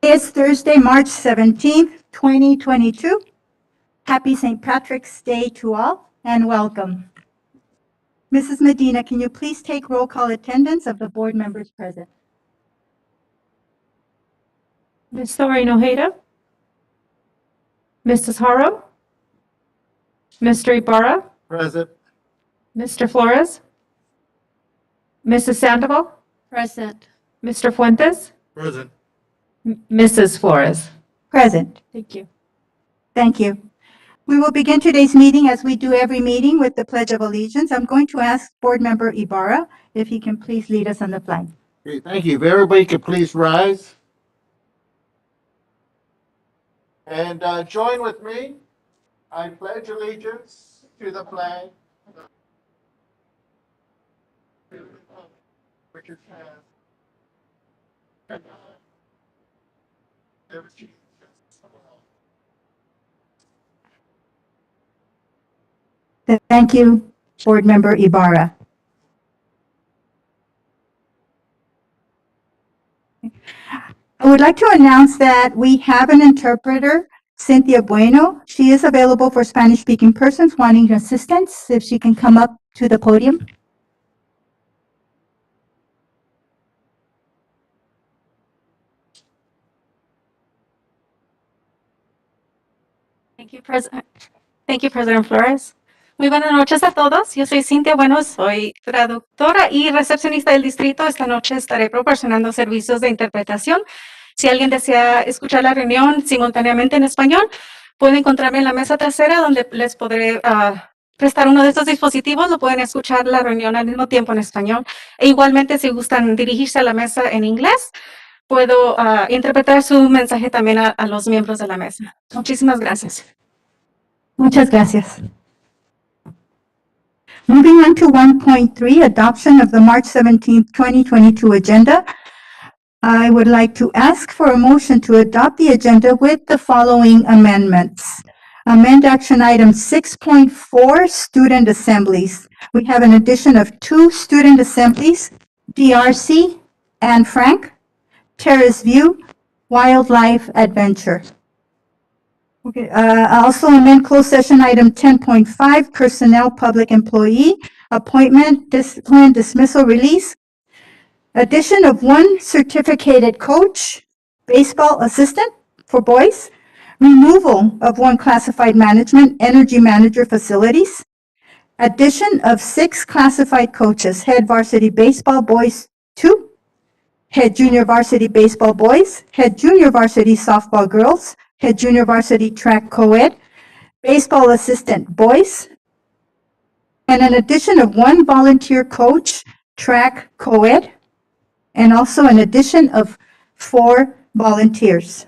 It's Thursday, March 17th, 2022. Happy St. Patrick's Day to all and welcome. Mrs. Medina, can you please take roll call attendance of the board members present? Ms. Lorraine Ojeda, Mrs. Haro, Mr. Ibarra, Present. Mr. Flores, Mrs. Sandoval, Present. Mr. Fuentes, Present. Mrs. Flores. Present. Thank you. Thank you. We will begin today's meeting as we do every meeting with the Pledge of Allegiance. I'm going to ask Board Member Ibarra if he can please lead us on the flag. Okay, thank you. If everybody could please rise. And join with me. I pledge allegiance to the flag. Which is Thank you, Board Member Ibarra. I would like to announce that we have an interpreter, Cynthia Bueno. She is available for Spanish-speaking persons wanting assistance, if she can come up to the podium. Thank you, President Flores. Muy buenas noches a todos. Yo soy Cintia Bueno, soy traductora y recepcionista del distrito. Esta noche estaré proporcionando servicios de interpretación. Si alguien desea escuchar la reunión simultáneamente en español, puede encontrarme en la mesa trasera donde les podré prestar uno de estos dispositivos. Lo pueden escuchar la reunión al mismo tiempo en español. E igualmente, si gustan dirigirse a la mesa en inglés, puedo interpretar su mensaje también a los miembros de la mesa. Muchísimas gracias. Muchas gracias. Moving on to 1.3, adoption of the March 17th, 2022 agenda. I would like to ask for a motion to adopt the agenda with the following amendments. Amend action item 6.4, student assemblies. We have an addition of 2 student assemblies, DRC and Frank, Terrace View, Wildlife Adventure. Okay, also amend closed session item 10.5, personnel, public employee, appointment, discipline, dismissal, release. Addition of 1 certificated coach, baseball assistant for boys. Removal of 1 classified management, energy manager facilities. Addition of 6 classified coaches, head varsity baseball boys 2, head junior varsity baseball boys, head junior varsity softball girls, head junior varsity track co-ed, baseball assistant boys, and an addition of 1 volunteer coach, track co-ed, and also an addition of 4 volunteers.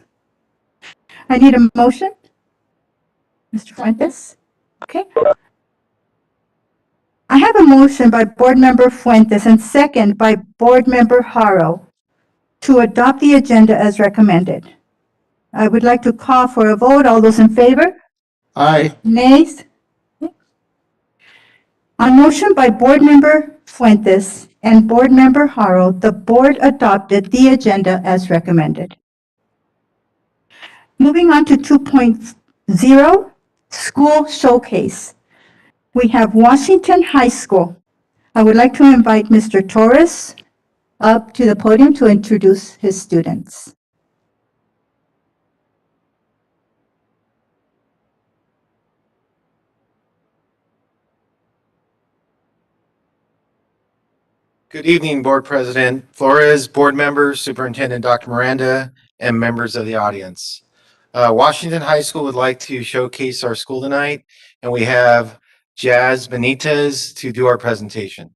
I need a motion. Mr. Fuentes? Okay. I have a motion by Board Member Fuentes and second by Board Member Haro to adopt the agenda as recommended. I would like to call for a vote. All those in favor? aye. Nays? On motion by Board Member Fuentes and Board Member Haro, the board adopted the agenda as recommended. Moving on to 2.0, school showcase. We have Washington High School. I would like to invite Mr. Torres up to the podium to introduce his students. Good evening, Board President Flores, board members, Superintendent Dr. Miranda, and members of the audience. Washington High School would like to showcase our school tonight, and we have Jazz Benitez to do our presentation.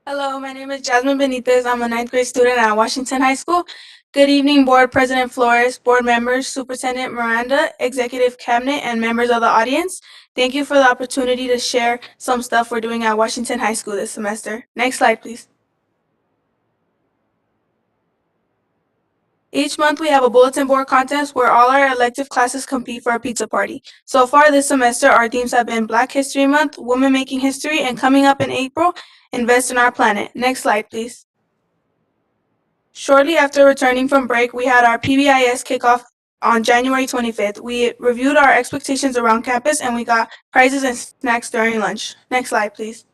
Hello, my name is Jasmine Benitez. I'm a 9th grade student at Washington High School. Good evening, Board President Flores, board members, Superintendent Miranda, Executive Cabinet, and members of the audience. Thank you for the opportunity to share some stuff we're doing at Washington High School this semester. Next slide, please. Each month, we have a bulletin board contest where all our elective classes compete for a pizza party. So far this semester, our themes have been Black History Month, Women Making History, and coming up in April, Invest in Our Planet. Next slide, please. Shortly after returning from break, we had our Pbis Kickoff on January 25th. We reviewed our expectations around campus and we got prizes and snacks during lunch. Next slide, please.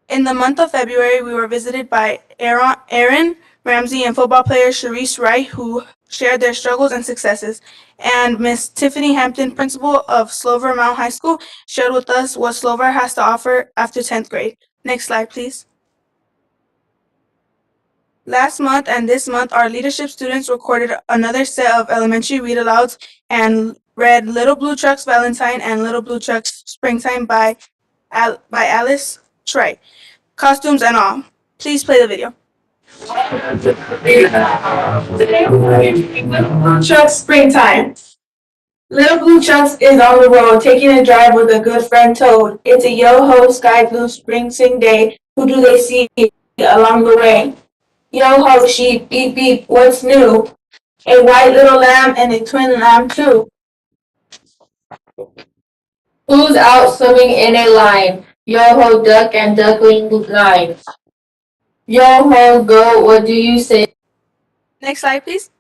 In the month of February, we were visited by Aaron Ramsey and football player Sharice Wright, who shared their struggles and successes. And Miss Tiffany Hampton, principal of Slover Mount High School, shared with us what Slover has to offer after 10th grade. Next slide, please. Last month and this month, our leadership students recorded another set of elementary read-alouds and read Little Blue Truck's Valentine and Little Blue Truck's Springtime by Alice Trey. Costumes and all. Please play the video. Little Blue Truck's Springtime. Little Blue Trucks is on the road, taking a drive with a good friend Toad. It's a yo-ho sky blue spring sing day. Who do they see along the way? Yo-ho sheep, beep beep, what's new? A white little lamb and a twin lamb too. Who's out swimming in a line? Yo-ho duck and duckling line. Yo-ho goat, what do you say? Next slide, please.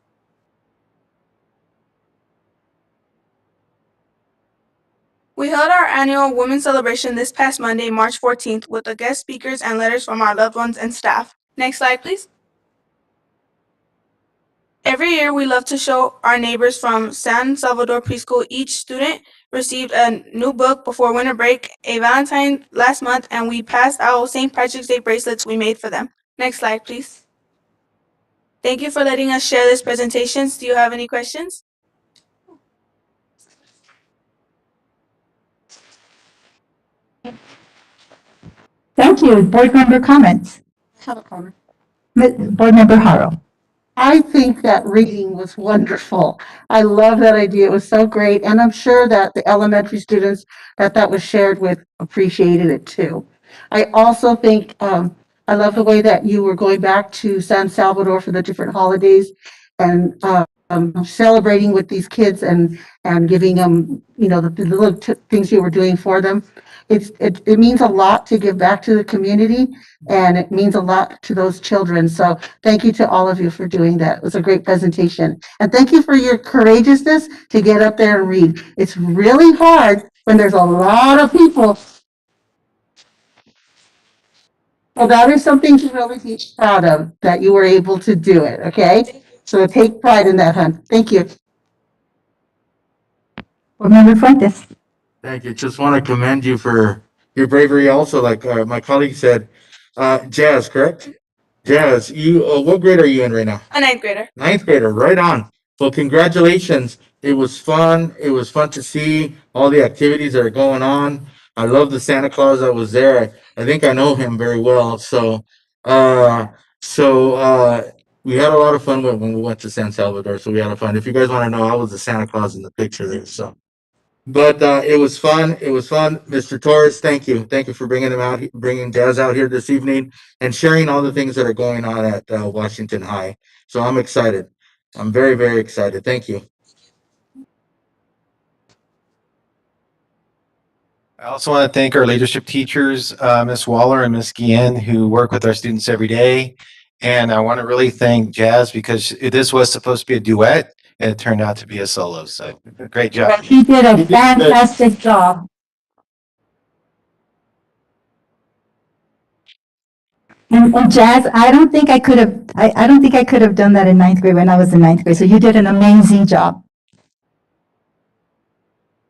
We held our annual Women's Celebration this past Monday, March 14th, with the guest speakers and letters from our loved ones and staff. Next slide, please. Every year, we love to show our neighbors from San Salvador Preschool. Each student received a new book before winter break, a Valentine last month, and we passed out St. Patrick's Day bracelets we made for them. Next slide, please. Thank you for letting us share this presentation. Do you have any questions? Thank you. Board member comments. Have a comment. Board member Haro. I think that reading was wonderful. I love that idea. It was so great. And I'm sure that the elementary students that was shared with appreciated it too. I also think, I love the way that you were going back to San Salvador for the different holidays and, celebrating with these kids and giving them, the little things you were doing for them. It means a lot to give back to the community, and it means a lot to those children. So thank you to all of you for doing that. It was a great presentation. And thank you for your courageousness to get up there and read. It's really hard when there's a lot of people. Well, that is something to really be proud of, that you were able to do it, okay? So take pride in that, hon. Thank you. Board member Fuentes. Thank you. Just want to commend you for your bravery also, like my colleague said. Jazz, correct? Jazz, you, what grade are you in right now? A ninth grader. Ninth grader, right on. Well, congratulations. It was fun. It was fun to see all the activities that are going on. I love the Santa Claus that was there. I think I know him very well. So we had a lot of fun when we went to San Salvador. So we had fun. If you guys want to know, I was the Santa Claus in the picture there. So. But it was fun. It was fun. Mr. Torres, thank you. Thank you for bringing Jazz out here this evening and sharing all the things that are going on at Washington High. So I'm excited. I'm very, very excited. Thank you. I also want to thank our leadership teachers, Ms. Waller and Ms. Guillen, who work with our students every day. And I want to really thank Jazz because this was supposed to be a duet. And it turned out to be a solo, so great job. He did a fantastic job. And Jazz, I don't think I could have done that in ninth grade when I was in ninth grade. So you did an amazing job.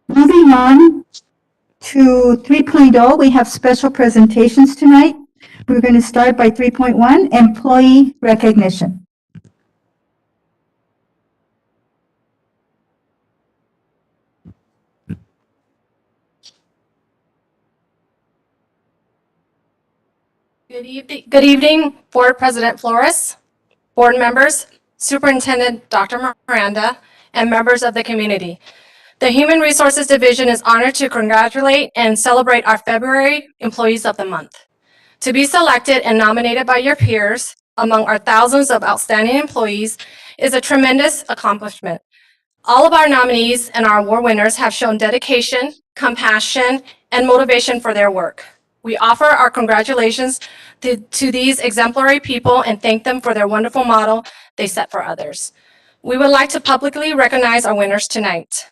Moving on to 3.0, we have special presentations tonight. We're going to start by 3.1, employee recognition. Good evening, Board President Flores, board members, Superintendent Dr. Miranda, and members of the community. The Human Resources Division is honored to congratulate and celebrate our February Employees of the Month. To be selected and nominated by your peers among our thousands of outstanding employees is a tremendous accomplishment. All of our nominees and our award winners have shown dedication, compassion, and motivation for their work. We offer our congratulations to these exemplary people and thank them for their wonderful model they set for others. We would like to publicly recognize our winners tonight.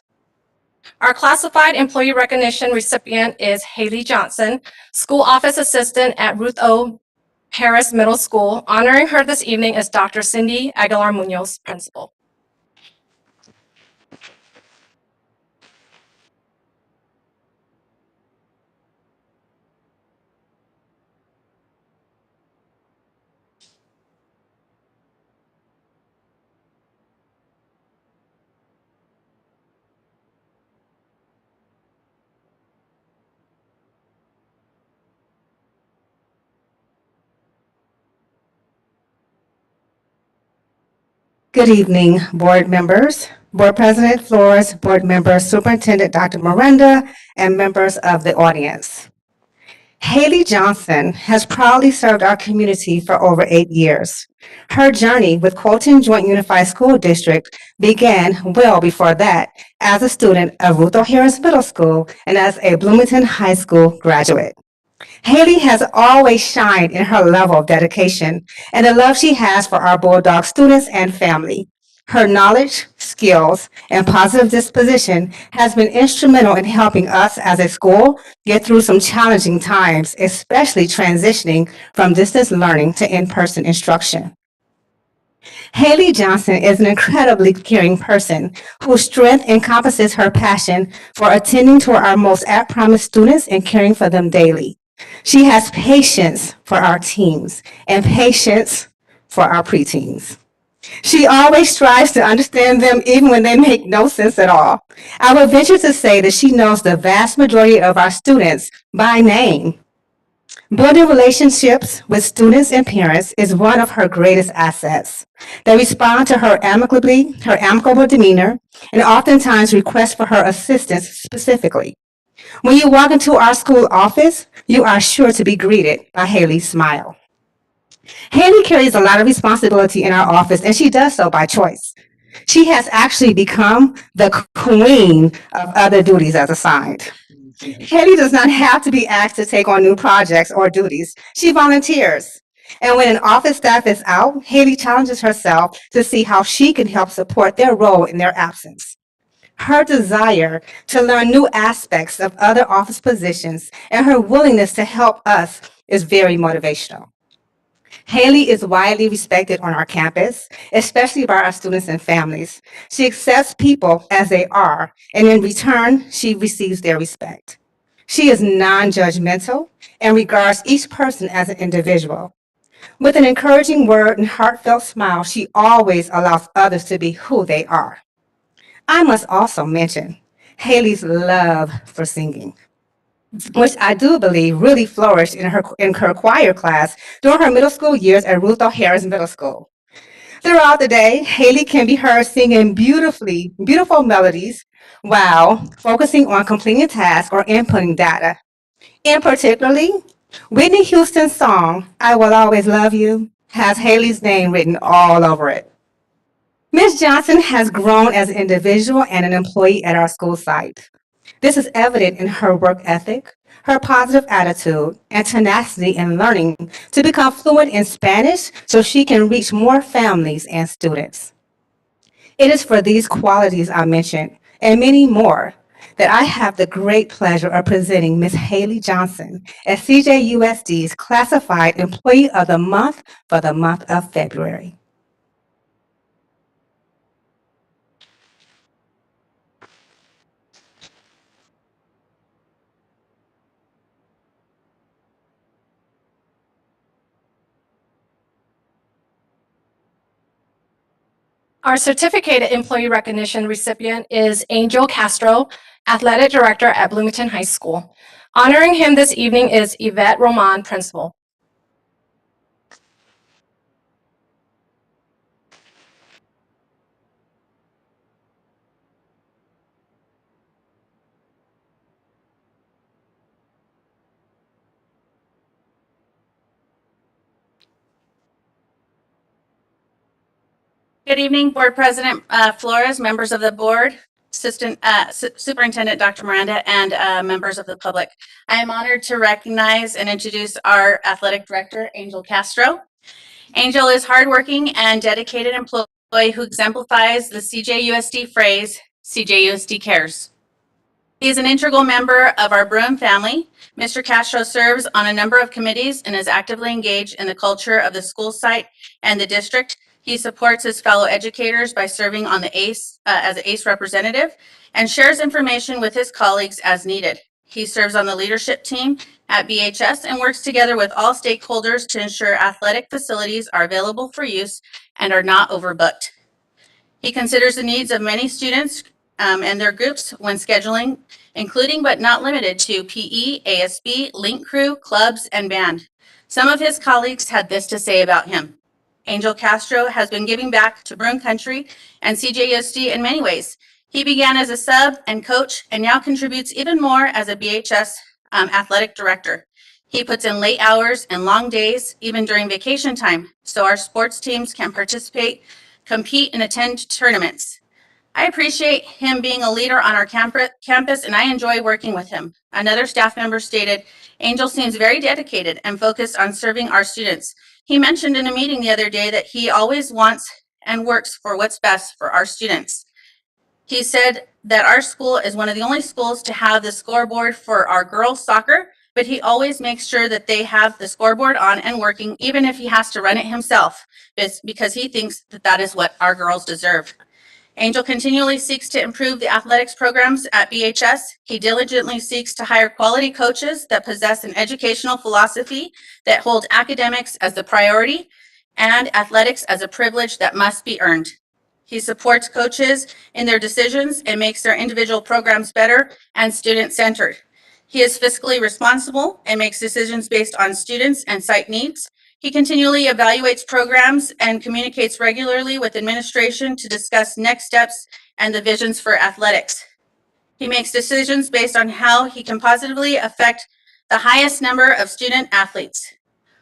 Our classified employee recognition recipient is Haley Johnson, School Office Assistant at Ruth O. Harris Middle School. Honoring her this evening is Dr. Cindy Aguilar Munoz, Principal. Good evening, board members, Board President Flores, board members, Superintendent Dr. Miranda, and members of the audience. Haley Johnson has proudly served our community for over 8 years. Her journey with Colton Joint Unified School District began well before that as a student of Ruth O. Harris Middle School and as a Bloomington High School graduate. Haley has always shined in her level of dedication and the love she has for our Bulldog students and family. Her knowledge, skills, and positive disposition has been instrumental in helping us as a school get through some challenging times, especially transitioning from distance learning to in-person instruction. Haley Johnson is an incredibly caring person whose strength encompasses her passion for attending to our most at-promise students and caring for them daily. She has patience for our teams and patience for our preteens. She always strives to understand them even when they make no sense at all. I would venture to say that she knows the vast majority of our students by name. Building relationships with students and parents is one of her greatest assets. They respond to her amicable demeanor, and oftentimes request for her assistance specifically. When you walk into our school office, you are sure to be greeted by Haley's smile. Haley carries a lot of responsibility in our office, and she does so by choice. She has actually become the queen of other duties as assigned. Haley does not have to be asked to take on new projects or duties. She volunteers. And when an office staff is out, Haley challenges herself to see how she can help support their role in their absence. Her desire to learn new aspects of other office positions and her willingness to help us is very motivational. Haley is widely respected on our campus, especially by our students and families. She accepts people as they are, and in return, she receives their respect. She is non-judgmental and regards each person as an individual. With an encouraging word and heartfelt smile, she always allows others to be who they are. I must also mention Haley's love for singing, which I do believe really flourished in her choir class during her middle school years at Ruth O. Harris Middle School. Throughout the day, Haley can be heard singing beautiful melodies while focusing on completing tasks or inputting data. In particularly, Whitney Houston's song, I Will Always Love You, has Haley's name written all over it. Ms. Johnson has grown as an individual and an employee at our school site. This is evident in her work ethic, her positive attitude, and tenacity in learning to become fluent in Spanish so she can reach more families and students. It is for these qualities I mentioned, and many more, that I have the great pleasure of presenting Ms. Haley Johnson as CJUSD's Classified Employee of the Month for the month of February. Our certificated employee recognition recipient is Angel Castro, Athletic Director at Bloomington High School. Honoring him this evening is Yvette Roman, Principal. Good evening, Board President Flores, members of the board, Assistant Superintendent Dr. Miranda, and members of the public. I am honored to recognize and introduce our athletic director, Angel Castro. Angel is hardworking and dedicated employee who exemplifies the CJUSD phrase, CJUSD cares. He is an integral member of our Broom family. Mr. Castro serves on a number of committees and is actively engaged in the culture of the school site and the district. He supports his fellow educators by serving on the ACE as an ACE representative and shares information with his colleagues as needed. He serves on the leadership team at BHS and works together with all stakeholders to ensure athletic facilities are available for use and are not overbooked. He considers the needs of many students and their groups when scheduling, including but not limited to PE, ASB, link crew, clubs, and band. Some of his colleagues had this to say about him. Angel Castro has been giving back to Broome Country and CJUSD in many ways. He began as a sub and coach and now contributes even more as a BHS athletic director. He puts in late hours and long days, even during vacation time, so our sports teams can participate, compete, and attend tournaments. I appreciate him being a leader on our campus, and I enjoy working with him. Another staff member stated, Angel seems very dedicated and focused on serving our students. He mentioned in a meeting the other day that he always wants and works for what's best for our students. He said that our school is one of the only schools to have the scoreboard for our girls' soccer, but he always makes sure that they have the scoreboard on and working, even if he has to run it himself, because he thinks that that is what our girls deserve. Angel continually seeks to improve the athletics programs at BHS. He diligently seeks to hire quality coaches that possess an educational philosophy that hold academics as the priority and athletics as a privilege that must be earned. He supports coaches in their decisions and makes their individual programs better and student-centered. He is fiscally responsible and makes decisions based on students and site needs. He continually evaluates programs and communicates regularly with administration to discuss next steps and the visions for athletics. He makes decisions based on how he can positively affect the highest number of student athletes.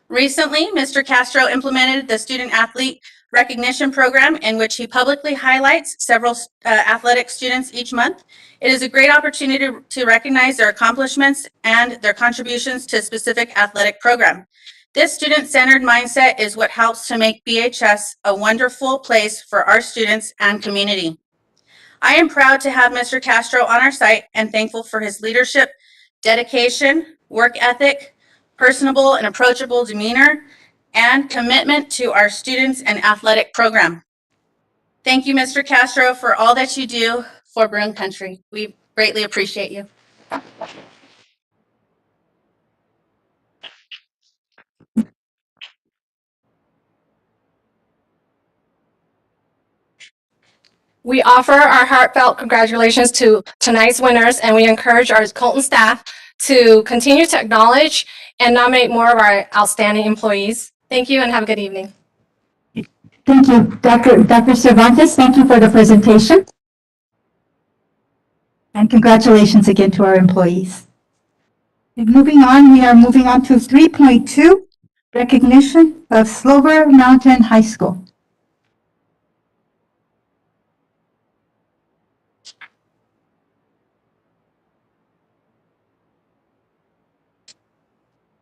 Recently, Mr. Castro implemented the Student Athlete Recognition Program, in which he publicly highlights several athletic students each month. It is a great opportunity to recognize their accomplishments and their contributions to a specific athletic program. This student-centered mindset is what helps to make BHS a wonderful place for our students and community. I am proud to have Mr. Castro on our site and thankful for his leadership, dedication, work ethic, personable and approachable demeanor, and commitment to our students and athletic program. Thank you, Mr. Castro, for all that you do for Broome Country. We greatly appreciate you. We offer our heartfelt congratulations to tonight's winners, and we encourage our Colton staff to continue to acknowledge and nominate more of our outstanding employees. Thank you and have a good evening. Thank you. Dr. Cervantes, thank you for the presentation. And congratulations again to our employees. And moving on, we are moving on to 3.2, recognition of Slover Mountain High School.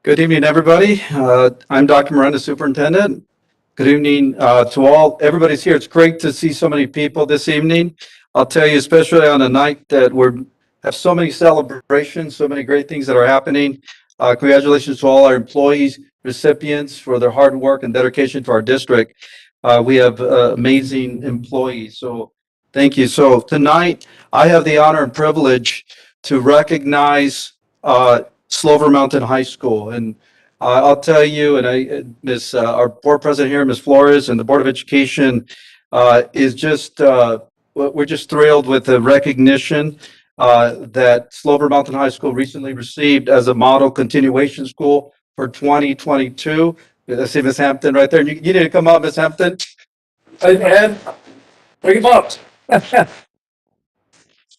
Good evening, everybody. I'm Dr. Miranda, Superintendent. Good evening to all. Everybody's here. It's great to see so many people this evening. I'll tell you, especially on a night that we have so many celebrations, so many great things that are happening. Congratulations to all our employees, recipients for their hard work and dedication to our district. We have amazing employees, so thank you. So tonight, I have the honor and privilege to recognize Slover Mountain High School. And I'll tell you, and our board president here, Ms. Flores, and the Board of Education is just, we're just thrilled with the recognition that Slover Mountain High School recently received as a model continuation school for 2022. I see Ms. Hampton right there. You need to come up, Ms. Hampton. And bring him up.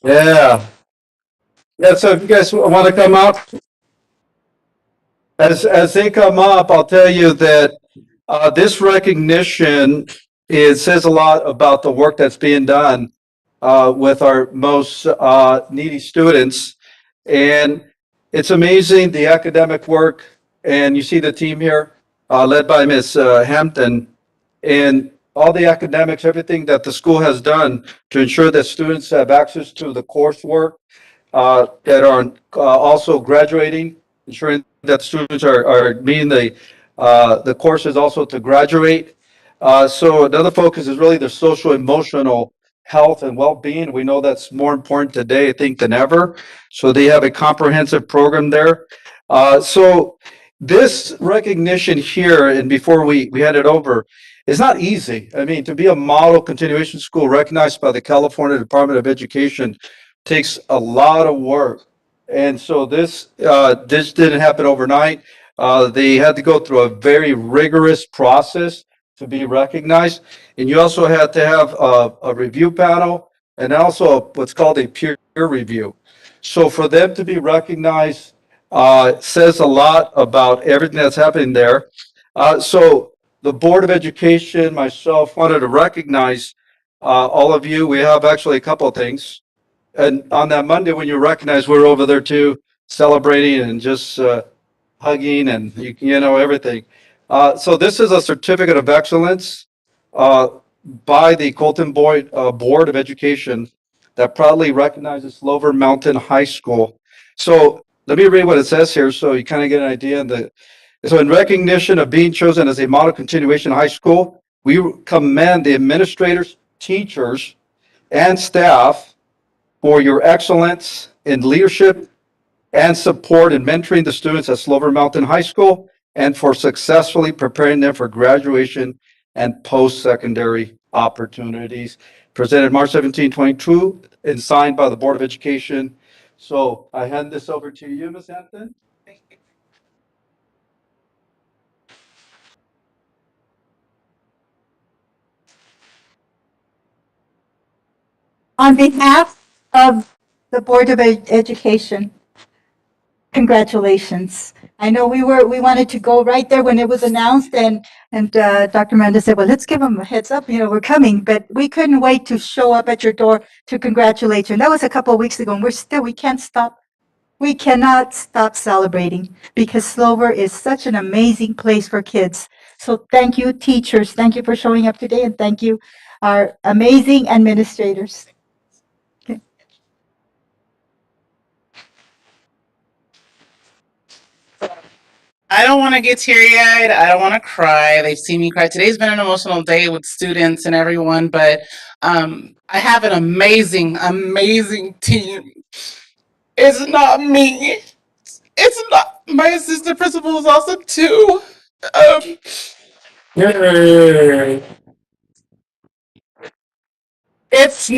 Yeah. Yeah, so if you guys want to come up. As they come up, I'll tell you that this recognition it says a lot about the work that's being done with our most needy students. And it's amazing the academic work, and you see the team here led by Ms. Hampton, and all the academics, everything that the school has done to ensure that students have access to the coursework that are also graduating, ensuring that students are meeting the courses also to graduate. So another focus is really the social emotional health and well-being. We know that's more important today, I think, than ever. So they have a comprehensive program there. So this recognition here, and before we hand it over, is not easy. I mean, to be a model continuation school recognized by the California Department of Education takes a lot of work. And so this didn't happen overnight. They had to go through a very rigorous process to be recognized. And you also had to have a review panel and also what's called a peer review. So for them to be recognized says a lot about everything that's happening there. So the Board of Education, myself, wanted to recognize all of you. We have actually a couple of things. And on that Monday, when you recognize, we're over there too, celebrating and just hugging and you know everything. So this is a certificate of excellence by the Colton Board of Education that proudly recognizes Slover Mountain High School. So let me read what it says here, so you kind of get an idea. So in recognition of being chosen as a model continuation high school, we commend the administrators, teachers, and staff for your excellence in leadership and support in mentoring the students at Slover Mountain High School and for successfully preparing them for graduation and post-secondary opportunities. Presented March 17, 22, and signed by the Board of Education. So I hand this over to you, Ms. Hampton. On behalf of the Board of Education, congratulations. I know we wanted to go right there when it was announced and Dr. Miranda said, well, let's give them a heads up, we're coming, but we couldn't wait to show up at your door to congratulate you. And that was a couple of weeks ago, and we cannot stop celebrating because Slover is such an amazing place for kids. So thank you, teachers. Thank you for showing up today, and thank you, our amazing administrators. I don't want to get teary-eyed. I don't want to cry. They've seen me cry. Today's been an emotional day with students and everyone, but I have an amazing, amazing team. It's not me. It's not. My assistant principal is awesome too. It's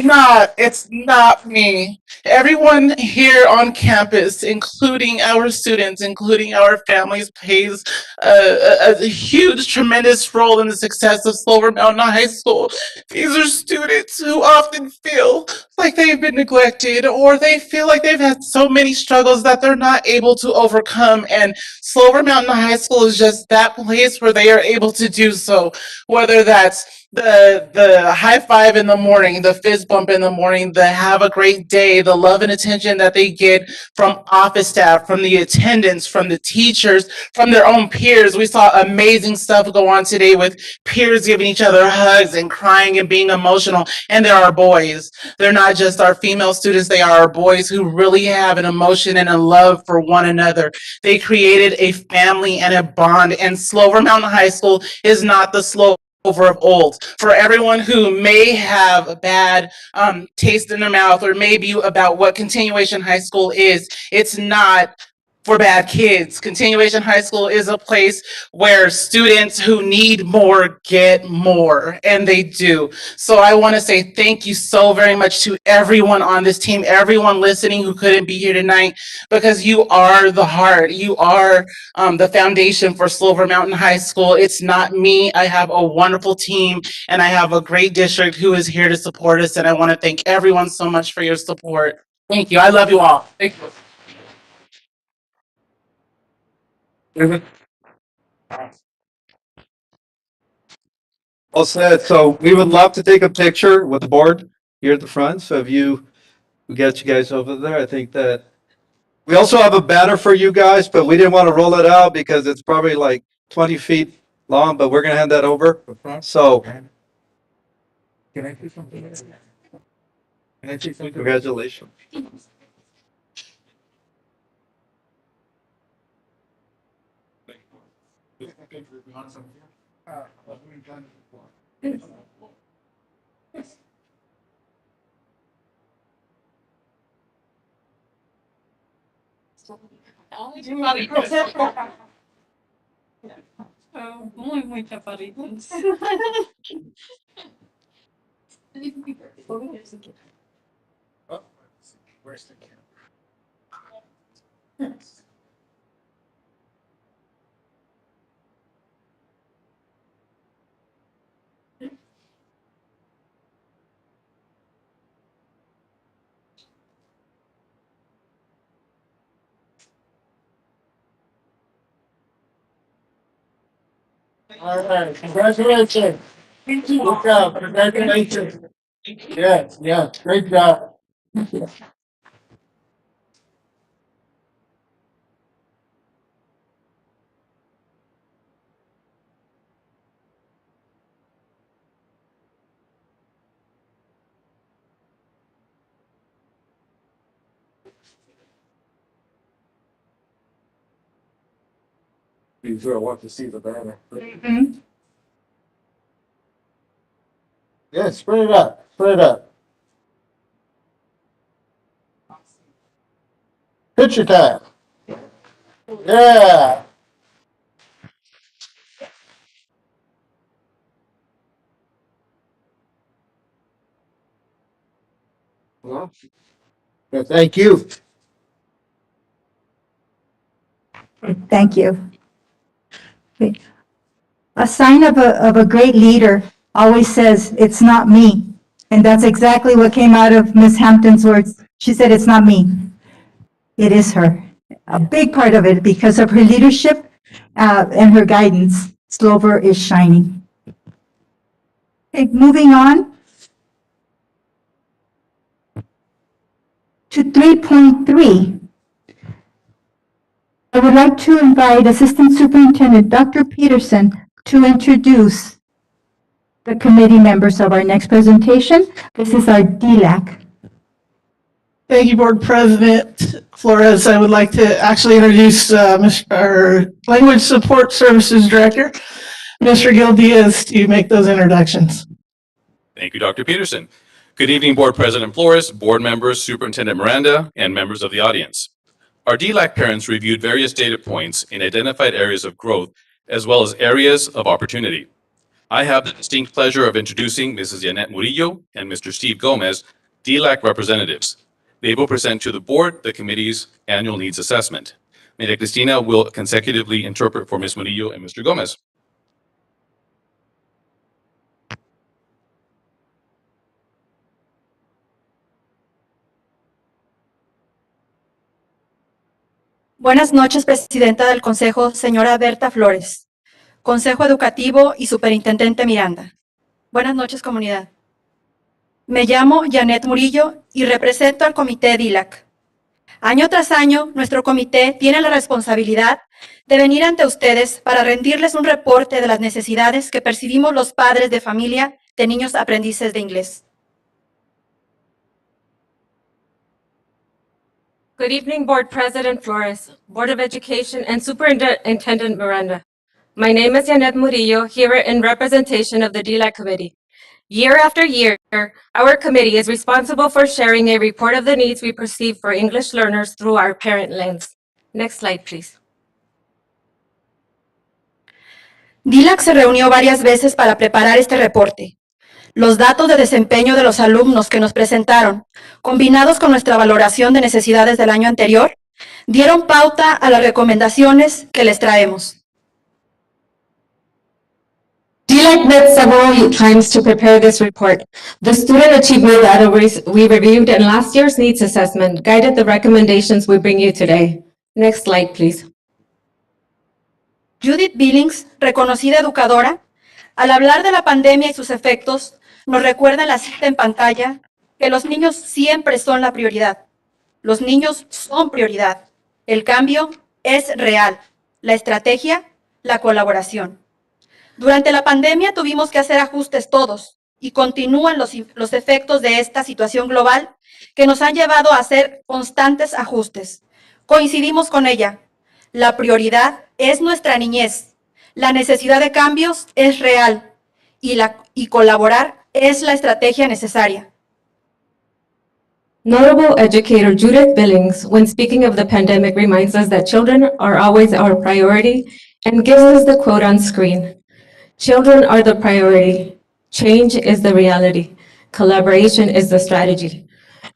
not me. Everyone here on campus, including our students, including our families, plays a huge, tremendous role in the success of Slover Mountain High School. These are students who often feel like they've been neglected or they feel like they've had so many struggles that they're not able to overcome. And Slover Mountain High School is just that place where they are able to do so, whether that's the high five in the morning, the fist bump in the morning, the have a great day, the love and attention that they get from office staff, from the attendants, from the teachers, from their own peers. We saw amazing stuff go on today with peers giving each other hugs and crying and being emotional. And there are boys. They're not just our female students, they are our boys who really have an emotion and a love for one another. They created a family and a bond, and Slover Mountain High School is not the Slover of old. For everyone who may have a bad taste in their mouth or maybe about what continuation high school is, it's not for bad kids. Continuation high school is a place where students who need more get more, and they do. So I want to say thank you so very much to everyone on this team, everyone listening who couldn't be here tonight, because you are the heart. You are the foundation for Slover Mountain High School. It's not me. I have a wonderful team, and I have a great district who is here to support us, and I want to thank everyone so much for your support. Thank you. I love you all. Thank you. All set. So we would love to take a picture with the board here at the front. So if we get you guys over there, I think that we also have a banner for you guys, but we didn't want to roll it out because it's probably like 20 feet long, but we're going to hand that over. So Can I say something? Can I say something? congratulations. Muy chaparritos. Where's the camera? All right, congratulations. Good job, congratulations. Yes, yes, great job. You sure want to see the banner. Yeah, spread it up, spread it up. Picture time. Yeah. Well, thank you. Thank you. Okay. A sign of a great leader always says, "It's not me." And that's exactly what came out of Ms. Hampton's words. She said, "It's not me." It is her. A big part of it, because of her leadership and her guidance, Slover is shining. Okay, moving on to 3.3. I would like to invite Assistant Superintendent Dr. Peterson to introduce the committee members of our next presentation. This is our DLAC. Thank you, Board President Flores. I would like to actually introduce our Language Support Services Director, Mr. Gil Diaz, to make those introductions. Thank you, Dr. Peterson. Good evening, Board President Flores, board members, Superintendent Miranda, and members of the audience. Our DLAC parents reviewed various data points and identified areas of growth as well as areas of opportunity. I have the distinct pleasure of introducing Mrs. Yanet Murillo and Mr. Steve Gomez, DLAC representatives. They will present to the board the committee's annual needs assessment. Maria Cristina will consecutively interpret for Ms. Murillo and Mr. Gomez. Buenas noches, Presidenta del Consejo, señora Berta Flores. Consejo Educativo y Superintendente Miranda. Buenas noches, comunidad. Me llamo Yanet Murillo y represento al Comité DILAC. Año tras año, nuestro comité tiene la responsabilidad de venir ante ustedes para rendirles un reporte de las necesidades que percibimos los padres de familia de niños aprendices de inglés. Good evening, Board President Flores, Board of Education, and Superintendent Miranda. My name is Yanet Murillo, here in representation of the DLAC Committee. Year after year, our committee is responsible for sharing a report of the needs we perceive for English learners through our parent lens. Next slide, please. DILAC se reunió varias veces para preparar este reporte. Los datos de desempeño de los alumnos que nos presentaron, combinados con nuestra valoración de necesidades del año anterior, dieron pauta a las recomendaciones que les traemos. DLAC met several times to prepare this report. The student achievement data we reviewed in last year's needs assessment guided the recommendations we bring you today. Next slide, please. Judith Billings, reconocida educadora, Al hablar de la pandemia y sus efectos, nos recuerda en la cita en pantalla que los niños siempre son la prioridad. Los niños son prioridad. El cambio es real. La estrategia, la colaboración. Durante la pandemia tuvimos que hacer ajustes todos y continúan los efectos de esta situación global que nos han llevado a hacer constantes ajustes. Coincidimos con ella. La prioridad es nuestra niñez. La necesidad de cambios es real y colaborar es la estrategia necesaria. Notable educator Judith Billings, when speaking of the pandemic, reminds us that children are always our priority and gives us the quote on screen. Children are the priority. Change is the reality. Collaboration is the strategy.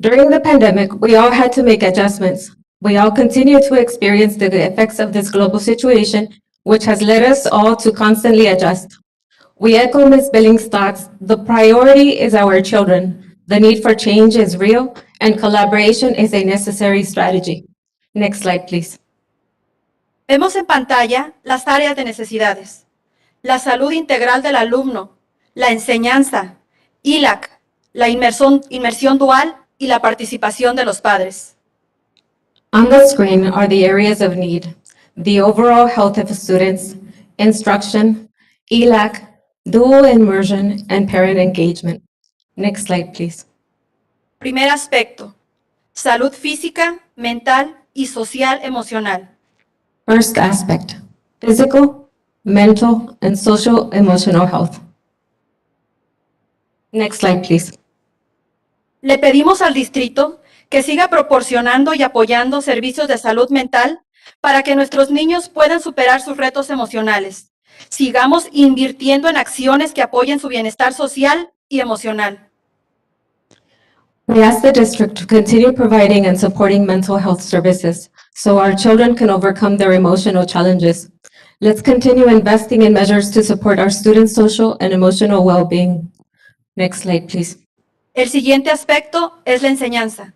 During the pandemic, we all had to make adjustments. We all continue to experience the effects of this global situation, which has led us all to constantly adjust. We echo Ms. Billings' thoughts. The priority is our children. The need for change is real, and collaboration is a necessary strategy. Next slide, please. Vemos en pantalla las áreas de necesidades. La salud integral del alumno, la enseñanza, ILAC, la inmersión dual y la participación de los padres. On the screen are the areas of need: the overall health of students, instruction, ELAC, dual immersion, and parent engagement. Next slide, please. Primer aspecto, salud física, mental y social emocional. First aspect, physical, mental, and social emotional health. Next slide, please. Le pedimos al distrito que siga proporcionando y apoyando servicios de salud mental para que nuestros niños puedan superar sus retos emocionales. Sigamos invirtiendo en acciones que apoyen su bienestar social y emocional. We ask the district to continue providing and supporting mental health services so our children can overcome their emotional challenges. Let's continue investing in measures to support our students' social and emotional well-being. Next slide, please. El siguiente aspecto es la enseñanza.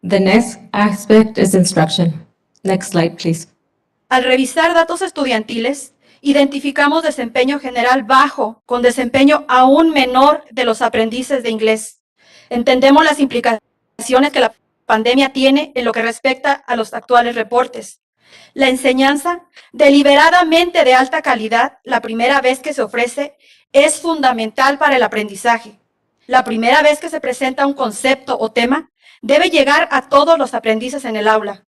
The next aspect is instruction. Next slide, please. Al revisar datos estudiantiles, identificamos desempeño general bajo con desempeño aún menor de los aprendices de inglés. Entendemos las implicaciones que la pandemia tiene en lo que respecta a los actuales reportes. La enseñanza, deliberadamente de alta calidad, la primera vez que se ofrece, es fundamental para el aprendizaje. La primera vez que se presenta un concepto o tema, debe llegar a todos los aprendices en el aula.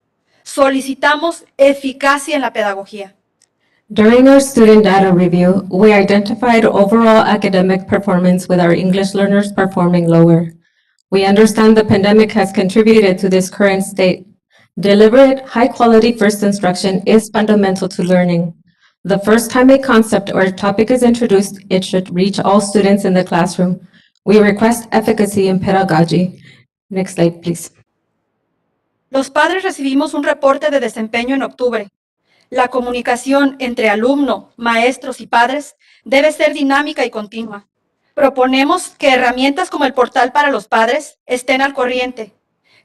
Solicitamos eficacia en la pedagogía. During our student data review, we identified overall academic performance with our English learners performing lower. We understand the pandemic has contributed to this current state. Deliberate, high-quality first instruction is fundamental to learning. The first time a concept or a topic is introduced, it should reach all students in the classroom. We request efficacy in pedagogy. Next slide, please. Los padres recibimos un reporte de desempeño en octubre. La comunicación entre alumno, maestros y padres debe ser dinámica y continua. Proponemos que herramientas como el portal para los padres estén al corriente.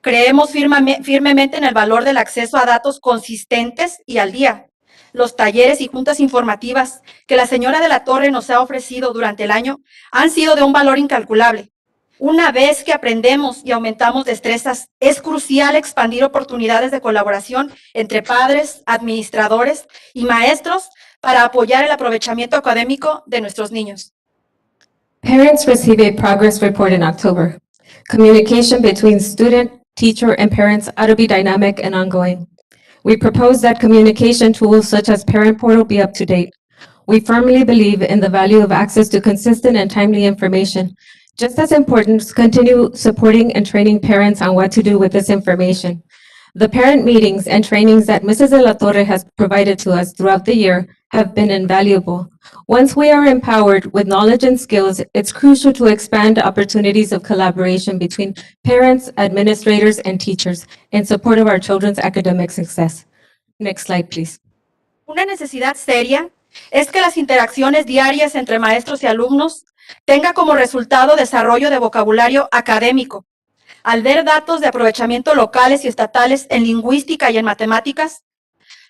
Creemos firmemente en el valor del acceso a datos consistentes y al día. Los talleres y juntas informativas que la señora de la Torre nos ha ofrecido durante el año han sido de un valor incalculable. Una vez que aprendemos y aumentamos destrezas, es crucial expandir oportunidades de colaboración entre padres, administradores y maestros para apoyar el aprovechamiento académico de nuestros niños. Parents receive a progress report in October. Communication between student, teacher, and parents ought to be dynamic and ongoing. We propose that communication tools such as Parent Portal be up to date. We firmly believe in the value of access to consistent and timely information. Just as important, continue supporting and training parents on what to do with this information. The parent meetings and trainings that Mrs. De La Torre has provided to us throughout the year have been invaluable. Once we are empowered with knowledge and skills, it's crucial to expand opportunities of collaboration between parents, administrators, and teachers in support of our children's academic success. Next slide, please. Una necesidad seria es que las interacciones diarias entre maestros y alumnos tenga como resultado desarrollo de vocabulario académico. Al ver datos de aprovechamiento locales y estatales en lingüística y en matemáticas,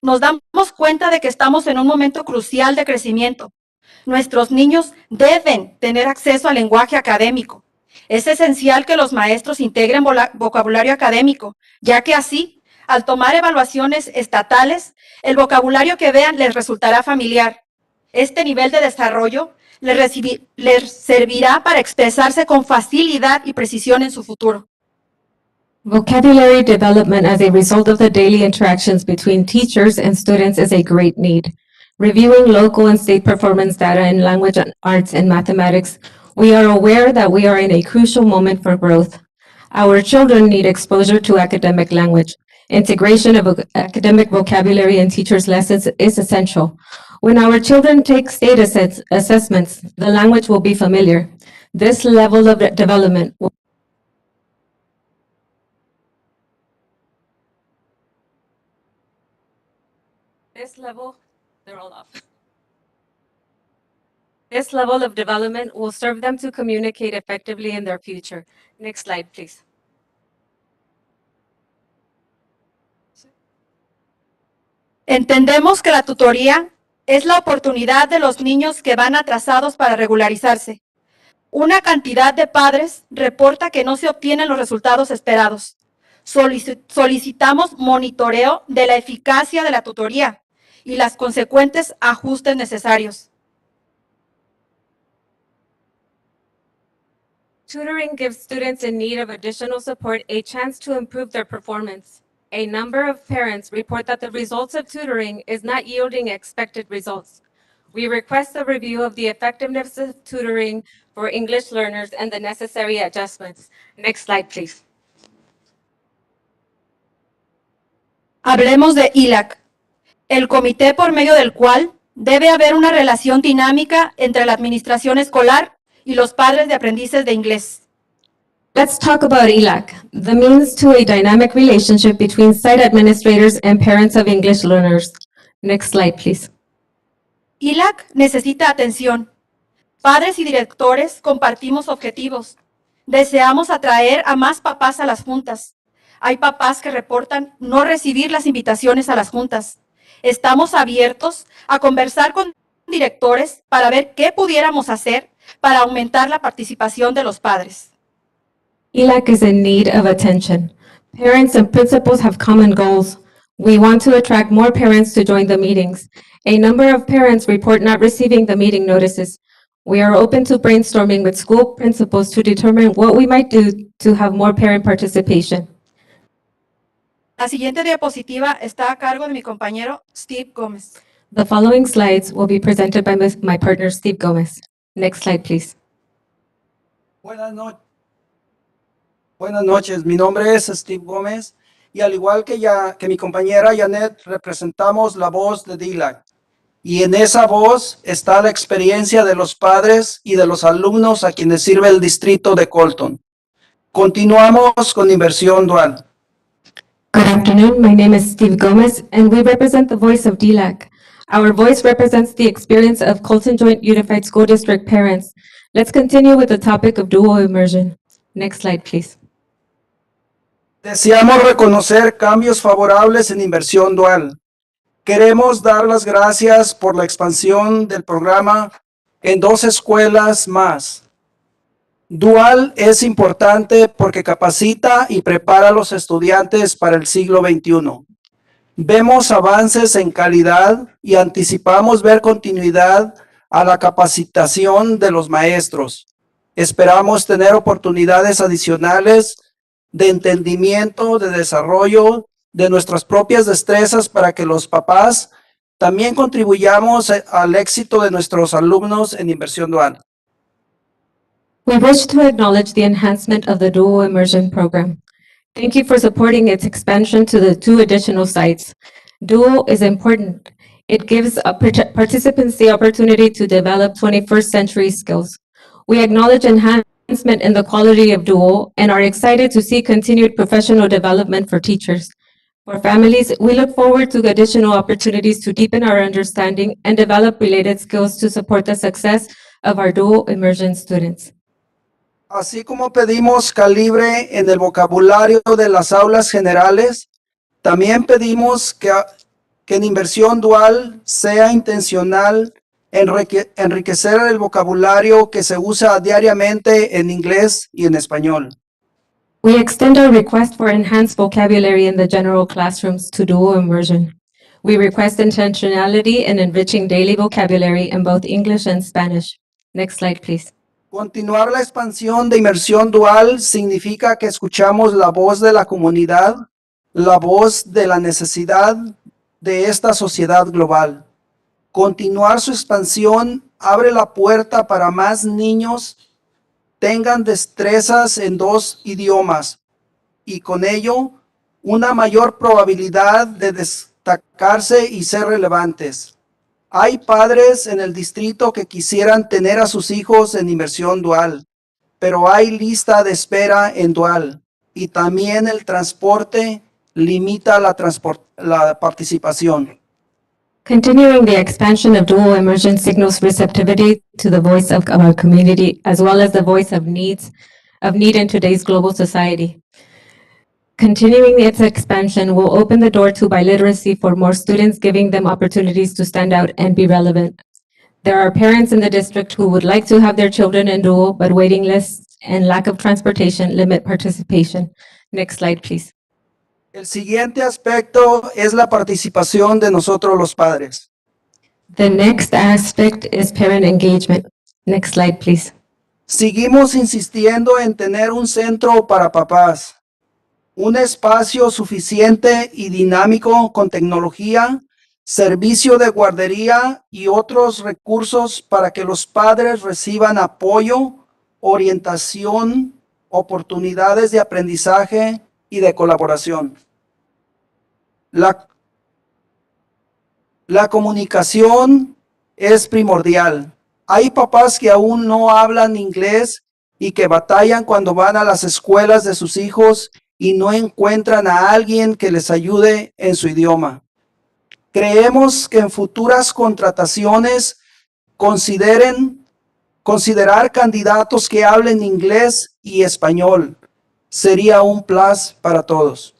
nos damos cuenta de que estamos en un momento crucial de crecimiento. Nuestros niños deben tener acceso al lenguaje académico. Es esencial que los maestros integren vocabulario académico, ya que así, al tomar evaluaciones estatales, el vocabulario que vean les resultará familiar. Este nivel de desarrollo les servirá para expresarse con facilidad y precisión en su futuro. Vocabulary development as a result of the daily interactions between teachers and students is a great need. Reviewing local and state performance data in language and arts and mathematics, we are aware that we are in a crucial moment for growth. Our children need exposure to academic language. Integration of academic vocabulary in teachers' lessons is essential. When our children take state assessments, the language will be familiar. This level of development will This level of development will serve them to communicate effectively in their future. Next slide, please. Entendemos que la tutoría es la oportunidad de los niños que van atrasados para regularizarse. Una cantidad de padres reporta que no se obtienen los resultados esperados. Solicitamos monitoreo de la eficacia de la tutoría y las consecuentes ajustes necesarios. Tutoring gives students in need of additional support a chance to improve their performance. A number of parents report that the results of tutoring is not yielding expected results. We request a review of the effectiveness of tutoring for English learners and the necessary adjustments. Next slide, please. Hablemos de ILAC, el comité por medio del cual debe haber una relación dinámica entre la administración escolar y los padres de aprendices de inglés. Let's talk about ELAC, the means to a dynamic relationship between site administrators and parents of English learners. Next slide, please. ILAC necesita atención. Padres y directores compartimos objetivos. Deseamos atraer a más papás a las juntas. Hay papás que reportan no recibir las invitaciones a las juntas. Estamos abiertos a conversar con directores para ver qué pudiéramos hacer para aumentar la participación de los padres. ELAC is in need of attention. Parents and principals have common goals. We want to attract more parents to join the meetings. A number of parents report not receiving the meeting notices. We are open to brainstorming with school principals to determine what we might do to have more parent participation. La siguiente diapositiva está a cargo de mi compañero Steve Gómez. The following slides will be presented by my partner, Steve Gomez. Next slide, please. Buenas noches, mi nombre es Steve Gómez y al igual que mi compañera Janet, representamos la voz de DILAC. Y en esa voz está la experiencia de los padres y de los alumnos a quienes sirve el distrito de Colton. Continuamos con Inversión Dual. Good afternoon, my name is Steve Gomez, and we represent the voice of DLAC. Our voice represents the experience of Colton Joint Unified School District parents. Let's continue with the topic of dual immersion. Next slide, please. Deseamos reconocer cambios favorables en Inversión Dual. Queremos dar las gracias por la expansión del programa en 2 escuelas más. Dual es importante porque capacita y prepara a los estudiantes para el siglo XXI. Vemos avances en calidad y anticipamos ver continuidad a la capacitación de los maestros. Esperamos tener oportunidades adicionales de entendimiento, de desarrollo de nuestras propias destrezas para que los papás también contribuyamos al éxito de nuestros alumnos en Inversión Dual. We wish to acknowledge the enhancement of the dual immersion program. Thank you for supporting its expansion to the 2 additional sites. Dual is important. It gives participants the opportunity to develop 21st century skills. We acknowledge enhancement in the quality of dual and are excited to see continued professional development for teachers. For families, we look forward to additional opportunities to deepen our understanding and develop related skills to support the success of our dual immersion students. Así como pedimos calibre en el vocabulario de las aulas generales, también pedimos que en Inversión Dual sea intencional enriquecer el vocabulario que se usa diariamente en inglés y en español. We extend our request for enhanced vocabulary in the general classrooms to dual immersion. We request intentionality in enriching daily vocabulary in both English and Spanish. Next slide, please. Continuar la expansión de inmersión dual significa que escuchamos la voz de la comunidad, la voz de la necesidad de esta sociedad global. Continuar su expansión abre la puerta para más niños tengan destrezas en 2 idiomas y con ello una mayor probabilidad de destacarse y ser relevantes. Hay padres en el distrito que quisieran tener a sus hijos en inmersión dual, pero hay lista de espera en dual y también el transporte limita la participación. Continuing the expansion of dual immersion signals receptivity to the voice of our community, as well as the voice of need in today's global society. Continuing its expansion will open the door to biliteracy for more students, giving them opportunities to stand out and be relevant. There are parents in the district who would like to have their children in dual, but waiting lists and lack of transportation limit participation. Next slide, please. El siguiente aspecto es la participación de nosotros los padres. The next aspect is parent engagement. Next slide, please. Seguimos insistiendo en tener un centro para papás, un espacio suficiente y dinámico con tecnología, servicio de guardería y otros recursos para que los padres reciban apoyo, orientación, oportunidades de aprendizaje y de colaboración. La comunicación es primordial. Hay papás que aún no hablan inglés y que batallan cuando van a las escuelas de sus hijos y no encuentran a alguien que les ayude en su idioma. Creemos que en futuras contrataciones considerar candidatos que hablen inglés y español sería un plus para todos.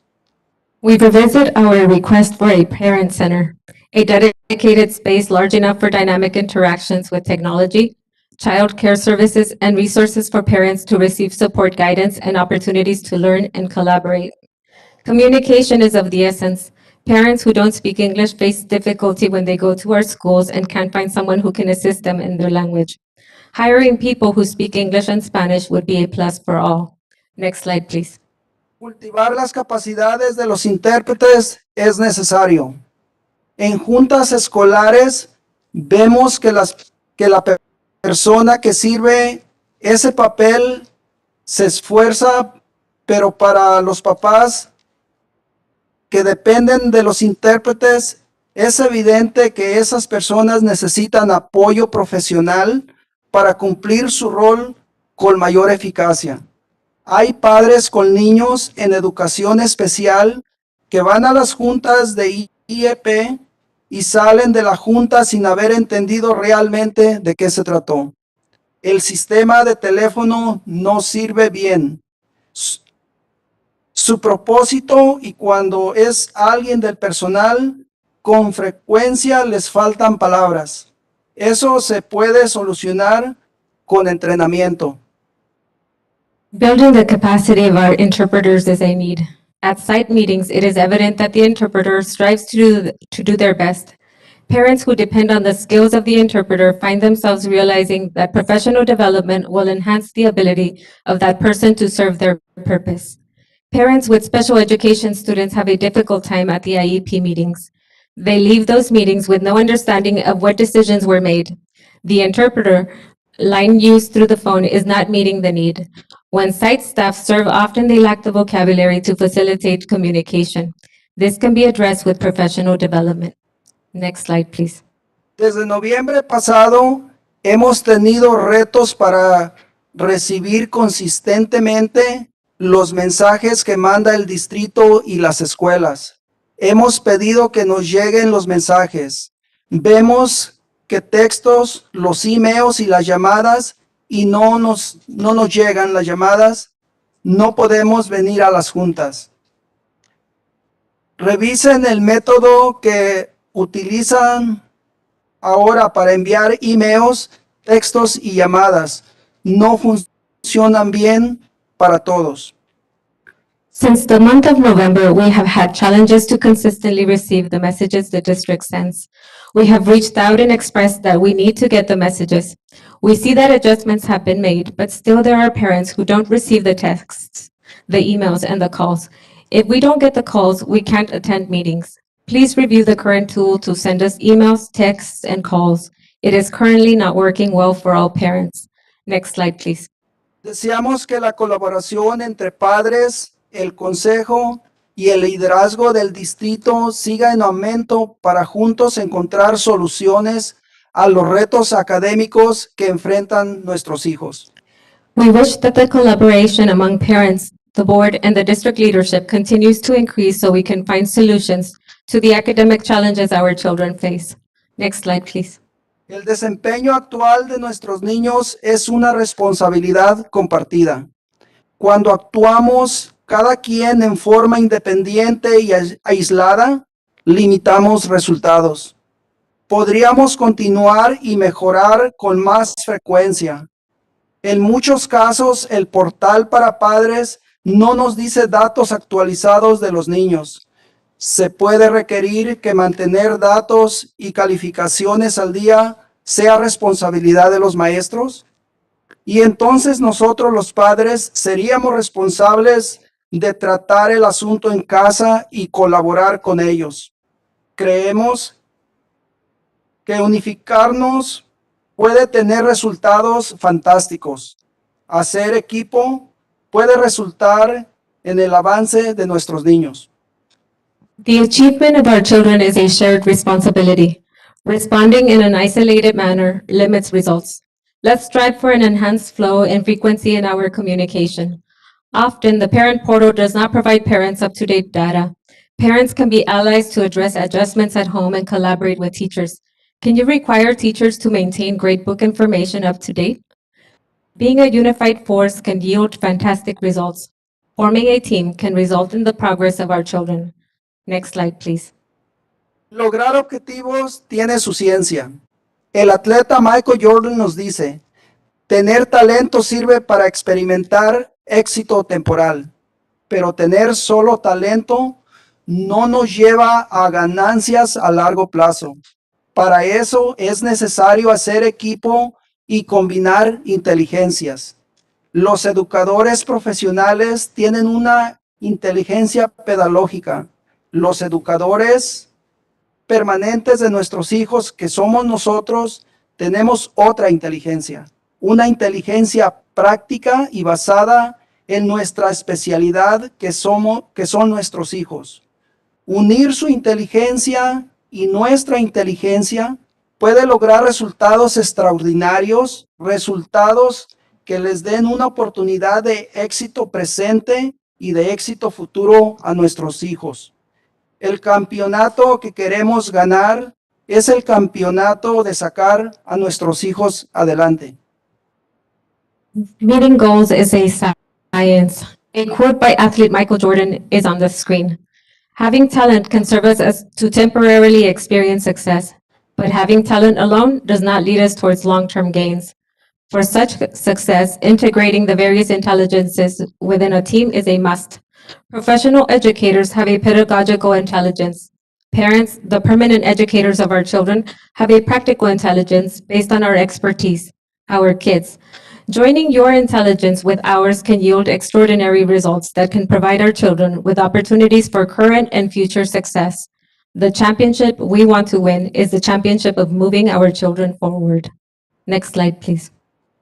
We revisit our request for a parent center, a dedicated space large enough for dynamic interactions with technology, child care services, and resources for parents to receive support, guidance, and opportunities to learn and collaborate. Communication is of the essence. Parents who don't speak English face difficulty when they go to our schools and can't find someone who can assist them in their language. Hiring people who speak English and Spanish would be a plus for all. Next slide, please. Cultivar las capacidades de los intérpretes es necesario. En juntas escolares vemos que la persona que sirve ese papel se esfuerza, pero para los papás que dependen de los intérpretes, es evidente que esas personas necesitan apoyo profesional para cumplir su rol con mayor eficacia. Hay padres con niños en educación especial que van a las juntas de IEP y salen de la junta sin haber entendido realmente de qué se trató. El sistema de teléfono no sirve bien. Su propósito, y cuando es alguien del personal, con frecuencia les faltan palabras. Eso se puede solucionar con entrenamiento. Building the capacity of our interpreters is a need. At site meetings, it is evident that the interpreter strives to do their best. Parents who depend on the skills of the interpreter find themselves realizing that professional development will enhance the ability of that person to serve their purpose. Parents with special education students have a difficult time at the IEP meetings. They leave those meetings with no understanding of what decisions were made. The interpreter line used through the phone is not meeting the need. When site staff serve, often they lack the vocabulary to facilitate communication. This can be addressed with professional development. Next slide, please. Desde noviembre pasado hemos tenido retos para recibir consistentemente los mensajes que manda el distrito y las escuelas. Hemos pedido que nos lleguen los mensajes. Vemos que textos, los emails y las llamadas y no nos llegan las llamadas, no podemos venir a las juntas. Revisen el método que utilizan Ahora, para enviar emails, textos y llamadas, no funcionan bien para todos. Since the month of November, we have had challenges to consistently receive the messages the district sends. We have reached out and expressed that we need to get the messages. We see that adjustments have been made, but still there are parents who don't receive the texts, the emails, and the calls. If we don't get the calls, we can't attend meetings. Please review the current tool to send us emails, texts, and calls. It is currently not working well for all parents. Next slide, please. Deseamos que la colaboración entre padres, el consejo y el liderazgo del distrito siga en aumento para juntos encontrar soluciones a los retos académicos que enfrentan nuestros hijos. We wish that the collaboration among parents, the board, and the district leadership continues to increase so we can find solutions to the academic challenges our children face. Next slide, please. El desempeño actual de nuestros niños es una responsabilidad compartida. Cuando actuamos cada quien en forma independiente y aislada, limitamos resultados. Podríamos continuar y mejorar con más frecuencia. En muchos casos, el portal para padres no nos dice datos actualizados de los niños. Se puede requerir que mantener datos y calificaciones al día sea responsabilidad de los maestros. Y entonces nosotros los padres seríamos responsables de tratar el asunto en casa y colaborar con ellos. Creemos que unificarnos puede tener resultados fantásticos. Hacer equipo puede resultar en el avance de nuestros niños. The achievement of our children is a shared responsibility. Responding in an isolated manner limits results. Let's strive for an enhanced flow and frequency in our communication. Often, the parent portal does not provide parents up-to-date data. Parents can be allies to address adjustments at home and collaborate with teachers. Can you require teachers to maintain gradebook information up to date? Being a unified force can yield fantastic results. Forming a team can result in the progress of our children. Next slide, please. Lograr objetivos tiene su ciencia. El atleta Michael Jordan nos dice, tener talento sirve para experimentar éxito temporal, pero tener solo talento no nos lleva a ganancias a largo plazo. Para eso es necesario hacer equipo y combinar inteligencias. Los educadores profesionales tienen una inteligencia pedagógica. Los educadores permanentes de nuestros hijos, que somos nosotros, tenemos otra inteligencia. Una inteligencia práctica y basada en nuestra especialidad que son nuestros hijos. Unir su inteligencia y nuestra inteligencia puede lograr resultados extraordinarios, resultados que les den una oportunidad de éxito presente y de éxito futuro a nuestros hijos. El campeonato que queremos ganar es el campeonato de sacar a nuestros hijos adelante. Meeting goals is a science. A quote by athlete Michael Jordan is on the screen. Having talent can serve us as to temporarily experience success, but having talent alone does not lead us towards long-term gains. For such success, integrating the various intelligences within a team is a must. Professional educators have a pedagogical intelligence. Parents, the permanent educators of our children, have a practical intelligence based on our expertise, our kids. Joining your intelligence with ours can yield extraordinary results that can provide our children with opportunities for current and future success. The championship we want to win is the championship of moving our children forward. Next slide, please.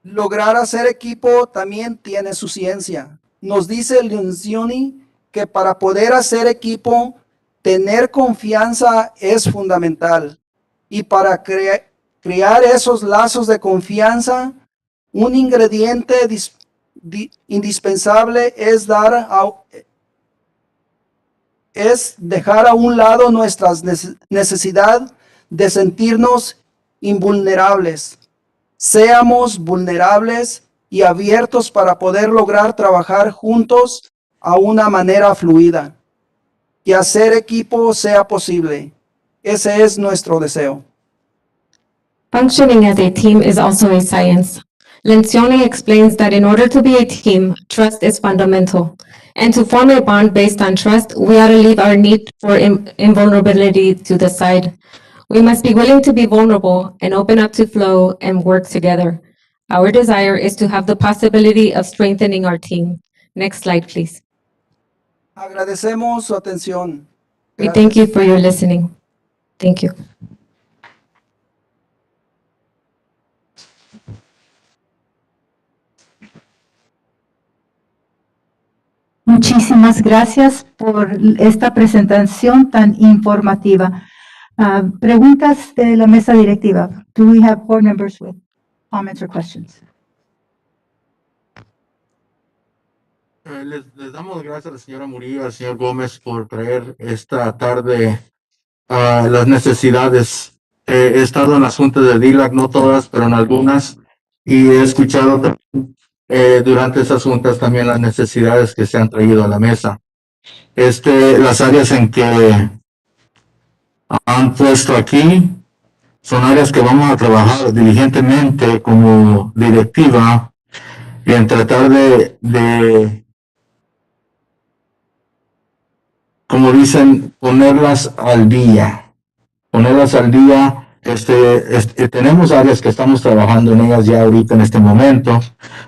Lograr hacer equipo también tiene su ciencia. Nos dice Lencioni que para poder hacer equipo, tener confianza es fundamental. Y para crear esos lazos de confianza, un ingrediente indispensable es dejar a un lado nuestra necesidad de sentirnos invulnerables. Seamos vulnerables y abiertos para poder lograr trabajar juntos a una manera fluida. Que hacer equipo sea posible. Ese es nuestro deseo. Functioning as a team is also a science. Lencioni explains that in order to be a team, trust is fundamental. And to form a bond based on trust, we ought to leave our need for invulnerability to the side. We must be willing to be vulnerable and open up to flow and work together. Our desire is to have the possibility of strengthening our team. Next slide, please. Agradecemos su atención. We thank you for your listening. Thank you. Muchísimas gracias por esta presentación tan informativa. Preguntas de la mesa directiva. Do we have board members with comments or questions? Les damos gracias a la señora Murillo, al señor Gómez por traer esta tarde las necesidades. He estado en las juntas de DILAC, no todas, pero en algunas, y he escuchado durante esas juntas también las necesidades que se han traído a la mesa. Las áreas en que han puesto aquí son áreas que vamos a trabajar diligentemente como directiva y en tratar de como dicen, ponerlas al día. Tenemos áreas que estamos trabajando en ellas ya ahorita en este momento,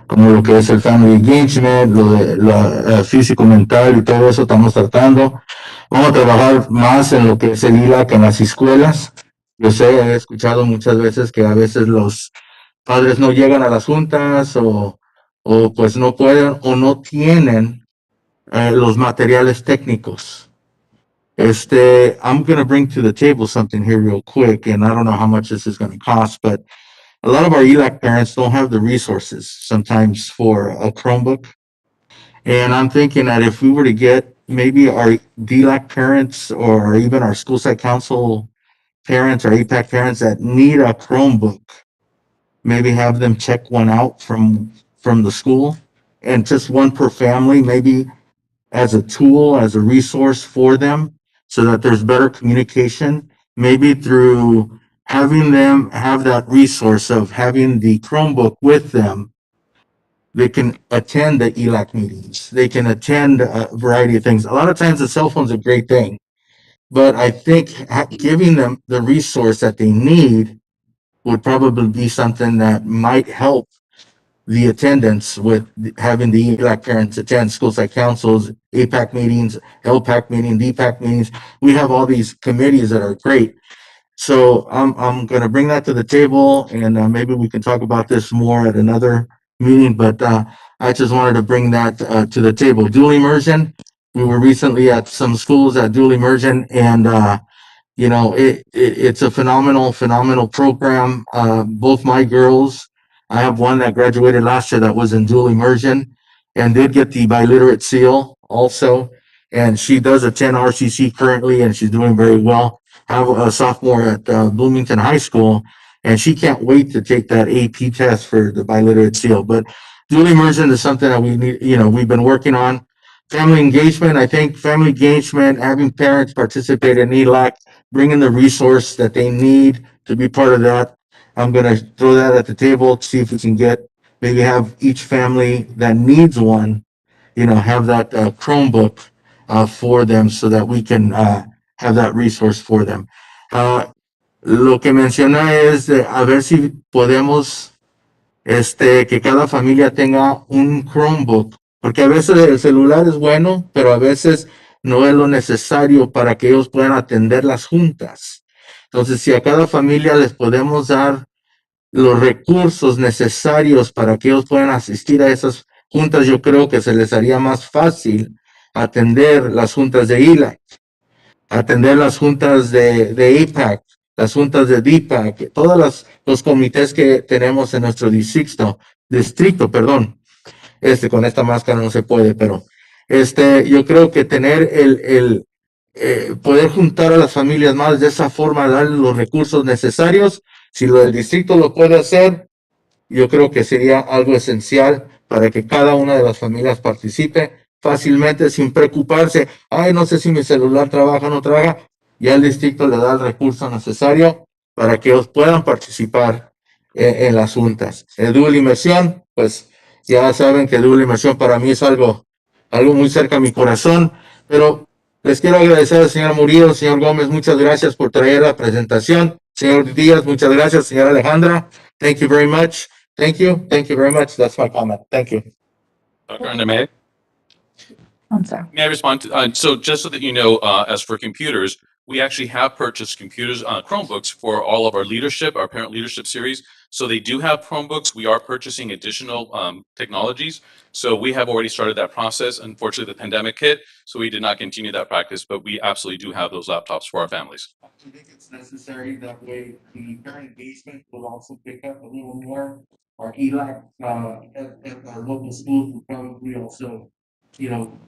como lo que es el Family Engagement, lo de la físico mental y todo eso estamos tratando. Vamos a trabajar más en lo que es el ILAC en las escuelas. Yo sé, he escuchado muchas veces que a veces los padres no llegan a las juntas o pues no pueden o no tienen los materiales técnicos. I'm going to bring to the table something here real quick, and I don't know how much this is going to cost, but a lot of our ELAC parents don't have the resources sometimes for a Chromebook. And I'm thinking that if we were to get maybe our DLAC parents or even our school site council parents or APAC parents that need a Chromebook, maybe have them check one out from the school, and just one per family, maybe as a tool, as a resource for them, so that there's better communication, maybe through having them have that resource of having the Chromebook with them. They can attend the ELAC meetings. They can attend a variety of things. A lot of times the cell phone's a great thing, but I think giving them the resource that they need would probably be something that might help the attendance with having the ELAC parents attend school site councils, APAC meetings, LPAC meetings, DPAC meetings. We have all these committees that are great. So I'm going to bring that to the table, and maybe we can talk about this more at another meeting, but I just wanted to bring that to the table. Dual immersion. We were recently at some schools at dual immersion, and it's a phenomenal program. Both my girls, I have one that graduated last year that was in dual immersion and did get the biliterate seal also. And she does attend RCC currently, and she's doing very well. I have a sophomore at Bloomington High School, and she can't wait to take that AP test for the biliterate seal. But dual immersion is something that we need, we've been working on. Family engagement, I think family engagement, having parents participate in ELAC, bringing the resource that they need to be part of that. I'm going to throw that at the table to see if we can maybe have each family that needs one, have that Chromebook for them so that we can have that resource for them. Lo que menciona es a ver si podemos que cada familia tenga un Chromebook, porque a veces el celular es bueno, pero a veces no es lo necesario para que ellos puedan atender las juntas. Entonces, si a cada familia les podemos dar los recursos necesarios para que ellos puedan asistir a esas juntas, yo creo que se les haría más fácil atender las juntas de ILAC, atender las juntas de APAC, las juntas de DPAC, todos los comités que tenemos en nuestro distrito, con esta máscara no se puede, pero yo creo que tener poder juntar a las familias más de esa forma, darles los recursos necesarios, si lo del distrito lo puede hacer, yo creo que sería algo esencial para que cada una de las familias participe fácilmente sin preocuparse, no sé si mi celular trabaja o no trabaja, ya el distrito le da el recurso necesario para que ellos puedan participar en las juntas. El Dual Inmersión, pues ya saben que el Dual Inmersión para mí es algo muy cerca a mi corazón, pero les quiero agradecer al señor Murillo, señor Gómez, muchas gracias por traer la presentación. Señor Díaz, muchas gracias. Señora Alejandra, thank you very much. Thank you very much. That's my comment. Thank you. Dr. Andame? I'm sorry. May I respond to, so just so that you know, as for computers, we actually have purchased computers, Chromebooks for all of our leadership, our parent leadership series. So they do have Chromebooks. We are purchasing additional technologies. So we have already started that process. Unfortunately, the pandemic hit, so we did not continue that practice, but we absolutely do have those laptops for our families. I think it's necessary that way the parent engagement will also pick up a little more. Our ELAC at our local schools will probably also,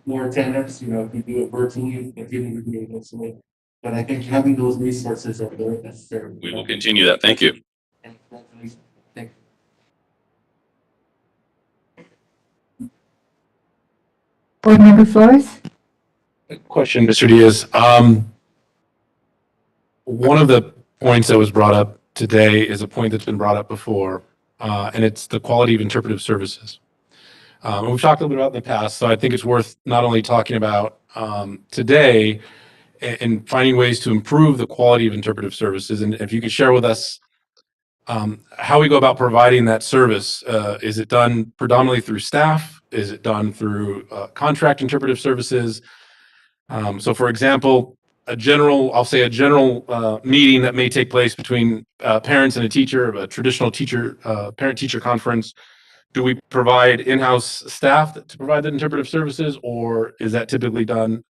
more attendance, if you do it virtually, continue to do it virtually. But I think having those resources are very necessary. We will continue that. Thank you. And congratulations. Thank you. Board Member Flores? Question, Mr. Diaz. One of the points that was brought up today is a point that's been brought up before, and it's the quality of interpretive services. And we've talked a little bit about it in the past, so I think it's worth not only talking about today and finding ways to improve the quality of interpretive services. And if you could share with us how we go about providing that service. Is it done predominantly through staff? Is it done through contract interpretive services? So for example, I'll say a general meeting that may take place between parents and a teacher, a traditional parent-teacher conference. Do we provide in-house staff to provide the interpretive services, or is that typically done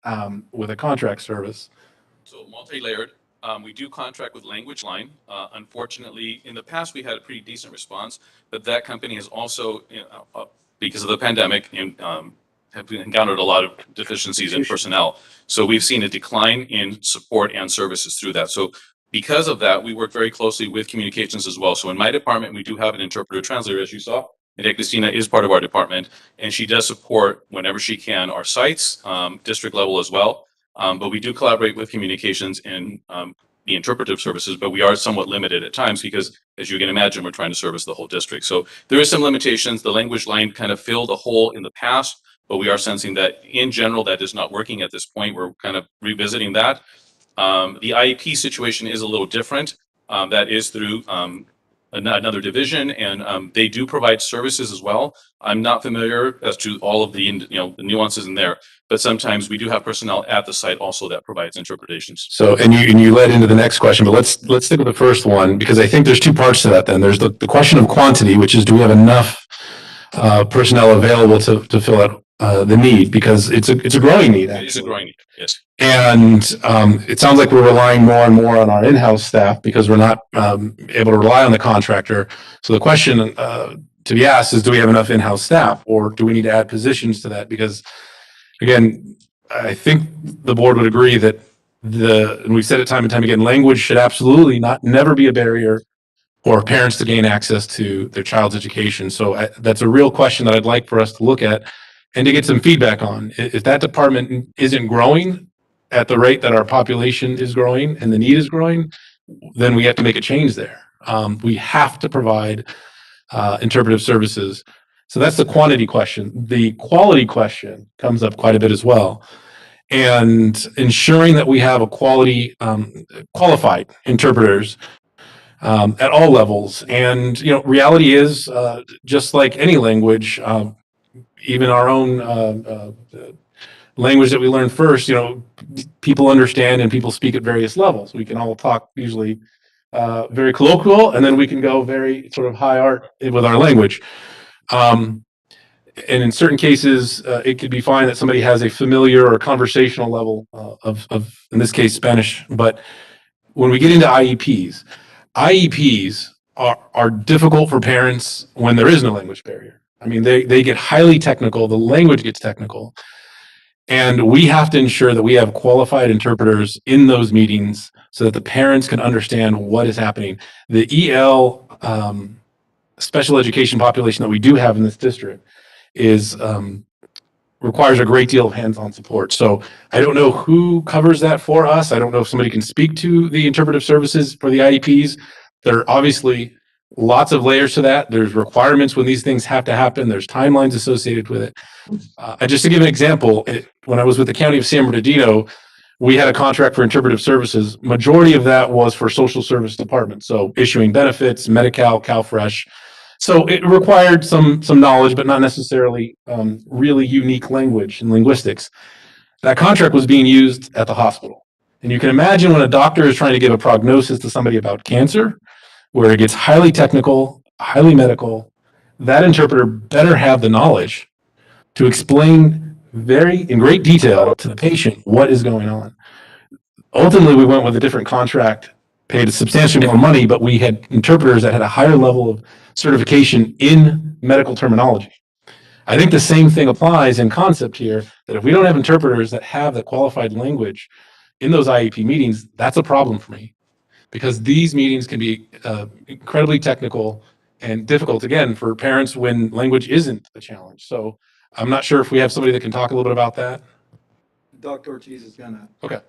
with a contract service? So multi-layered. We do contract with Language Line. Unfortunately, in the past, we had a pretty decent response, but that company has also, because of the pandemic, have encountered a lot of deficiencies in personnel. So we've seen a decline in support and services through that. So because of that, we work very closely with communications as well. So in my department, we do have an interpreter translator, as you saw. And Christina is part of our department, and she does support whenever she can our sites, district level as well. But we do collaborate with communications in the interpretive services, but we are somewhat limited at times because, as you can imagine, we're trying to service the whole district. So there is some limitations. The Language Line kind of filled a hole in the past, but we are sensing that in general, that is not working at this point. We're kind of revisiting that. The IEP situation is a little different. That is through another division, and they do provide services as well. I'm not familiar as to all of the the nuances in there, but sometimes we do have personnel at the site also that provides interpretations. So, and you led into the next question, but let's stick with the first one, because I think there's two parts to that. Then there's the question of quantity, which is, do we have enough personnel available to fill out the need, because it's a growing need. It is a growing need, yes. And it sounds like we're relying more and more on our in-house staff because we're not able to rely on the contractor. So the question to be asked is, do we have enough in-house staff, or do we need to add positions to that? Because again, I think the board would agree that and we've said it time and time again, language should absolutely never be a barrier for parents to gain access to their child's education. So that's a real question that I'd like for us to look at and to get some feedback on. If that department isn't growing at the rate that our population is growing and the need is growing, then we have to make a change there. We have to provide interpretive services. So that's the quantity question. The quality question comes up quite a bit as well. And ensuring that we have a qualified interpreters at all levels. And, reality is, just like any language, even our own language that we learn first, people understand and people speak at various levels. We can all talk usually very colloquial, and then we can go very sort of high art with our language. And in certain cases, it could be fine that somebody has a familiar or conversational level of, in this case, Spanish. But when we get into IEPs are difficult for parents when there is no language barrier. I mean, they get highly technical, the language gets technical, and we have to ensure that we have qualified interpreters in those meetings so that the parents can understand what is happening. The EL special education population that we do have in this district is requires a great deal of hands-on support. So I don't know who covers that for us. I don't know if somebody can speak to the interpretive services for the IEPs. There are obviously lots of layers to that. There's requirements when these things have to happen. There's timelines associated with it. Just to give an example, when I was with the County of San Bernardino, we had a contract for interpretive services. Majority of that was for social service departments. So issuing benefits, Medi-Cal, CalFresh. So it required some knowledge, but not necessarily really unique language and linguistics. That contract was being used at the hospital. And you can imagine when a doctor is trying to give a prognosis to somebody about cancer, where it gets highly technical, highly medical, that interpreter better have the knowledge to explain in great detail to the patient what is going on. Ultimately, we went with a different contract, paid substantially more money, but we had interpreters that had a higher level of certification in medical terminology. I think the same thing applies in concept here, that if we don't have interpreters that have the qualified language in those IEP meetings, that's a problem for me. Because these meetings can be incredibly technical and difficult, again, for parents when language isn't the challenge. So I'm not sure if we have somebody that can talk a little bit about that. Dr. Ortiz is gonna. Okay.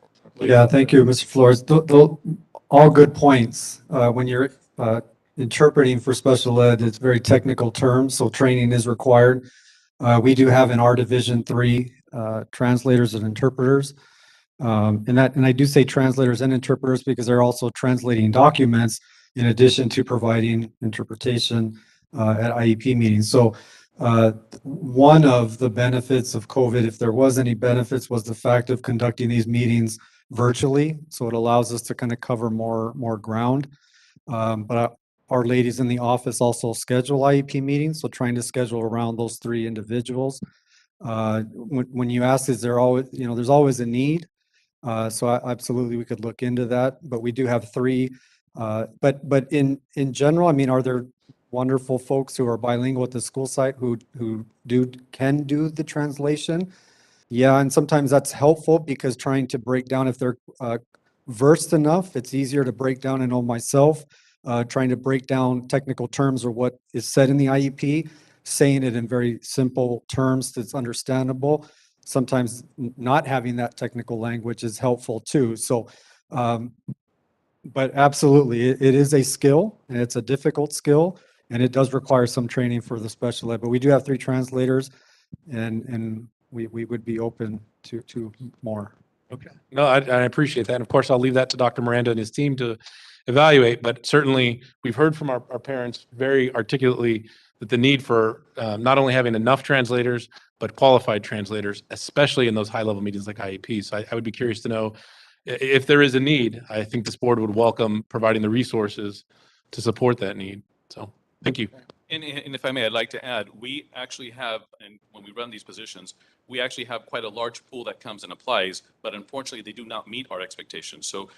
Yeah, thank you, Mr. Flores. All good points. When you're interpreting for special ed, it's very technical terms, so training is required. We do have in our Division 3 translators and interpreters. And I do say translators and interpreters because they're also translating documents in addition to providing interpretation at IEP meetings. So one of the benefits of COVID, if there was any benefits, was the fact of conducting these meetings virtually. So it allows us to kind of cover more ground. But our ladies in the office also schedule IEP meetings, so trying to schedule around those 3 individuals. When you ask, is there always, there's always a need. So absolutely, we could look into that, but we do have 3. But in general, I mean, are there wonderful folks who are bilingual at the school site who can do the translation? Yeah, and sometimes that's helpful because trying to break down, if they're versed enough, it's easier to break down. I know myself, trying to break down technical terms or what is said in the IEP, saying it in very simple terms that's understandable. Sometimes not having that technical language is helpful too. So, but absolutely, it is a skill and it's a difficult skill and it does require some training for the special ed, but we do have 3 translators and we would be open to more. Okay. No, I appreciate that. And of course, I'll leave that to Dr. Miranda and his team to evaluate, but certainly we've heard from our parents very articulately that the need for not only having enough translators, but qualified translators, especially in those high-level meetings like IEP. So I would be curious to know if there is a need. I think this board would welcome providing the resources to support that need. So thank you. And if I may, I'd like to add, we actually have, and when we run these positions, we actually have quite a large pool that comes and applies, but unfortunately, they do not meet our expectations. So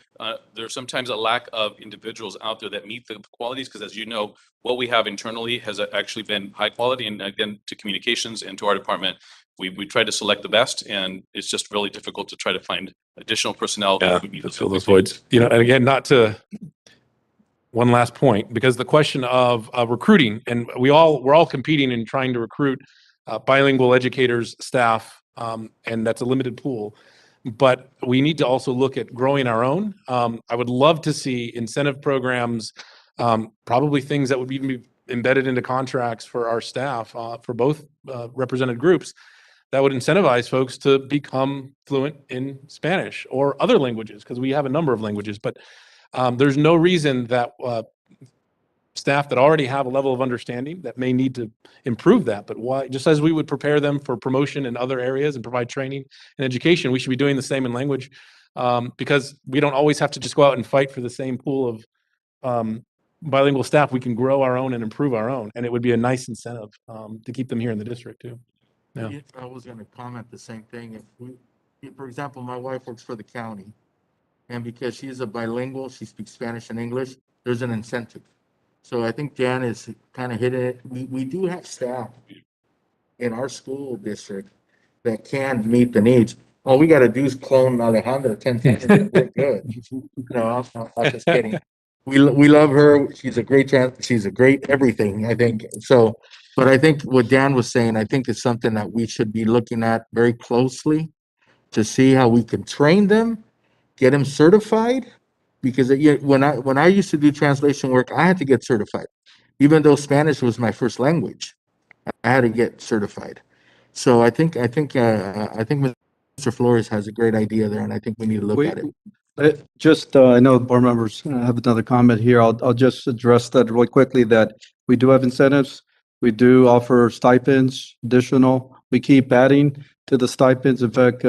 there's sometimes a lack of individuals out there that meet the qualities, because as you know, what we have internally has actually been high quality. And again, to communications and to our department, we try to select the best, and it's just really difficult to try to find additional personnel. Yeah, to fill those voids. And again, not to... One last point, because the question of recruiting, and we're all competing in trying to recruit bilingual educators, staff, and that's a limited pool. But we need to also look at growing our own. I would love to see incentive programs, probably things that would even be embedded into contracts for our staff, for both represented groups, that would incentivize folks to become fluent in Spanish or other languages, because we have a number of languages. But there's no reason that staff that already have a level of understanding that may need to improve that. But why, just as we would prepare them for promotion in other areas and provide training and education, we should be doing the same in language, because we don't always have to just go out and fight for the same pool of bilingual staff. We can grow our own and improve our own, and it would be a nice incentive to keep them here in the district too. Yeah. I was going to comment the same thing. If for example, my wife works for the county, and because she's a bilingual, she speaks Spanish and English, there's an incentive. So I think Jan is kind of hitting it. We do have staff in our school district that can meet the needs. All we got to do is clone Alejandra 10 times and we're good. No, I'm just kidding. We love her. She's a great everything, I think. So But I think what Dan was saying, I think is something that we should be looking at very closely to see how we can train them, get them certified. Because when I used to do translation work, I had to get certified, even though Spanish was my first language. I had to get certified. So I think Mr. Flores has a great idea there, and I think we need to look at it. I know the board members have another comment here. I'll just address that really quickly, that we do have incentives. We do offer stipends, additional. We keep adding to the stipends. In fact,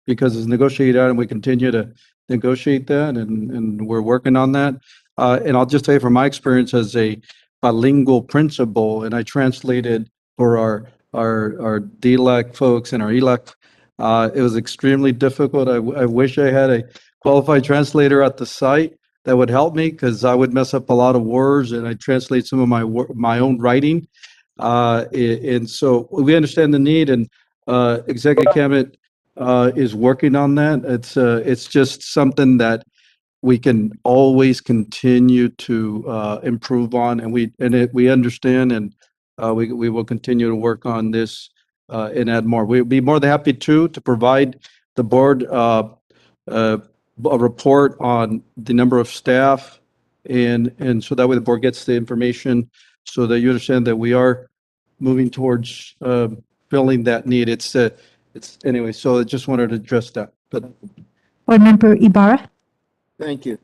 because it's negotiated out and we continue to negotiate that, and we're working on that. And I'll just say from my experience as a bilingual principal, and I translated for our DLAC folks and our ELAC, it was extremely difficult. I wish I had a qualified translator at the site that would help me, because I would mess up a lot of words and I translate some of my own writing. And so we understand the need, and Executive Cabinet is working on that. It's just something that we can always continue to improve on, and we understand, and we will continue to work on this and add more. We'd be more than happy to provide the board a report on the number of staff, and so that way the board gets the information so that you understand that we are moving towards filling that need. It's anyway, so I just wanted to address that. But Board Member Ibarra. Thank you.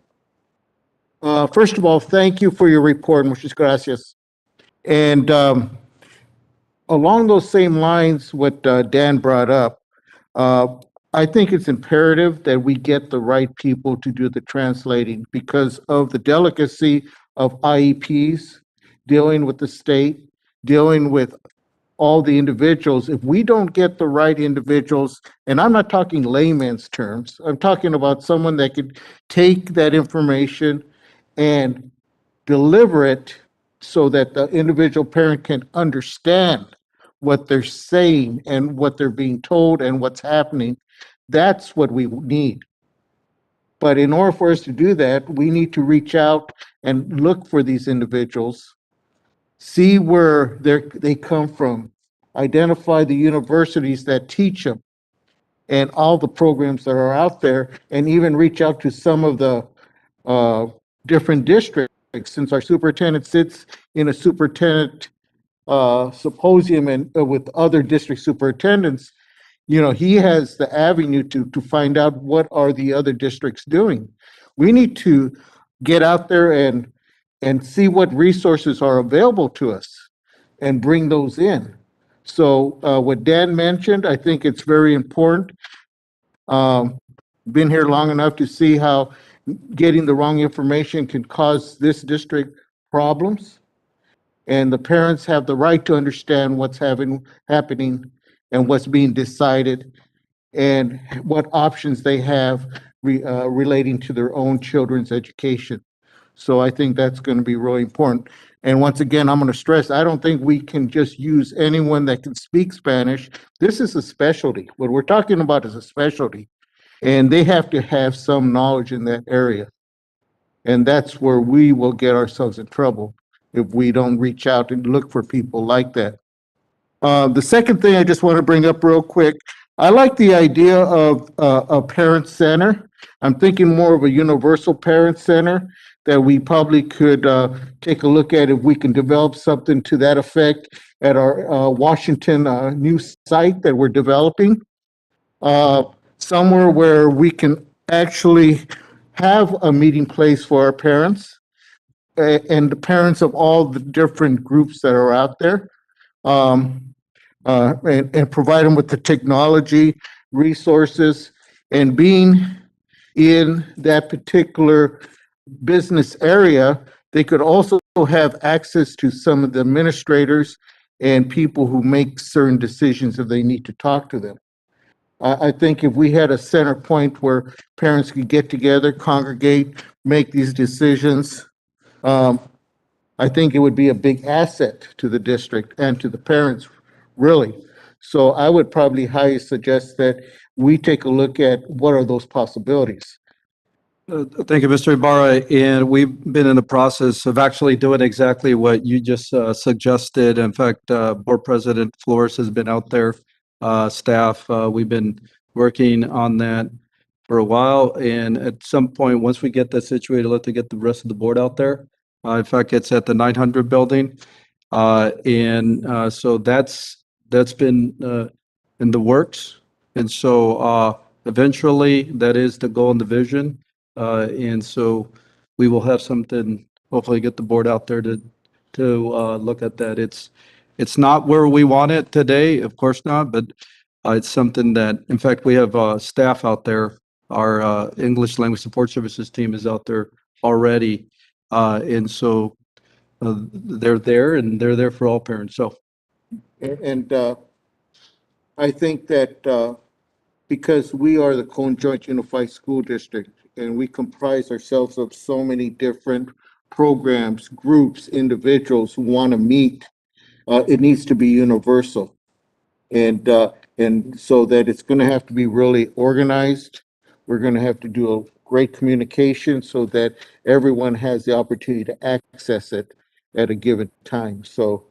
First of all, thank you for your report, muchas gracias. And along those same lines, what Dan brought up, I think it's imperative that we get the right people to do the translating because of the delicacy of IEPs, dealing with the state, dealing with all the individuals. If we don't get the right individuals, and I'm not talking layman's terms, I'm talking about someone that could take that information and deliver it so that the individual parent can understand what they're saying and what they're being told and what's happening. That's what we need. But in order for us to do that, we need to reach out and look for these individuals, see where they come from, identify the universities that teach them, and all the programs that are out there, and even reach out to some of the different districts. Since our superintendent sits in a superintendent symposium and with other district superintendents, he has the avenue to find out what are the other districts doing. We need to get out there and see what resources are available to us and bring those in. So what Dan mentioned, I think it's very important. Been here long enough to see how getting the wrong information can cause this district problems. And the parents have the right to understand what's happening and what's being decided and what options they have relating to their own children's education. So I think that's going to be really important. And once again, I'm going to stress, I don't think we can just use anyone that can speak Spanish. This is a specialty. What we're talking about is a specialty. And they have to have some knowledge in that area. And that's where we will get ourselves in trouble if we don't reach out and look for people like that. The second thing I just want to bring up real quick, I like the idea of a parent center. I'm thinking more of a universal parent center that we probably could take a look at if we can develop something to that effect at our Washington new site that we're developing. Somewhere where we can actually have a meeting place for our parents and the parents of all the different groups that are out there, and provide them with the technology, resources, and being in that particular business area, they could also have access to some of the administrators and people who make certain decisions if they need to talk to them. I think if we had a center point where parents could get together, congregate, make these decisions, I think it would be a big asset to the district and to the parents, really. So I would probably highly suggest that we take a look at what are those possibilities. Thank you, Mr. Ibarra. And we've been in the process of actually doing exactly what you just suggested. In fact, Board President Flores has been out there, staff, we've been working on that for a while. And at some point, once we get that situated, let to get the rest of the board out there. In fact, it's at the 900 building. So that's been in the works. And so eventually, that is the goal and the vision. And so we will have something, hopefully get the board out there to look at that. It's not where we want it today, of course not, but it's something that, in fact, we have staff out there. Our English Language Support Services team is out there already. And so they're there and they're there for all parents. So. And I think that because we are the Cone Joint Unified School District and we comprise ourselves of so many different programs, groups, individuals who want to meet, it needs to be universal. And so that it's going to have to be really organized. We're going to have to do a great communication so that everyone has the opportunity to access it at a given time. So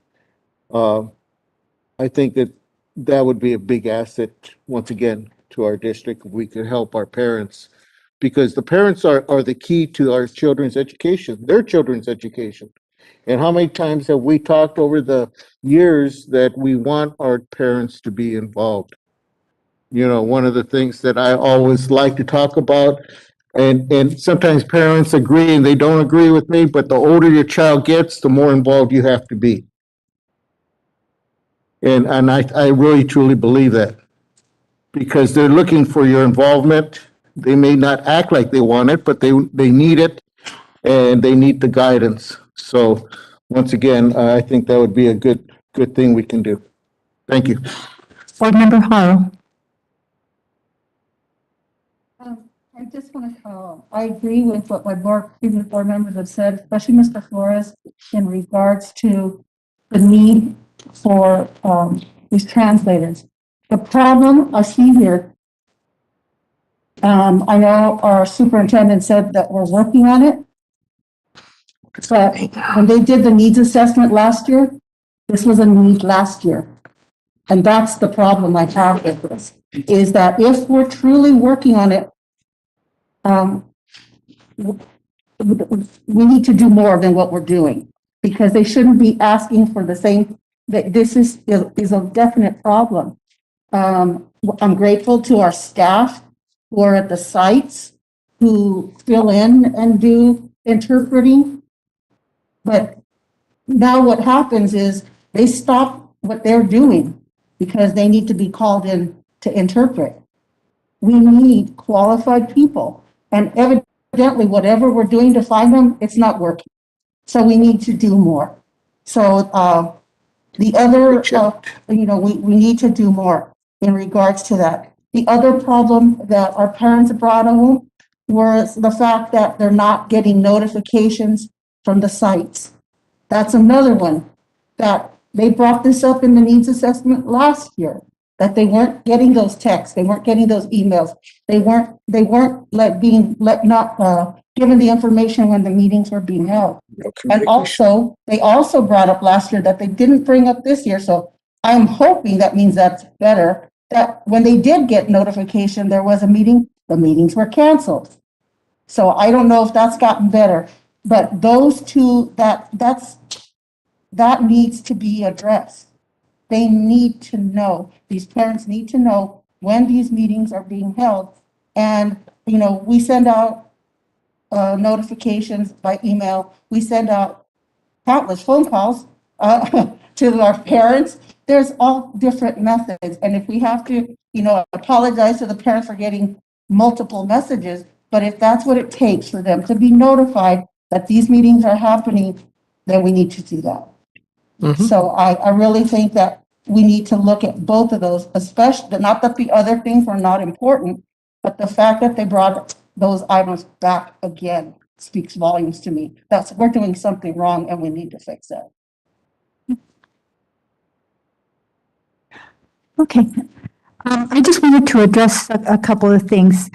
I think that would be a big asset, once again, to our district if we could help our parents. Because the parents are the key to our children's education, their children's education. And how many times have we talked over the years that we want our parents to be involved? You know, one of the things that I always like to talk about, and sometimes parents agree and they don't agree with me, but the older your child gets, the more involved you have to be. And I really truly believe that. Because they're looking for your involvement. They may not act like they want it, but they need it and they need the guidance. So once again, I think that would be a good thing we can do. Thank you. Board Member Haro. I just want to, I agree with what my previous board members have said, especially Mr. Flores, in regards to the need for these translators. The problem I see here, I know our superintendent said that we're working on it. But when they did the needs assessment last year, this was a need last year. And that's the problem I have with this, is that if we're truly working on it, we need to do more than what we're doing, because they shouldn't be asking for the same, that this is a definite problem. I'm grateful to our staff who are at the sites, who fill in and do interpreting. But now what happens is they stop what they're doing because they need to be called in to interpret. We need qualified people, and evidently whatever we're doing to find them, it's not working. So we need to do more. So the other, we need to do more in regards to that. The other problem that our parents brought home was the fact that they're not getting notifications from the sites. That's another one that they brought this up in the needs assessment last year, that they weren't getting those texts, they weren't getting those emails, they weren't given the information when the meetings were being held. And also, they also brought up last year that they didn't bring up this year, so I'm hoping that means that's better, that when they did get notification there was a meeting, the meetings were canceled. So I don't know if that's gotten better, but those two, that needs to be addressed. They need to know, these parents need to know when these meetings are being held. And, we send out notifications by email. We send out countless phone calls to our parents. There's all different methods. And if we have to, apologize to the parents for getting multiple messages, but if that's what it takes for them to be notified that these meetings are happening, then we need to do that. So I really think that we need to look at both of those, especially, not that the other things were not important, but the fact that they brought those items back again speaks volumes to me. We're doing something wrong and we need to fix that. Okay. I just wanted to address a couple of things.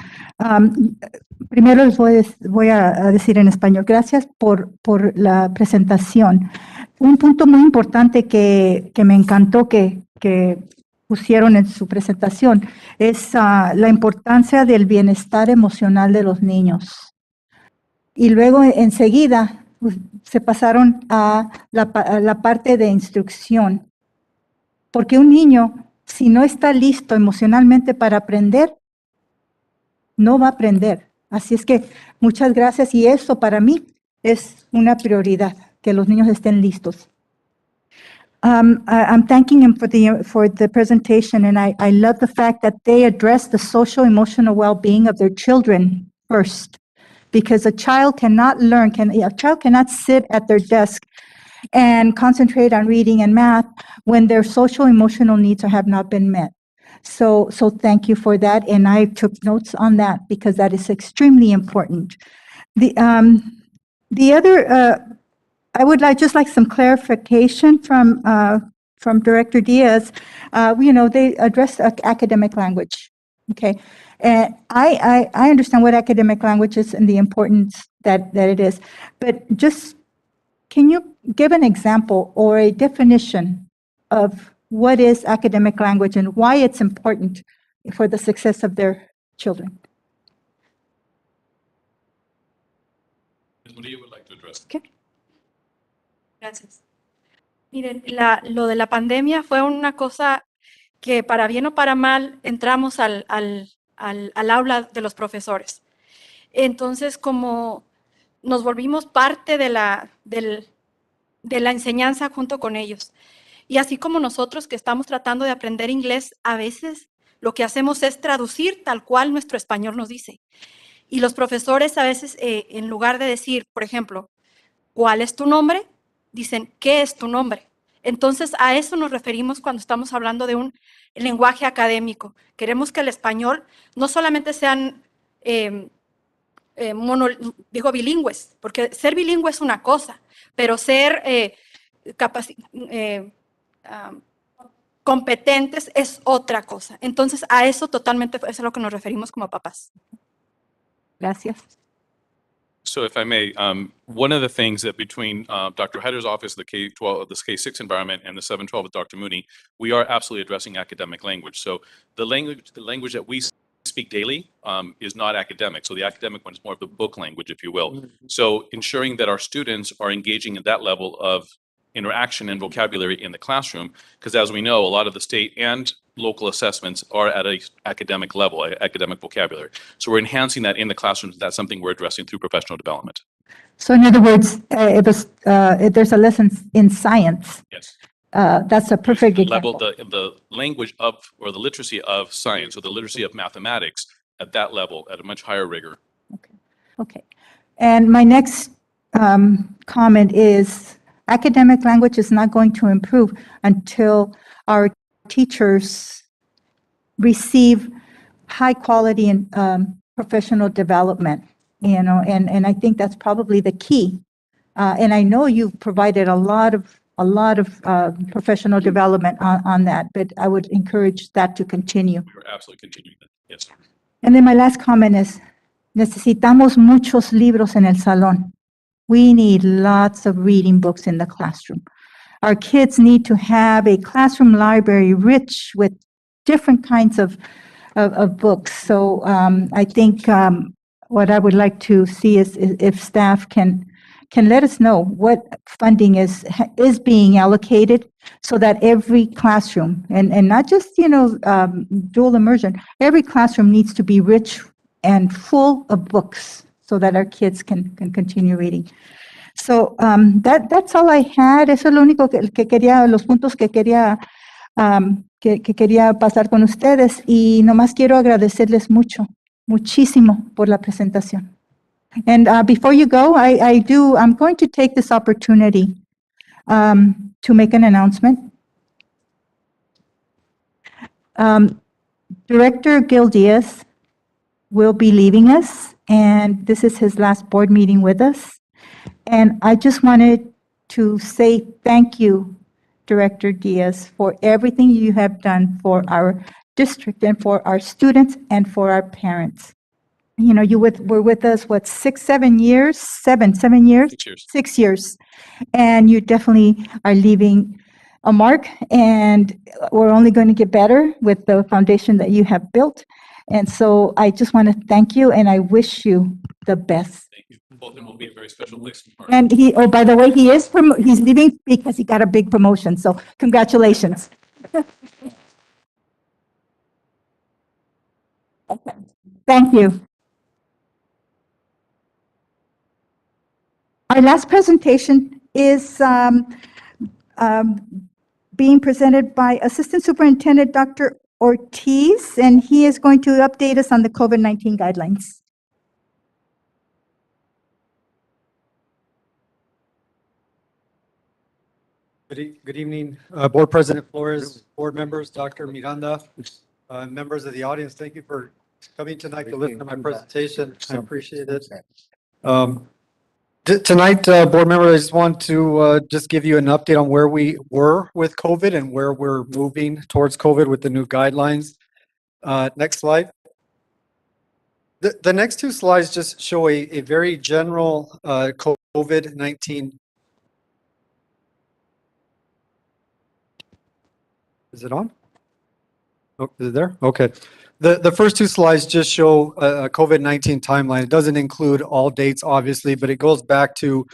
Primero les voy a decir en español, gracias por la presentación. Un punto muy importante que me encantó que pusieron en su presentación es la importancia del bienestar emocional de los niños. Y luego enseguida se pasaron a la parte de instrucción. Porque un niño, si no está listo emocionalmente para aprender, no va a aprender. Así es que muchas gracias y eso para mí es una prioridad, que los niños estén listos. I'm thanking him for the presentation, and I love the fact that they address the social emotional well-being of their children first, because a child cannot learn, a child cannot sit at their desk and concentrate on reading and math when their social emotional needs have not been met. So thank you for that, and I took notes on that because that is extremely important. The other, I would just like some clarification from Director Diaz. They addressed academic language, okay? And I understand what academic language is and the importance that it is, but just can you give an example or a definition of what is academic language and why it's important for the success of their children? Ms. Murillo would like to address. Okay. Gracias. Miren, lo de la pandemia fue una cosa que para bien o para mal entramos al aula de los profesores. Entonces, como nos volvimos parte de la enseñanza junto con ellos. Y así como nosotros que estamos tratando de aprender inglés, a veces lo que hacemos es traducir tal cual nuestro español nos dice. Y los profesores a veces, en lugar de decir, por ejemplo, ¿cuál es tu nombre?, dicen, ¿qué es tu nombre? Entonces, a eso nos referimos cuando estamos hablando de un lenguaje académico. Queremos que el español no solamente sean bilingües, porque ser bilingüe es una cosa, pero ser competentes es otra cosa. Entonces, a eso totalmente es a lo que nos referimos como papás. Gracias. So if I may, one of the things that between Dr. Heider's office, the K-12, this K-6 environment, and the 712 with Dr. Mooney, we are absolutely addressing academic language. So the language that we speak daily is not academic. So the academic one is more of the book language, if you will. So ensuring that our students are engaging at that level of interaction and vocabulary in the classroom, because as we know, a lot of the state and local assessments are at a academic level, academic vocabulary. So we're enhancing that in the classrooms. That's something we're addressing through professional development. So in other words, if there's a lesson in science, Yes. That's a perfect Level example. the language of, or the literacy of science, or the literacy of mathematics at that level, at a much higher rigor. Okay. And my next comment is academic language is not going to improve until our teachers receive high quality and professional development, and I think that's probably the key. And I know you've provided a lot of professional development on that, but I would encourage that to continue. We're absolutely continuing that. Yes. And then my last comment is, necesitamos muchos libros en el salón. We need lots of reading books in the classroom. Our kids need to have a classroom library rich with different kinds of books. So I think what I would like to see is if staff can let us know what funding is being allocated so that every classroom, and not just, dual immersion, every classroom needs to be rich and full of books so that our kids can continue reading. So that's all I had. Eso es lo único que quería, los puntos que quería pasar con ustedes, y nomás quiero agradecerles muchísimo por la presentación. And before you go, I'm going to take this opportunity to make an announcement. Director Gil Diaz will be leaving us, and this is his last board meeting with us. And I just wanted to say thank you, Director Diaz, for everything you have done for our district and for our students and for our parents. You know, were with us, what, 7 years? 7 years? 6 years. 6 years. And you definitely are leaving a mark, and we're only going to get better with the foundation that you have built. And so I just want to thank you, and I wish you the best. Thank you. Bolton will be a very special place. And oh, by the way, he's leaving because he got a big promotion. So congratulations. Okay. Thank you. Our last presentation is being presented by Assistant Superintendent Dr. Ortiz, and he is going to update us on the COVID-19 guidelines. Good evening, Board President Flores, board members, Dr. Miranda, members of the audience. Thank you for coming tonight to listen to my presentation. I appreciate it. Tonight, board members, I just want to just give you an update on where we were with COVID and where we're moving towards COVID with the new guidelines. Next slide. The next two slides just show a very general COVID-19. Is it on? Oh, is it there? Okay. The first two slides just show a COVID-19 timeline. It doesn't include all dates, obviously, but it goes back to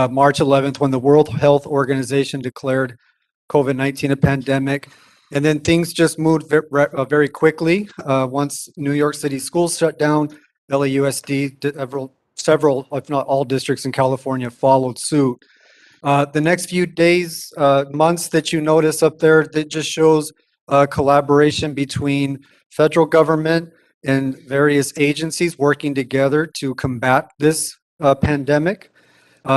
March 11th when the World Health Organization declared COVID-19 a pandemic. And then things just moved very quickly. Once New York City schools shut down, LAUSD, several, if not all districts in California followed suit. The next few days, months that you notice up there, that just shows collaboration between federal government and various agencies working together to combat this pandemic.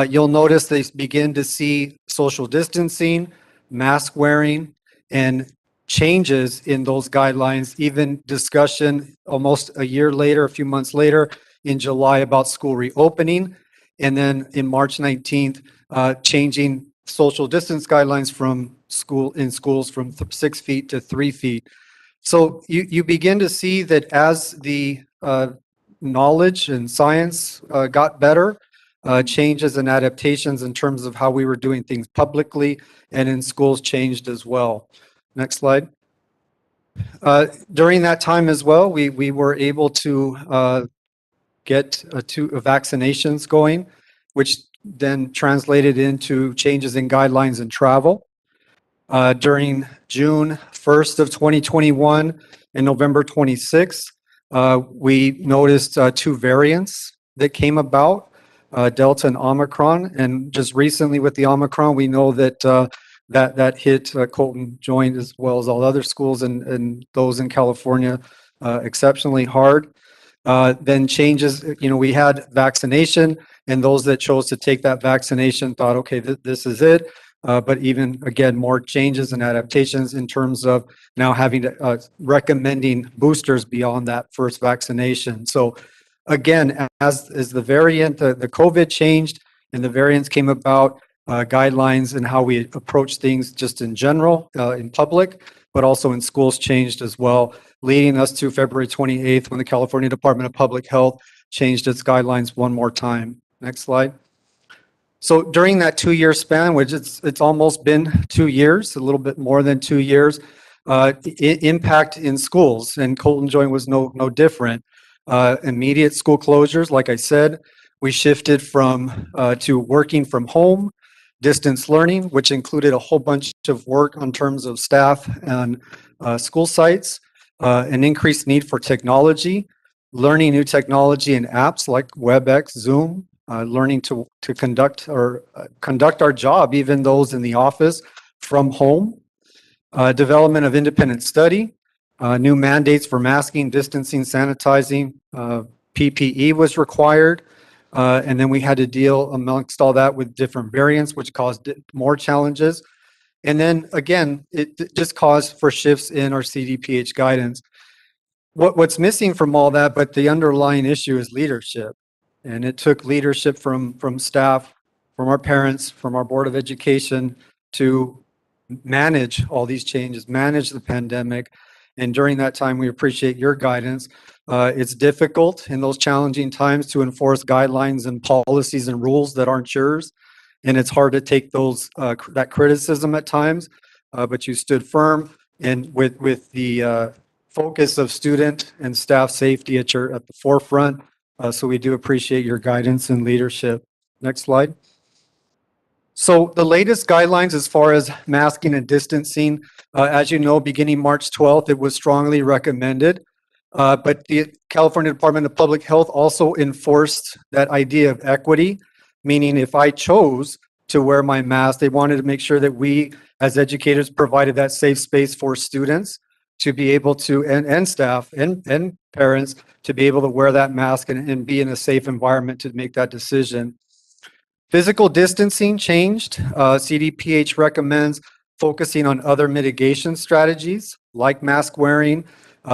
You'll notice they begin to see social distancing, mask wearing, and changes in those guidelines, even discussion almost a year later, a few months later, in July about school reopening. And then in March 19th, changing social distance guidelines from schools from 6 feet to 3 feet. So you begin to see that as the knowledge and science got better, changes and adaptations in terms of how we were doing things publicly and in schools changed as well. Next slide. During that time as well, we were able to get two vaccinations going, which then translated into changes in guidelines and travel. During June 1st of 2021 and November 26th, we noticed two variants that came about, Delta and Omicron. And just recently with the Omicron, we know that that hit Colton Joint as well as all other schools and those in California exceptionally hard. Then changes, we had vaccination, and those that chose to take that vaccination thought, okay, this is it. But even, again, more changes and adaptations in terms of now having to, recommending boosters beyond that first vaccination. So again, as the variant, the COVID changed and the variants came about, guidelines and how we approach things just in general, in public, but also in schools changed as well, leading us to February 28th when the California Department of Public Health changed its guidelines one more time. Next slide. So during that 2-year span, which it's almost been 2 years, a little bit more than 2 years, impact in schools, and Colton Joint was no different. Immediate school closures, like I said, we shifted from to working from home, distance learning, which included a whole bunch of work on terms of staff and school sites, an increased need for technology, learning new technology and apps like WebEx, Zoom, learning to conduct our job, even those in the office, from home, development of independent study, new mandates for masking, distancing, sanitizing, PPE was required. And then we had to deal amongst all that with different variants, which caused more challenges. And then again, it just caused for shifts in our CDPH guidance. What's missing from all that, but the underlying issue is leadership. And it took leadership from staff, from our parents, from our Board of Education to manage all these changes, manage the pandemic, And during that time, we appreciate your guidance. It's difficult in those challenging times to enforce guidelines and policies and rules that aren't yours. And it's hard to take that criticism at times, but you stood firm and with the focus of student and staff safety at the forefront. So we do appreciate your guidance and leadership. Next slide. So the latest guidelines as far as masking and distancing, as you know, beginning March 12th, it was strongly recommended. But the California Department of Public Health also enforced that idea of equity, meaning if I chose to wear my mask, they wanted to make sure that we as educators provided that safe space for students to be able to, and staff and parents to be able to wear that mask and be in a safe environment to make that decision. Physical distancing changed. CDPH recommends focusing on other mitigation strategies like mask wearing,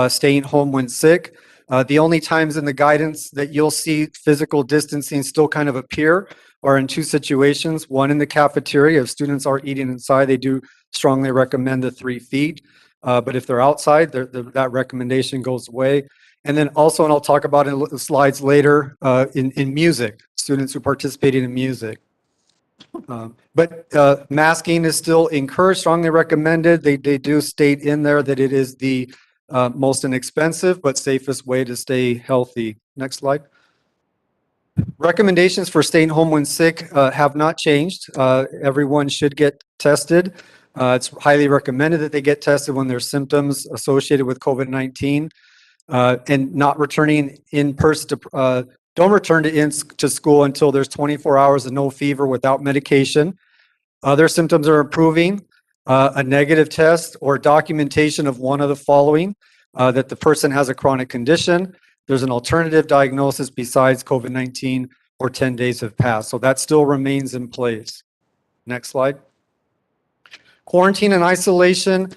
staying home when sick. The only times in the guidance that you'll see physical distancing still kind of appear are in two situations. One, in the cafeteria, if students are eating inside, they do strongly recommend the 3 feet. But if they're outside, that recommendation goes away. And then also, and I'll talk about in the slides later, in music, students who participated in music. But masking is still encouraged, strongly recommended. They do state in there that it is the most inexpensive but safest way to stay healthy. Next slide. Recommendations for staying home when sick have not changed. Everyone should get tested. It's highly recommended that they get tested when there's symptoms associated with COVID-19 and not returning in person to, don't return to school until there's 24 hours of no fever without medication. Other symptoms are improving, a negative test or documentation of one of the following, that the person has a chronic condition, there's an alternative diagnosis besides COVID-19, or 10 days have passed. So that still remains in place. Next slide. Quarantine and isolation.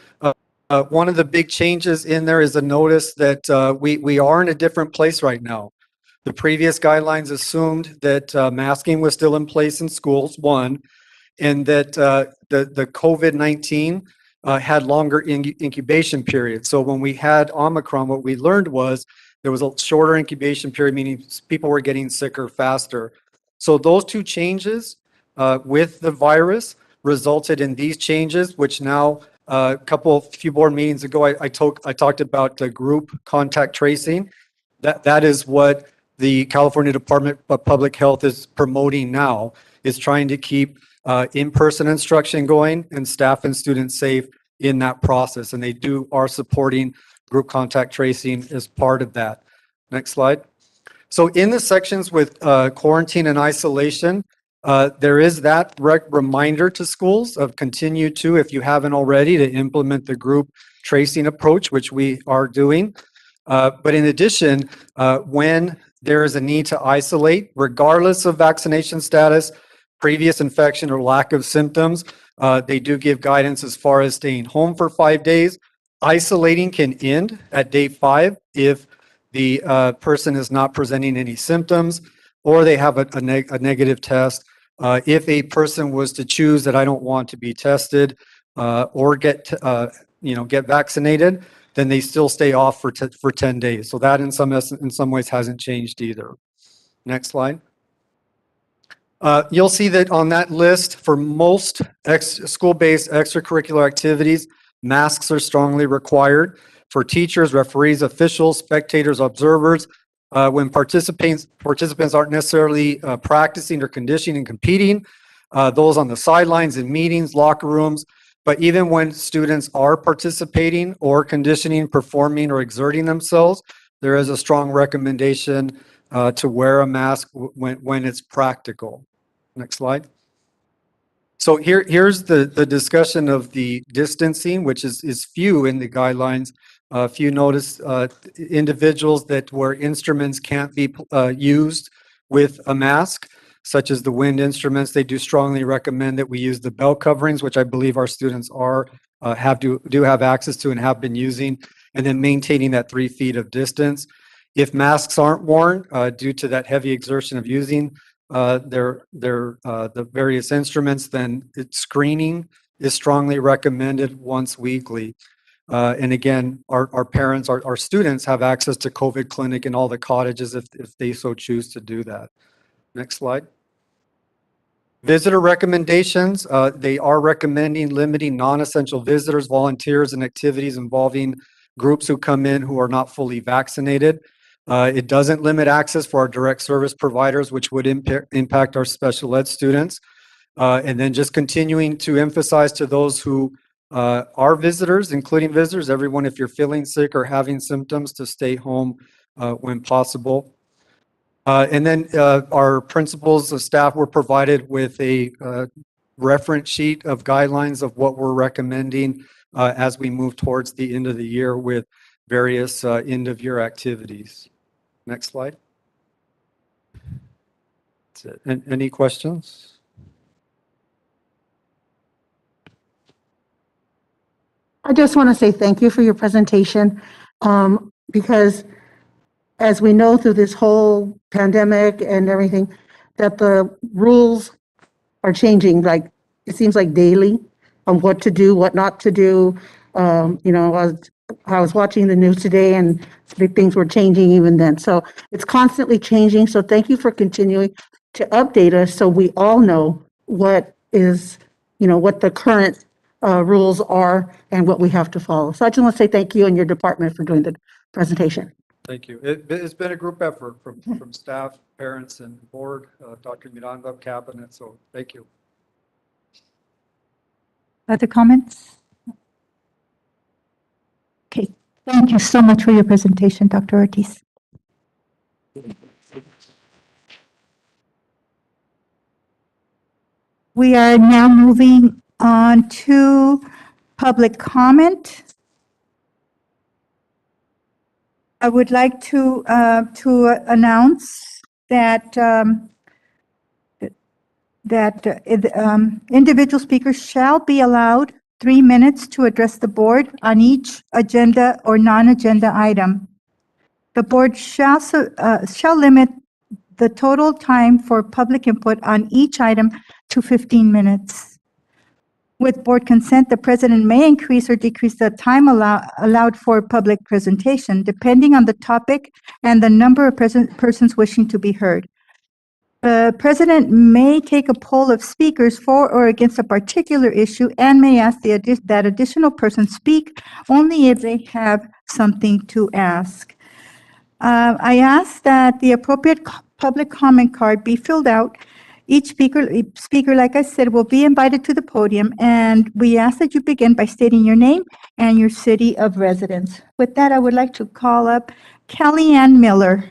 One of the big changes in there is a notice that we are in a different place right now. The previous guidelines assumed that masking was still in place in schools, one, and that the COVID-19 had longer incubation periods. So when we had Omicron, what we learned was there was a shorter incubation period, meaning people were getting sicker faster. So those two changes with the virus resulted in these changes, which now a few board meetings ago, I talked about the group contact tracing. That is what the California Department of Public Health is promoting now, is trying to keep in-person instruction going and staff and students safe in that process. And they are supporting group contact tracing as part of that. Next slide. So in the sections with quarantine and isolation, there is that reminder to schools of continue to, if you haven't already, to implement the group tracing approach, which we are doing. But in addition, when there is a need to isolate, regardless of vaccination status, previous infection, or lack of symptoms, they do give guidance as far as staying home for 5 days. Isolating can end at day 5 if the person is not presenting any symptoms or they have a negative test. If a person was to choose that I don't want to be tested or get vaccinated, then they still stay off for 10 days. So that in some ways hasn't changed either. Next slide. You'll see that on that list for most school-based extracurricular activities, masks are strongly required for teachers, referees, officials, spectators, observers. When participants aren't necessarily practicing or conditioning and competing, those on the sidelines in meetings, locker rooms, but even when students are participating or conditioning, performing, or exerting themselves, there is a strong recommendation to wear a mask when it's practical. Next slide. So here's the discussion of the distancing, which is few in the guidelines. Few notice individuals where instruments can't be used with a mask, such as the wind instruments. They do strongly recommend that we use the belt coverings, which I believe our students do have access to and have been using, and then maintaining that 3 feet of distance. If masks aren't worn due to that heavy exertion of using the various instruments, then screening is strongly recommended once weekly. And again, our parents, our students have access to COVID clinic in all the cottages if they so choose to do that. Next slide. Visitor recommendations, they are recommending limiting non-essential visitors, volunteers, and activities involving groups who come in who are not fully vaccinated. It doesn't limit access for our direct service providers, which would impact our special ed students. And then just continuing to emphasize to those who are visitors, including visitors, everyone, if you're feeling sick or having symptoms, to stay home when possible. And then our principals and staff were provided with a reference sheet of guidelines of what we're recommending as we move towards the end of the year with various end-of-year activities. Next slide. That's it. Any questions? I just want to say thank you for your presentation, because as we know through this whole pandemic and everything, that the rules are changing, like, it seems like daily on what to do, what not to do. I was watching the news today and things were changing even then. So it's constantly changing. So thank you for continuing to update us so we all know what is, what the current rules are and what we have to follow. So I just want to say thank you and your department for doing the presentation. Thank you. It's been a group effort from staff, parents, and board, Dr. Miranda, cabinet, so thank you. Other comments? Okay, thank you so much for your presentation, Dr. Ortiz. We are now moving on to public comment. I would like to announce that individual speakers shall be allowed 3 minutes to address the board on each agenda or non-agenda item. The board shall limit the total time for public input on each item to 15 minutes. With board consent, the president may increase or decrease the time allowed for public presentation, depending on the topic and the number of persons wishing to be heard. The president may take a poll of speakers for or against a particular issue and may ask that additional person speak only if they have something to ask. I ask that the appropriate public comment card be filled out. Each speaker, like I said, will be invited to the podium, and we ask that you begin by stating your name and your city of residence. With that, I would like to call up Kellyanne Miller.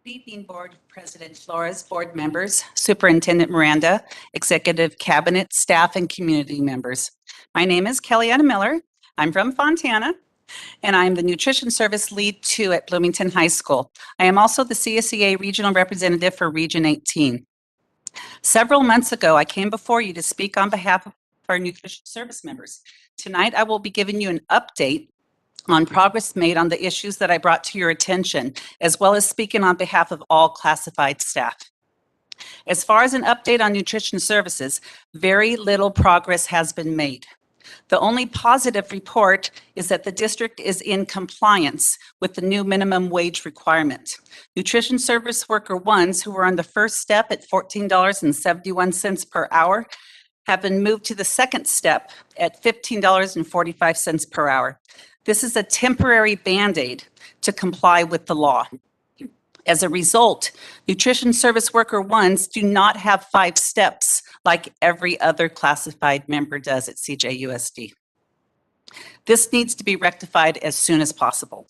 Good evening, Board President Flores, board members, Superintendent Miranda, Executive Cabinet, staff, and community members. My name is Kellyanne Miller. I'm from Fontana, and I'm the Nutrition Service Lead 2 at Bloomington High School. I am also the CSEA Regional Representative for Region 18. Several months ago, I came before you to speak on behalf of our nutrition service members. Tonight, I will be giving you an update on progress made on the issues that I brought to your attention, as well as speaking on behalf of all classified staff. As far as an update on nutrition services, very little progress has been made. The only positive report is that the district is in compliance with the new minimum wage requirement. Nutrition service worker ones who were on the first step at $14.71 per hour have been moved to the second step at $15.45 per hour. This is a temporary Band-Aid to comply with the law. As a result, nutrition service worker ones do not have 5 steps like every other classified member does at CJUSD. This needs to be rectified as soon as possible.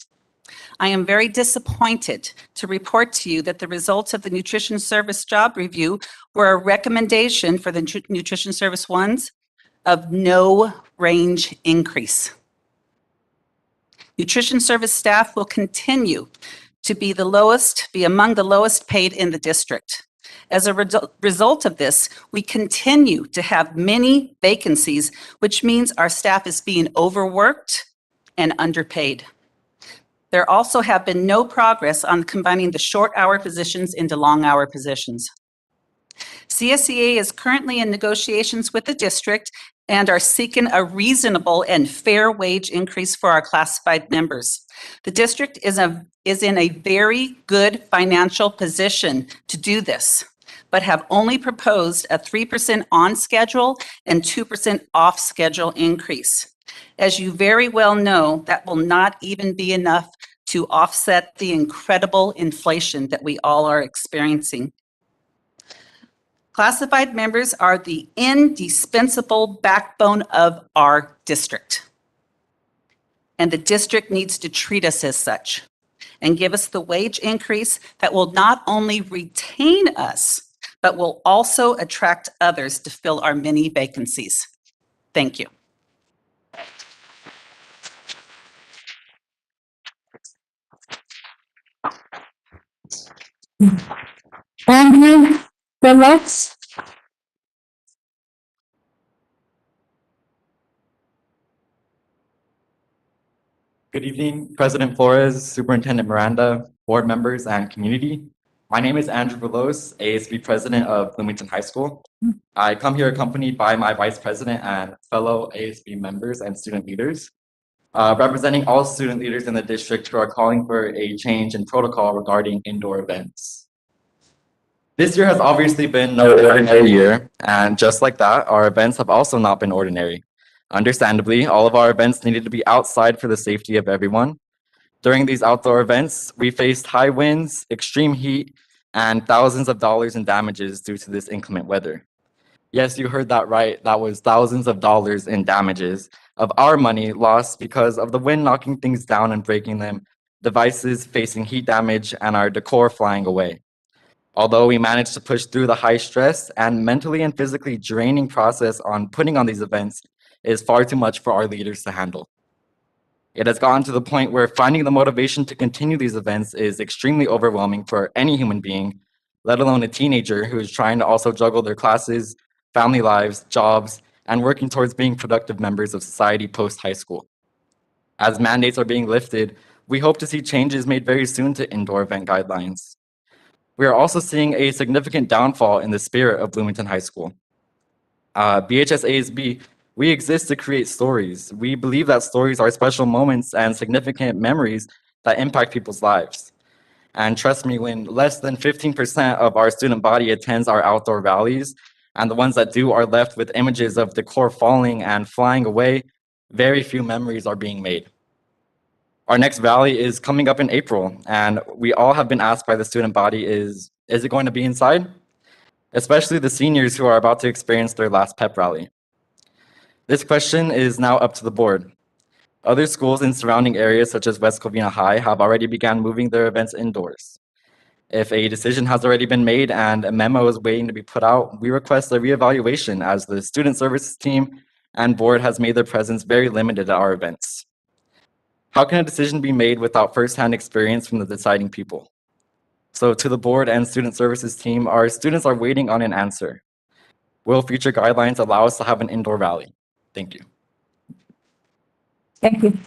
I am very disappointed to report to you that the results of the nutrition service job review were a recommendation for the nutrition service ones of no range increase. Nutrition service staff will continue to be among the lowest paid in the district. As a result of this, we continue to have many vacancies, which means our staff is being overworked and underpaid. There also have been no progress on combining the short-hour positions into long-hour positions. CSEA is currently in negotiations with the district and are seeking a reasonable and fair wage increase for our classified members. The district is in a very good financial position to do this, but have only proposed a 3% on-schedule and 2% off-schedule increase. As you very well know, that will not even be enough to offset the incredible inflation that we all are experiencing. Classified members are the indispensable backbone of our district. And the district needs to treat us as such and give us the wage increase that will not only retain us, but will also attract others to fill our many vacancies. Thank you. Andrew Phillips. Good evening, President Flores, Superintendent Miranda, board members, and community. My name is Andrew Velos, ASB President of Bloomington High School. I come here accompanied by my Vice President and fellow ASB members and student leaders, representing all student leaders in the district who are calling for a change in protocol regarding indoor events. This year has obviously been no ordinary year, and just like that, our events have also not been ordinary. Understandably, all of our events needed to be outside for the safety of everyone. During these outdoor events, we faced high winds, extreme heat, and thousands of dollars in damages due to this inclement weather. Yes, you heard that right. That was thousands of dollars in damages of our money lost because of the wind knocking things down and breaking them, devices facing heat damage, and our decor flying away. Although we managed to push through the high stress and mentally and physically draining process on putting on these events is far too much for our leaders to handle. It has gotten to the point where finding the motivation to continue these events is extremely overwhelming for any human being, let alone a teenager who is trying to also juggle their classes, family lives, jobs, and working towards being productive members of society post-high school. As mandates are being lifted, we hope to see changes made very soon to indoor event guidelines. We are also seeing a significant downfall in the spirit of Bloomington High School. BHS ASB, we exist to create stories. We believe that stories are special moments and significant memories that impact people's lives. And trust me, when less than 15% of our student body attends our outdoor rallies, and the ones that do are left with images of decor falling and flying away, very few memories are being made. Our next rally is coming up in April, and we all have been asked by the student body, is it going to be inside? Especially the seniors who are about to experience their last pep rally. This question is now up to the board. Other schools in surrounding areas such as West Covina High have already begun moving their events indoors. If a decision has already been made and a memo is waiting to be put out, we request a reevaluation as the student services team and board has made their presence very limited at our events. How can a decision be made without firsthand experience from the deciding people? So to the board and student services team, our students are waiting on an answer. Will future guidelines allow us to have an indoor rally? Thank you. Thank you.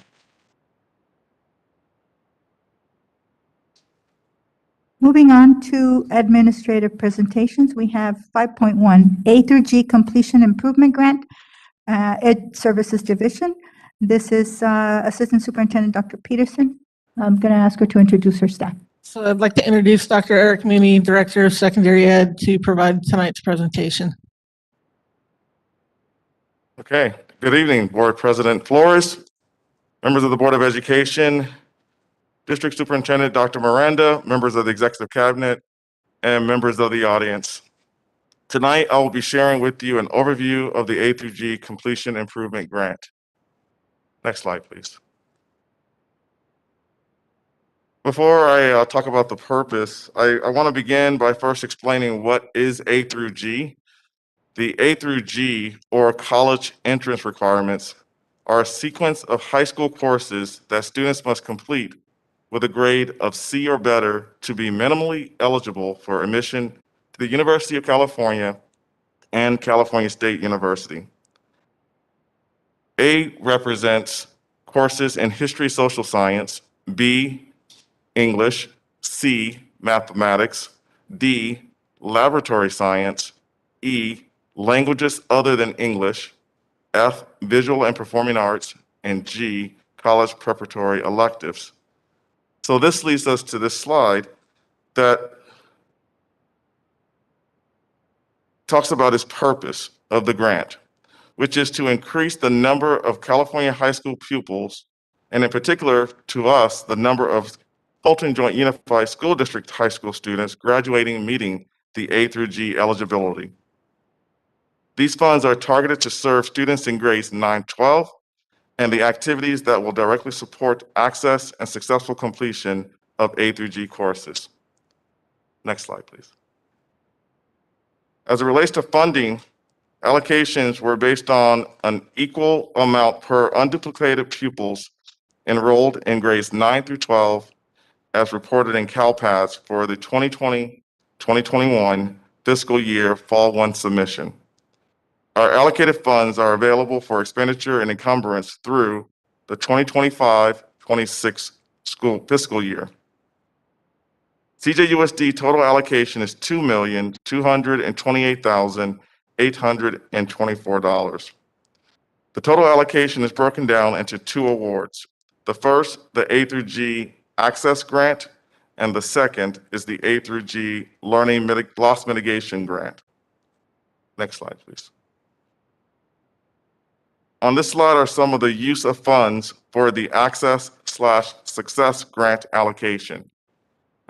Moving on to administrative presentations, we have 5.1, A through G Completion Improvement Grant, Ed Services Division. This is Assistant Superintendent Dr. Peterson. I'm going to ask her to introduce her staff. So I'd like to introduce Dr. Eric Mooney, Director of Secondary Ed, to provide tonight's presentation. Okay, good evening, Board President Flores, members of the Board of Education, District Superintendent Dr. Miranda, members of the Executive Cabinet, and members of the audience. Tonight, I will be sharing with you an overview of the A through G Completion Improvement Grant. Next slide, please. Before I talk about the purpose, I want to begin by first explaining what is A through G. The A through G, or college entrance requirements, are a sequence of high school courses that students must complete with a grade of C or better to be minimally eligible for admission to the University of California and California State University. A represents courses in history, social science, B, English, C, mathematics, D, laboratory science, E, languages other than English, F, visual and performing arts, and G, college preparatory electives. So this leads us to this slide that talks about its purpose of the grant, which is to increase the number of California high school pupils, and in particular to us, the number of Fulton Joint Unified School District high school students graduating meeting the A through G eligibility. These funds are targeted to serve students in grades 9-12 and the activities that will directly support access and successful completion of A through G courses. Next slide, please. As it relates to funding, allocations were based on an equal amount per unduplicated pupils enrolled in grades 9-12 as reported in CalPAS for the 2020-2021 fiscal year Fall 1 submission. Our allocated funds are available for expenditure and encumbrance through the 2025-26 school fiscal year. CJUSD total allocation is $2,228,824. The total allocation is broken down into two awards. The first, the A through G Access Grant, and the second is the A through G Learning Loss Mitigation Grant. Next slide, please. On this slide are some of the use of funds for the Access/Success Grant allocation.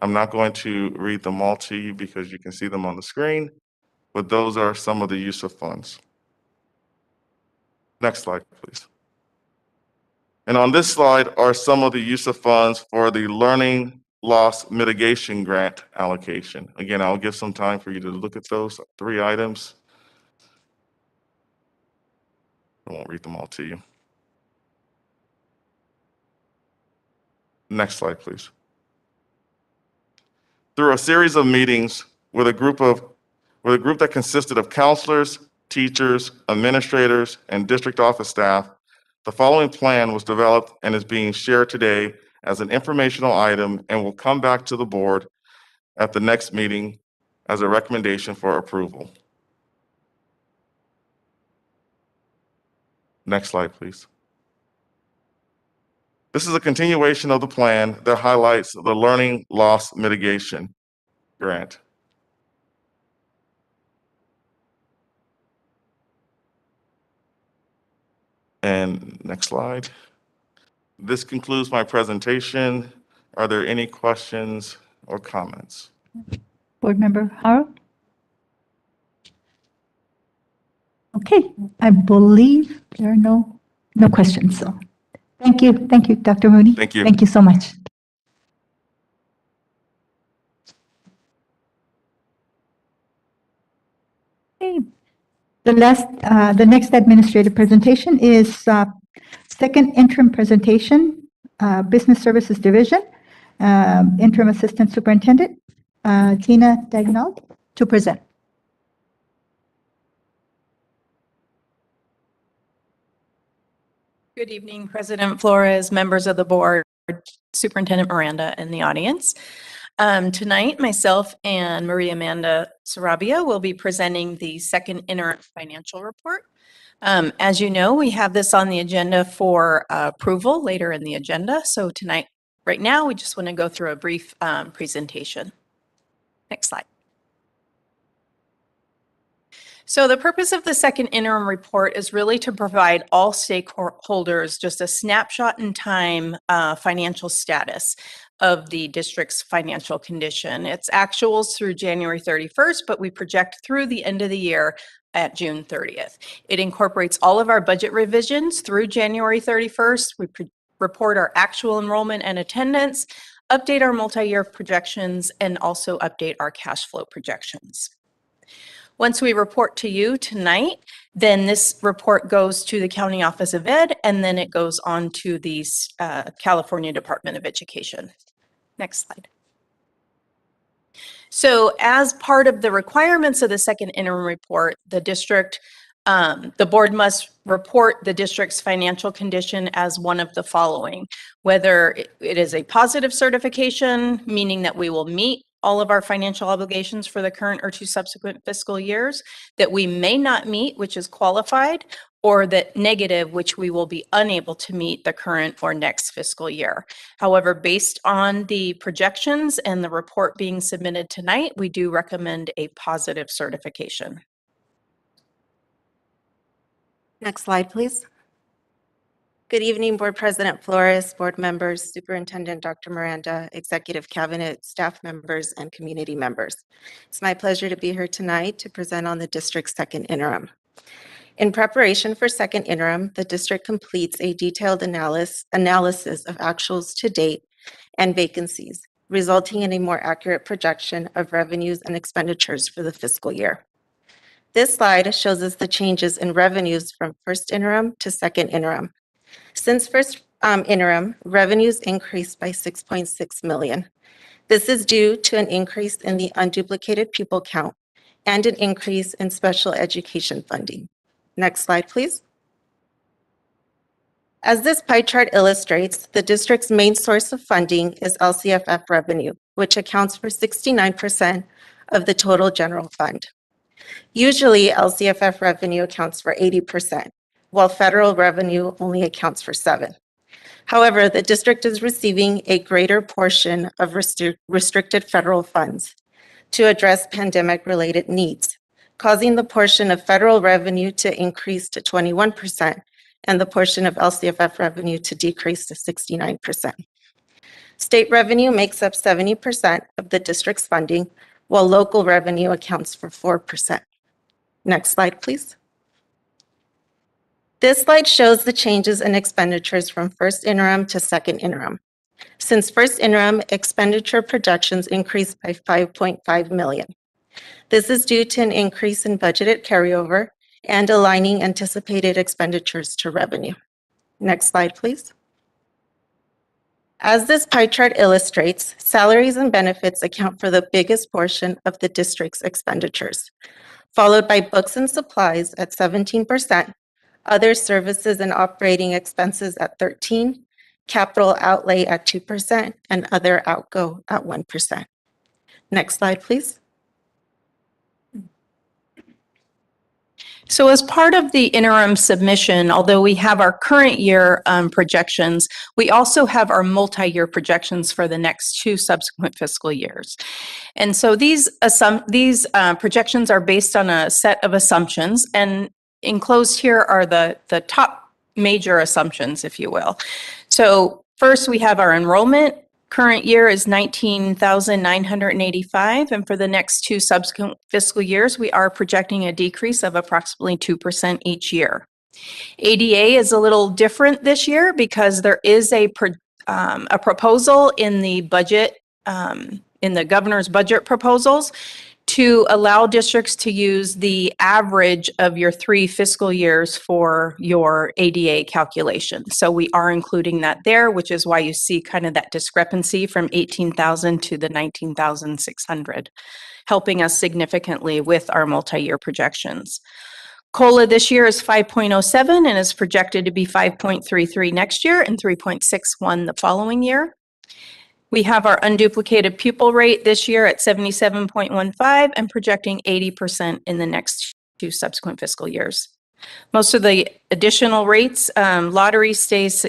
I'm not going to read them all to you because you can see them on the screen, but those are some of the use of funds. Next slide, please. And on this slide are some of the use of funds for the Learning Loss Mitigation Grant allocation. Again, I'll give some time for you to look at those three items. I won't read them all to you. Next slide, please. Through a series of meetings with a group that consisted of counselors, teachers, administrators, and district office staff, the following plan was developed and is being shared today as an informational item and will come back to the board at the next meeting as a recommendation for approval. Next slide, please. This is a continuation of the plan that highlights the Learning Loss Mitigation Grant. And next slide. This concludes my presentation. Are there any questions or comments? Board Member Haro? Okay, I believe there are no questions, so thank you, Dr. Mooney. Thank you. Thank you so much. Okay, the next administrative presentation is second interim presentation, Business Services Division, Interim Assistant Superintendent, Tina Dagnall, to present. Good evening, President Flores, members of the board, Superintendent Miranda, and the audience. Tonight, myself and Maria Amanda Sarabia will be presenting the second interim financial report. As you know, we have this on the agenda for approval later in the agenda. So tonight, right now, we just want to go through a brief presentation. Next slide. So the purpose of the second interim report is really to provide all stakeholders just a snapshot in time financial status of the district's financial condition. It's actuals through January 31st, but we project through the end of the year at June 30th. It incorporates all of our budget revisions through January 31st. We report our actual enrollment and attendance, update our multi-year projections, and also update our cash flow projections. Once we report to you tonight, then this report goes to the County Office of Ed, and then it goes on to the California Department of Education. Next slide. So as part of the requirements of the second interim report, the board must report the district's financial condition as one of the following, whether it is a positive certification, meaning that we will meet all of our financial obligations for the current or 2 subsequent fiscal years, that we may not meet, which is qualified, or that negative, which we will be unable to meet the current or next fiscal year. However, based on the projections and the report being submitted tonight, we do recommend a positive certification. Next slide, please. Good evening, Board President Flores, board members, Superintendent Dr. Miranda, Executive Cabinet, staff members, and community members. It's my pleasure to be here tonight to present on the district's second interim. In preparation for second interim, the district completes a detailed analysis of actuals to date and vacancies, resulting in a more accurate projection of revenues and expenditures for the fiscal year. This slide shows us the changes in revenues from first interim to second interim. Since first interim, revenues increased by 6.6 million. This is due to an increase in the unduplicated pupil count and an increase in special education funding. Next slide, please. As this pie chart illustrates, the district's main source of funding is LCFF revenue, which accounts for 69% of the total general fund. Usually, LCFF revenue accounts for 80%, while federal revenue only accounts for 7%. However, the district is receiving a greater portion of restricted federal funds to address pandemic-related needs, causing the portion of federal revenue to increase to 21% and the portion of LCFF revenue to decrease to 69%. State revenue makes up 70% of the district's funding, while local revenue accounts for 4%. Next slide, please. This slide shows the changes in expenditures from first interim to second interim. Since first interim, expenditure projections increased by 5.5 million. This is due to an increase in budgeted carryover and aligning anticipated expenditures to revenue. Next slide, please. As this pie chart illustrates, salaries and benefits account for the biggest portion of the district's expenditures, followed by books and supplies at 17%, other services and operating expenses at 13%, capital outlay at 2%, and other outgo at 1%. Next slide, please. So as part of the interim submission, although we have our current year projections, we also have our multi-year projections for the next 2 subsequent fiscal years. And so these projections are based on a set of assumptions, and enclosed here are the top major assumptions, if you will. So first, we have our enrollment. Current year is 19,985, and for the next 2 subsequent fiscal years, we are projecting a decrease of approximately 2% each year. ADA is a little different this year because there is a proposal in the budget, in the governor's budget proposals, to allow districts to use the average of your 3 fiscal years for your ADA calculation. So we are including that there, which is why you see kind of that discrepancy from 18,000 to the 19,600, helping us significantly with our multi-year projections. COLA this year is 5.07 and is projected to be 5.33 next year and 3.61 the following year. We have our unduplicated pupil rate this year at 77.15 and projecting 80% in the next 2 subsequent fiscal years. Most of the additional rates, lottery stays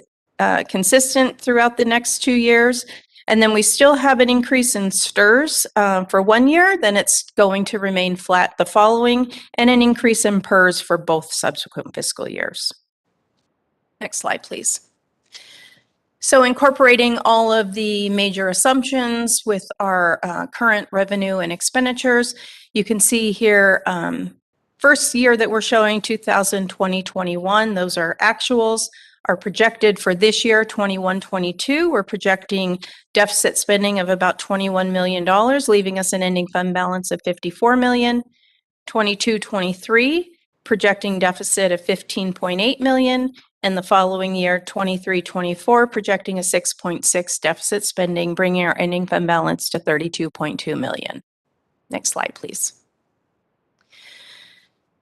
consistent throughout the next 2 years. And then we still have an increase in STRS for 1 year, then it's going to remain flat the following, and an increase in PERS for both subsequent fiscal years. Next slide, please. So incorporating all of the major assumptions with our current revenue and expenditures, you can see here, first year that we're showing 2020-21, those are actuals. Are projected for this year, 21-22. We're projecting deficit spending of about $21 million, leaving us an ending fund balance of $54 million. 22-23, projecting deficit of $15.8 million. And the following year, 23-24, projecting a 6.6 deficit spending, bringing our ending fund balance to $32.2 million. Next slide, please.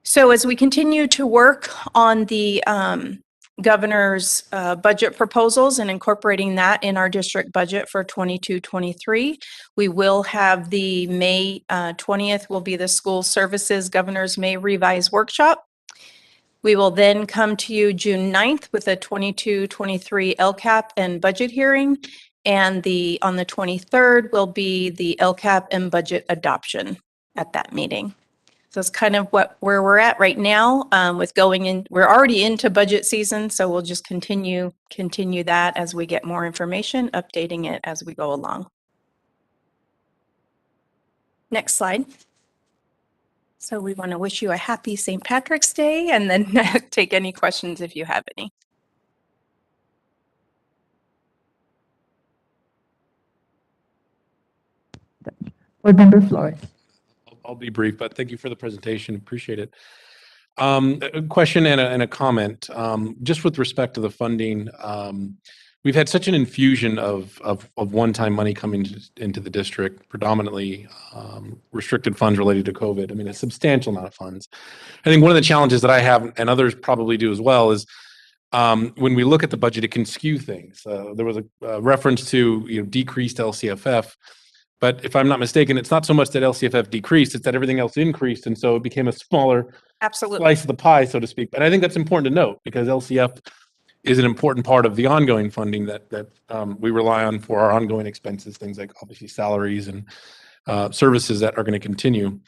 So as we continue to work on the governor's budget proposals and incorporating that in our district budget for 22-23, we will have the May 20th will be the School Services Governor's May Revise Workshop. We will then come to you June 9th with a 22-23 LCAP and budget hearing. And on the 23rd will be the LCAP and budget adoption at that meeting. So it's kind of where we're at right now with going in. We're already into budget season, so we'll just continue that as we get more information, updating it as we go along. Next slide. So we want to wish you a happy St. Patrick's Day and then take any questions if you have any. Board Member Flores. I'll be brief, but thank you for the presentation. Appreciate it. A question and a comment. Just with respect to the funding, we've had such an infusion of one-time money coming into the district, predominantly restricted funds related to COVID. I mean, a substantial amount of funds. I think one of the challenges that I have, and others probably do as well, is when we look at the budget, it can skew things. There was a reference to decreased LCFF. But if I'm not mistaken, it's not so much that LCFF decreased, it's that everything else increased. And so it became a smaller slice of the pie, so to speak. But I think that's important to note because LCF is an important part of the ongoing funding that we rely on for our ongoing expenses, things like obviously salaries and services that are going to continue.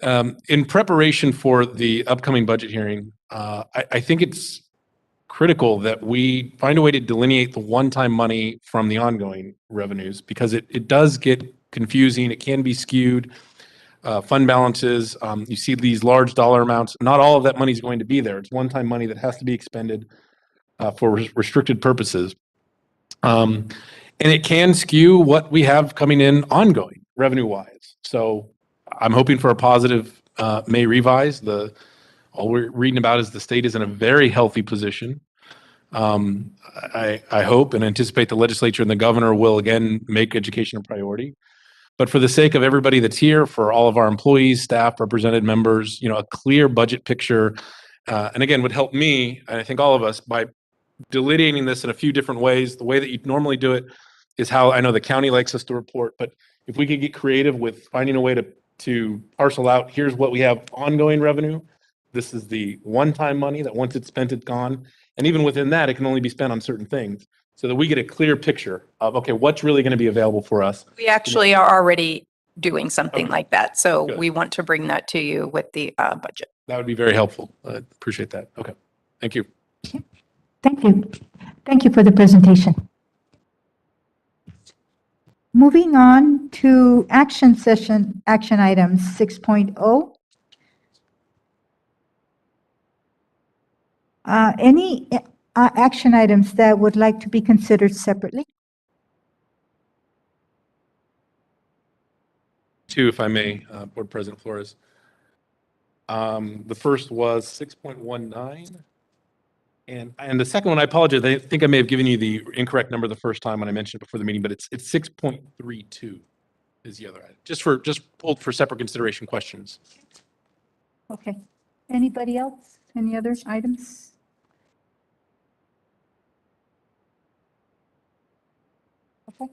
In preparation for the upcoming budget hearing, I think it's critical that we find a way to delineate the one-time money from the ongoing revenues because it does get confusing. It can be skewed. Fund balances, you see these large dollar amounts. Not all of that money is going to be there. It's one-time money that has to be expended for restricted purposes. And it can skew what we have coming in ongoing revenue-wise. So I'm hoping for a positive May revise. All we're reading about is the state is in a very healthy position. I hope and anticipate the legislature and the governor will again make education a priority. But for the sake of everybody that's here, for all of our employees, staff, represented members, a clear budget picture, and again, would help me, and I think all of us, by delineating this in a few different ways. The way that you normally do it is how I know the county likes us to report, but if we could get creative with finding a way to parcel out, here's what we have ongoing revenue. This is the one-time money that once it's spent, it's gone. And even within that, it can only be spent on certain things so that we get a clear picture of, okay, what's really going to be available for us. We actually are already doing something like that. So we want to bring that to you with the budget. That would be very helpful. I appreciate that. Okay. Thank you. Thank you. Thank you for the presentation. Moving on to action items 6.0. Any action items that would like to be considered separately? Two, if I may, Board President Flores. The first was 6.19. And the second one, I apologize. I think I may have given you the incorrect number the first time when I mentioned it before the meeting, but it's 6.32 is the other item. Just pulled for separate consideration questions. Okay. Anybody else? Any other items? Okay.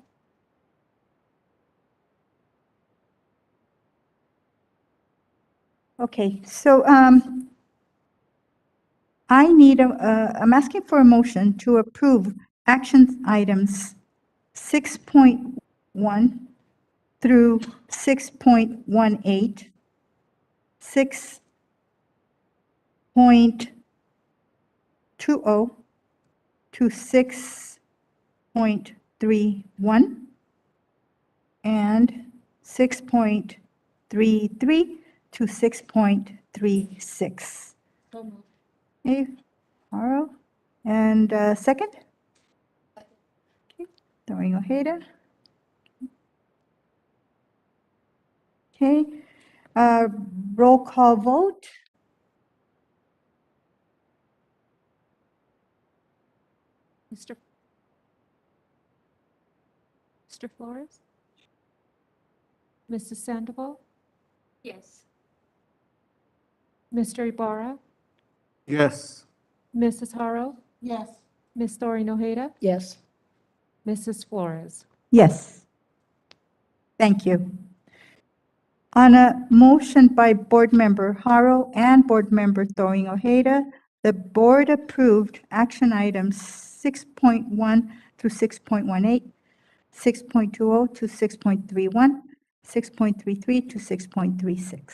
Okay, so I'm asking for a motion to approve action items 6.1 through 6.18, 6.20 to 6.31, and 6.33 to 6.36. Okay, Haro, and second? Okay, Doreen Ojeda. Okay, roll call vote. Mr. Flores? Mrs. Sandoval? Yes. Mr. Ibarra? Yes. Mrs. Haro? Yes. Ms. Doreen Ojeda? Yes. Mrs. Flores? Yes. Thank you. On a motion by Board Member Haro and Board Member Doreen Ojeda, the board approved action items 6.1 through 6.18, 6.20 to 6.31, 6.33 to 6.36,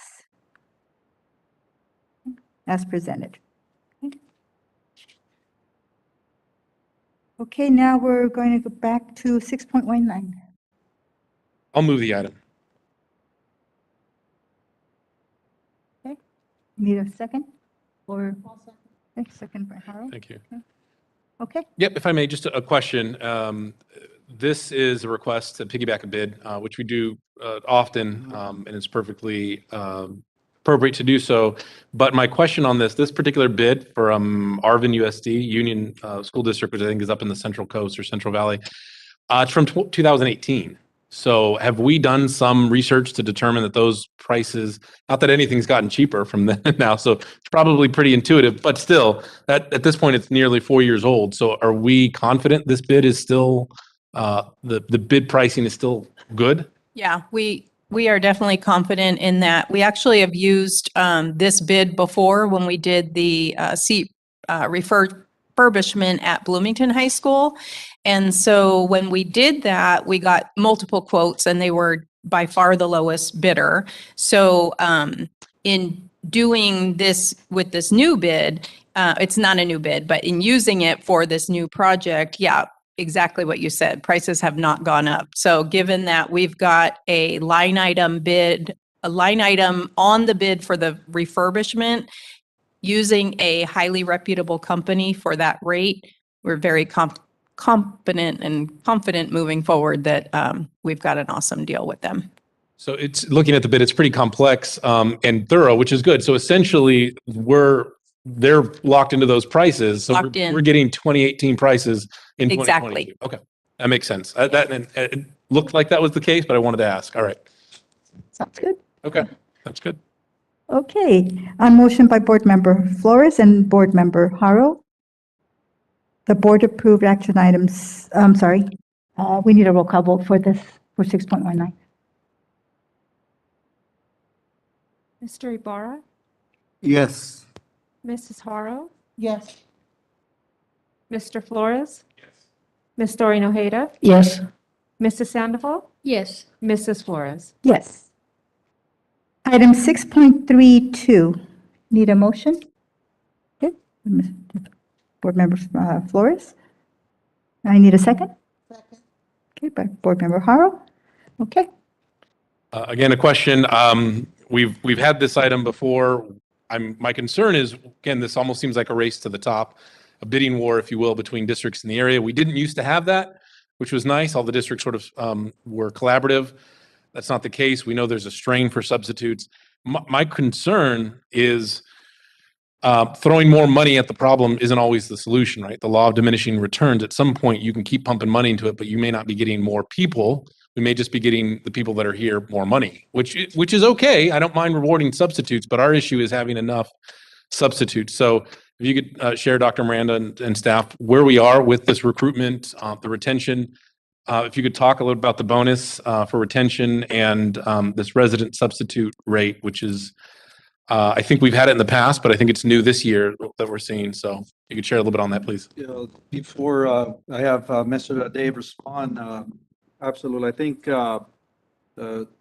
as presented. Okay, now we're going to go back to 6.19. I'll move the item. Need a second? Or, okay, second by Haro? Thank you. Okay, Yep, if I may, just a question. This is a request to piggyback a bid, which we do often, and it's perfectly appropriate to do so. But my question on this particular bid for Arvin USD, Union School District, which I think is up in the Central Coast or Central Valley, it's from 2018. So have we done some research to determine that those prices, not that anything's gotten cheaper from then now, so it's probably pretty intuitive, but still, at this point, it's nearly 4 years old. So are we confident this bid is still, the bid pricing is still good? Yeah, we are definitely confident in that. We actually have used this bid before when we did the seat refurbishment at Bloomington High School. And so when we did that, we got multiple quotes and they were by far the lowest bidder. So in doing this with this new bid, it's not a new bid, but in using it for this new project, yeah, exactly what you said. Prices have not gone up. So given that we've got a line item on the bid for the refurbishment, using a highly reputable company for that rate, we're very competent and confident moving forward that we've got an awesome deal with them. So it's looking at the bid, it's pretty complex and thorough, which is good. So essentially, they're locked into those prices. So Locked in. we're getting 2018 prices in 2022. Exactly. Okay, that makes sense. It looked like that was the case, but I wanted to ask. All right. sounds good. Okay, that's good. Okay, on motion by Board Member Flores and Board Member Haro, the board approved action items, we need a roll call vote for this, for 6.19. Mr. Ibarra? Yes. Mrs. Haro? Yes. Mr. Flores? Yes. Ms. Doreen Ojeda? Yes. Mrs. Sandoval? Yes. Mrs. Flores? Yes. Item 6.32, need a motion? Okay, Board Member Flores. I need a second? Second. Okay, by Board Member Haro. Okay, Again, a question. We've had this item before. My concern is, again, this almost seems like a race to the top, a bidding war, if you will, between districts in the area. We didn't used to have that, which was nice. All the districts sort of were collaborative. That's not the case. We know there's a strain for substitutes. My concern is throwing more money at the problem isn't always the solution, right? The law of diminishing returns. At some point, you can keep pumping money into it, but you may not be getting more people. We may just be getting the people that are here more money, which is okay. I don't mind rewarding substitutes, but our issue is having enough substitutes. So if you could share, Dr. Miranda and staff, where we are with this recruitment, the retention. If you could talk a little about the bonus for retention and this resident substitute rate, which is, I think we've had it in the past, but I think it's new this year that we're seeing. So if you could share a little bit on that, please. Before I have Mr. Dave respond, absolutely. I think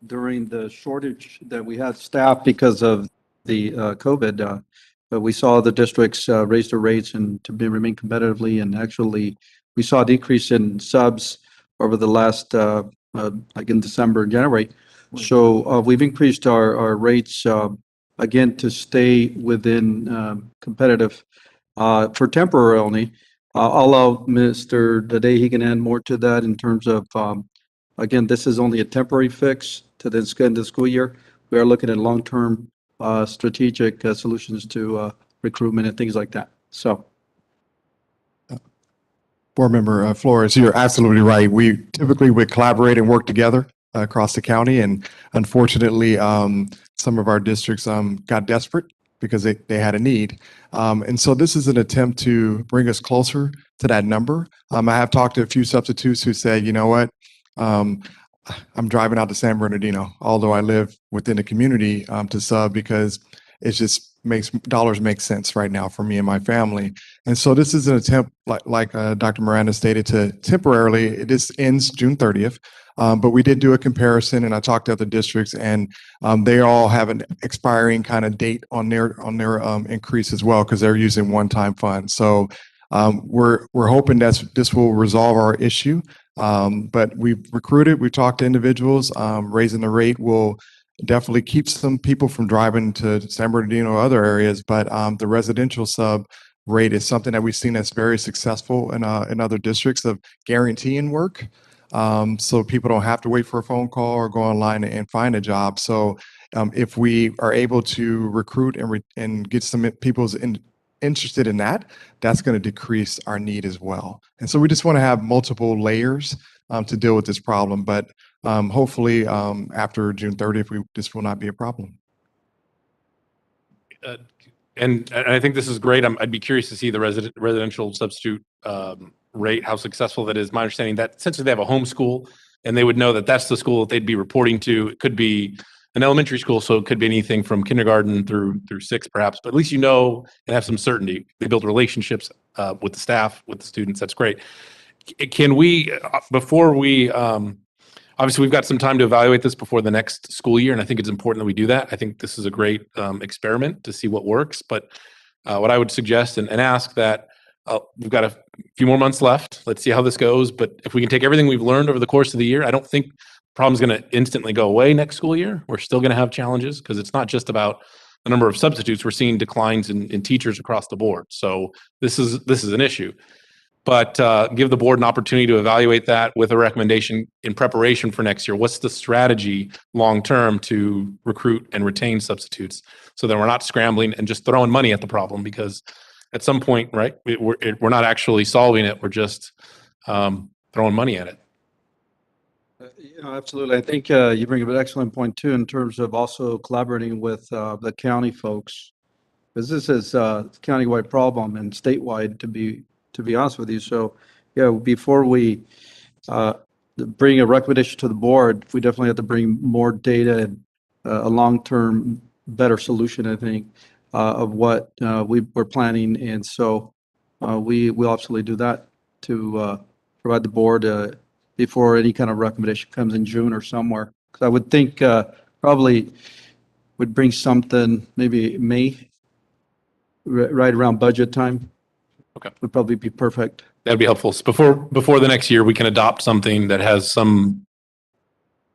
during the shortage that we had staff because of the COVID, but we saw the districts raise their rates and remain competitively. And actually, we saw a decrease in subs over the last, like in December and January. So we've increased our rates again to stay within competitive for temporary only. I'll allow Mr. Day, he can add more to that in terms of, again, this is only a temporary fix to the end of the school year. We are looking at long-term strategic solutions to recruitment and things like that. So. Board Member Flores, you're absolutely right. We typically would collaborate and work together across the county. And unfortunately, some of our districts got desperate because they had a need. And so this is an attempt to bring us closer to that number. I have talked to a few substitutes who said, you know what, I'm driving out to San Bernardino, although I live within the community, to sub because it just makes dollars make sense right now for me and my family. And so this is an attempt, like Dr. Miranda stated, to temporarily, this ends June 30th. But we did do a comparison, and I talked to other districts, and they all have an expiring kind of date on their increase as well, because they're using one-time funds. So we're hoping that this will resolve our issue. But we've recruited, we've talked to individuals. Raising the rate will definitely keep some people from driving to San Bernardino or other areas. But the residential sub rate is something that we've seen that's very successful in other districts of guaranteeing work. So people don't have to wait for a phone call or go online and find a job. So if we are able to recruit and get some people interested in that, that's going to decrease our need as well. And so we just want to have multiple layers to deal with this problem. But hopefully after June 30th, this will not be a problem. And I think this is great. I'd be curious to see the residential substitute rate, how successful that is. My understanding that essentially they have a home school and they would know that that's the school that they'd be reporting to. It could be an elementary school, so it could be anything from kindergarten through 6 perhaps, but at least you know and have some certainty. They build relationships with the staff, with the students. That's great. Can we, before we, obviously we've got some time to evaluate this before the next school year, and I think it's important that we do that. I think this is a great experiment to see what works, but what I would suggest and ask that we've got a few more months left. Let's see how this goes, but if we can take everything we've learned over the course of the year, I don't think problem's going to instantly go away next school year. We're still going to have challenges because it's not just about the number of substitutes. We're seeing declines in teachers across the board. So this is an issue. But give the board an opportunity to evaluate that with a recommendation in preparation for next year. What's the strategy long term to recruit and retain substitutes so that we're not scrambling and just throwing money at the problem? Because at some point, right, we're not actually solving it. We're just throwing money at it. Absolutely. I think you bring up an excellent point too, in terms of also collaborating with the county folks, because this is a countywide problem and statewide, to be honest with you. So, yeah, before we bring a recommendation to the board, we definitely have to bring more data and a long-term, better solution, I think, of what we're planning. And so we'll absolutely do that to provide the board before any kind of recommendation comes in June or somewhere. Because I would think probably would bring something maybe May, right around budget time. Okay. Would probably be perfect. That'd be helpful. So before the next year, we can adopt something that has some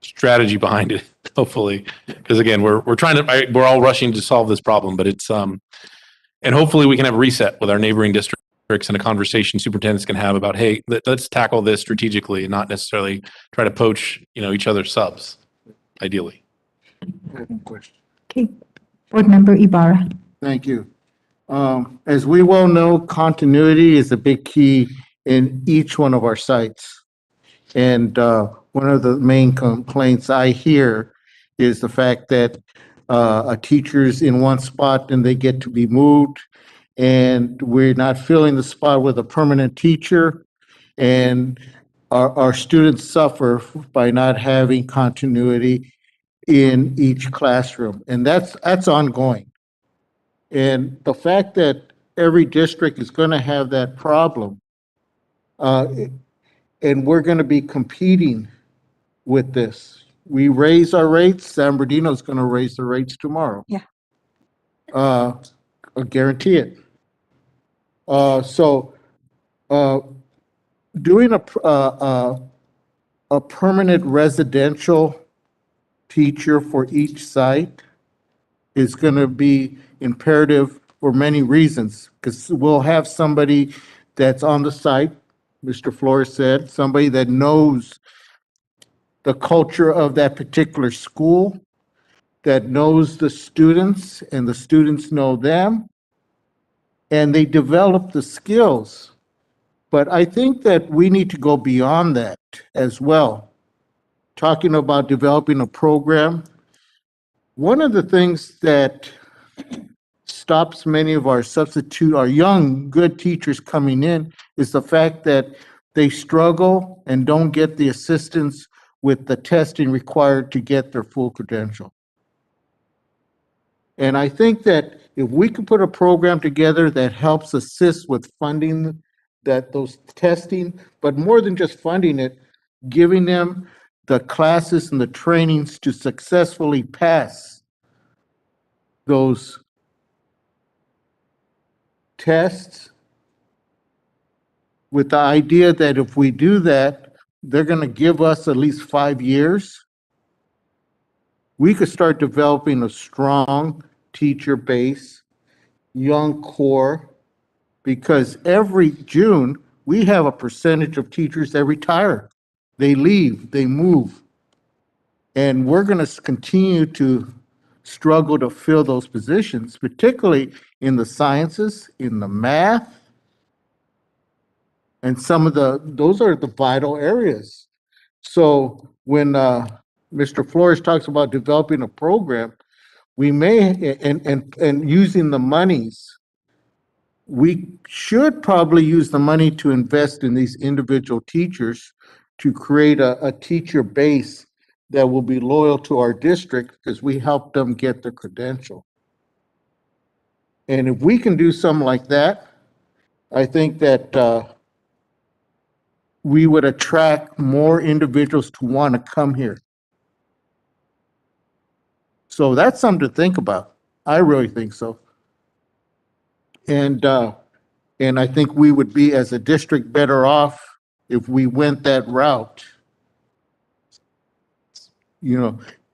strategy behind it, hopefully. Because again, we're we're all rushing to solve this problem, but it's and hopefully we can have a reset with our neighboring districts and a conversation superintendents can have about, hey, let's tackle this strategically and not necessarily try to poach, each other's subs, ideally. Okay, Board Member Ibarra. Thank you. As we well know, continuity is a big key in each one of our sites. And one of the main complaints I hear is the fact that a teacher's in one spot and they get to be moved, and we're not filling the spot with a permanent teacher, and our students suffer by not having continuity in each classroom, and that's ongoing. And the fact that every district is going to have that problem, and we're going to be competing with this. We raise our rates, San Bernardino is going to raise the rates tomorrow. Yeah. I guarantee it. So doing a permanent residential teacher for each site is going to be imperative for many reasons, because we'll have somebody that's on the site, Mr. Flores said, somebody that knows the culture of that particular school, that knows the students, and the students know them, and they develop the skills. But I think that we need to go beyond that as well, talking about developing a program. One of the things that stops many of our young, good teachers coming in is the fact that they struggle and don't get the assistance with the testing required to get their full credential. And I think that if we could put a program together that helps assist with funding those testing, but more than just funding it, giving them the classes and the trainings to successfully pass those tests, with the idea that if we do that, they're going to give us at least 5 years, we could start developing a strong teacher base, young core, because every June, we have a percentage of teachers that retire. They leave, they move. And we're going to continue to struggle to fill those positions, particularly in the sciences, in the math, and those are the vital areas. So when Mr. Flores talks about developing a program, we may, and using the monies, we should probably use the money to invest in these individual teachers to create a teacher base that will be loyal to our district because we helped them get their credential. And if we can do something like that, I think that we would attract more individuals to want to come here. So that's something to think about. I really think so. And I think we would be, as a district, better off if we went that route.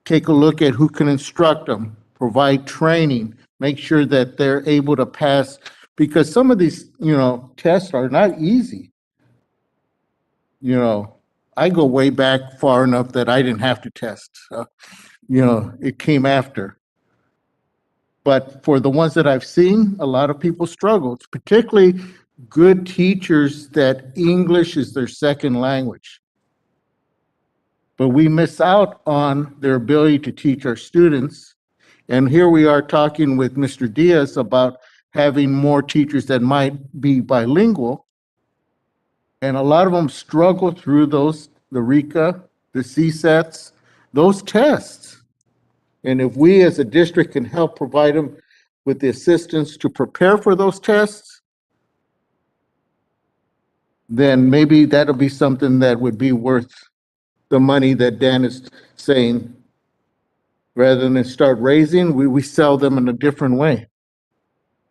Take a look at who can instruct them, provide training, make sure that they're able to pass, because some of these, tests are not easy. I go way back far enough that I didn't have to test. It came after. But for the ones that I've seen, a lot of people struggle. It's particularly good teachers that English is their second language. But we miss out on their ability to teach our students. And here we are talking with Mr. Diaz about having more teachers that might be bilingual. And a lot of them struggle through the RECA, the CSATs, those tests. And if we as a district can help provide them with the assistance to prepare for those tests, then maybe that'll be something that would be worth the money that Dan is saying. Rather than start raising, we sell them in a different way.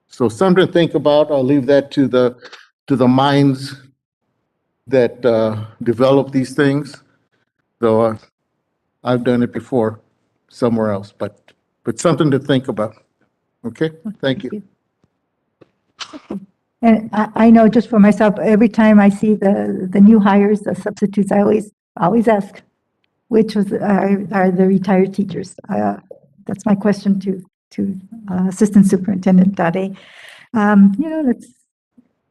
So something to think about. I'll leave that to the minds that develop these things. Though I've done it before somewhere else, but something to think about. Okay, thank you. And I know just for myself, every time I see the new hires, the substitutes, I always ask, which are the retired teachers? That's my question to Assistant Superintendent Dade. Let's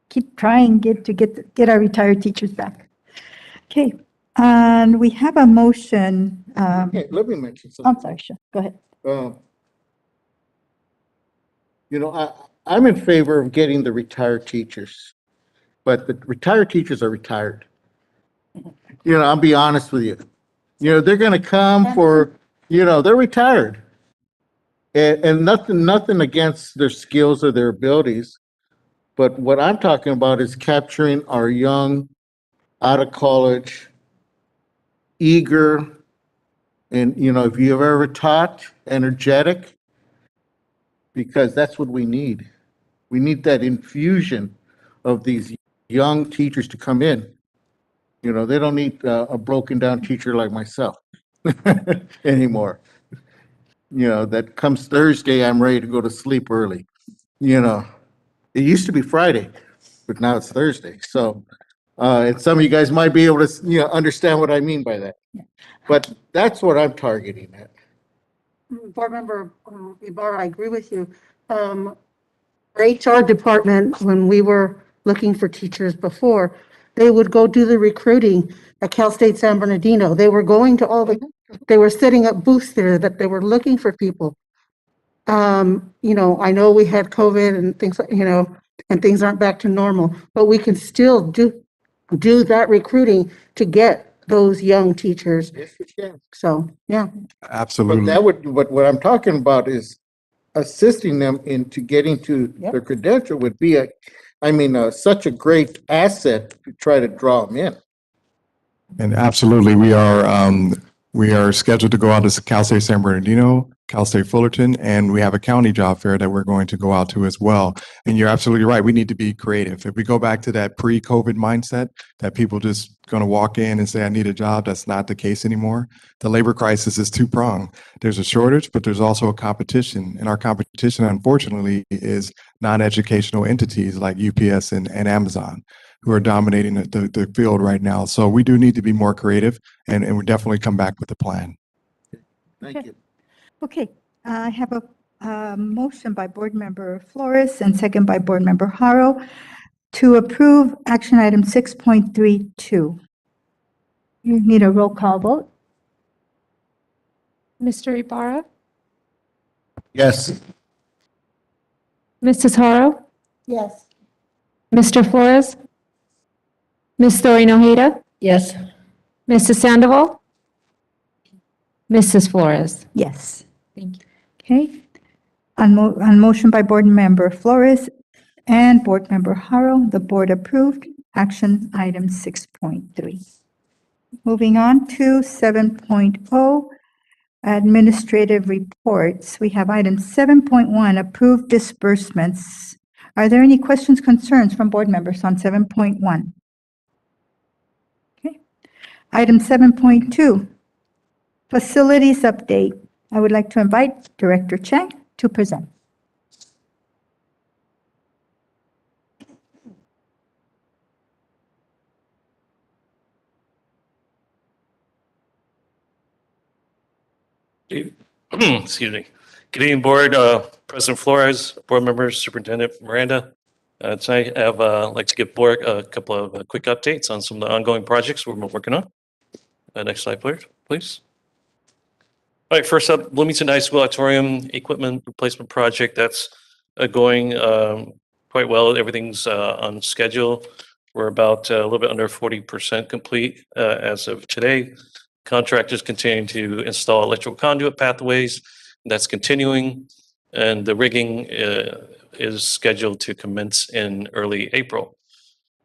keep trying to get our retired teachers back. Okay, and we have a motion. Okay, let me mention something. I'm sorry, sure, go ahead. I'm in favor of getting the retired teachers, but the retired teachers are retired. I'll be honest with you. They're going to come for, they're retired. And nothing against their skills or their abilities. But what I'm talking about is capturing our young, out of college, eager, and, if you've ever taught, energetic, because that's what we need. We need that infusion of these young teachers to come in. They don't need a broken down teacher like myself anymore. That comes Thursday, I'm ready to go to sleep early. It used to be Friday, but now it's Thursday. So, and some of you guys might be able to, understand what I mean by that. But that's what I'm targeting at. Board Member Ibarra, I agree with you. Our HR department, when we were looking for teachers before, they would go do the recruiting at Cal State San Bernardino. They were going to they were setting up booths there that they were looking for people. I know we had COVID and things, and things aren't back to normal, but we can still do that recruiting to get those young teachers. Yes, we can. So, yeah. Absolutely. But what I'm talking about is assisting them into getting to their credential would be such a great asset to try to draw them in. And absolutely, we are scheduled to go out to Cal State San Bernardino, Cal State Fullerton, and we have a county job fair that we're going to go out to as well. And you're absolutely right. We need to be creative. If we go back to that pre-COVID mindset that people just going to walk in and say, I need a job, that's not the case anymore. The labor crisis is two-pronged. There's a shortage, but there's also a competition. And our competition, unfortunately, is non-educational entities like UPS and Amazon, who are dominating the field right now. So we do need to be more creative, and we definitely come back with a plan. Thank you. Okay, I have a motion by Board Member Flores and second by Board Member Haro to approve action item 6.32. You need a roll call vote. Mr. Ibarra? Yes. Mrs. Haro? Yes. Mr. Flores? Ms. Doreen Ojeda? Yes. Mrs. Sandoval? Mrs. Flores? Yes. Thank you. Okay. On motion by Board Member Flores and Board Member Haro, the board approved action item 6.3. Moving on to 7.0, administrative reports. We have item 7.1, approved disbursements. Are there any questions, concerns from board members on 7.1? Okay. Item 7.2, facilities update. I would like to invite Director Chang to present. Excuse me. Good evening, Board, President Flores, Board members, Superintendent Miranda. Tonight, I'd like to give Board a couple of quick updates on some of the ongoing projects we're working on. Next slide, please. All right, first up, Bloomington High School Auditorium Equipment Replacement Project. That's going quite well. Everything's on schedule. We're about a little bit under 40% complete as of today. Contractors continuing to install electrical conduit pathways. That's continuing. And the rigging is scheduled to commence in early April.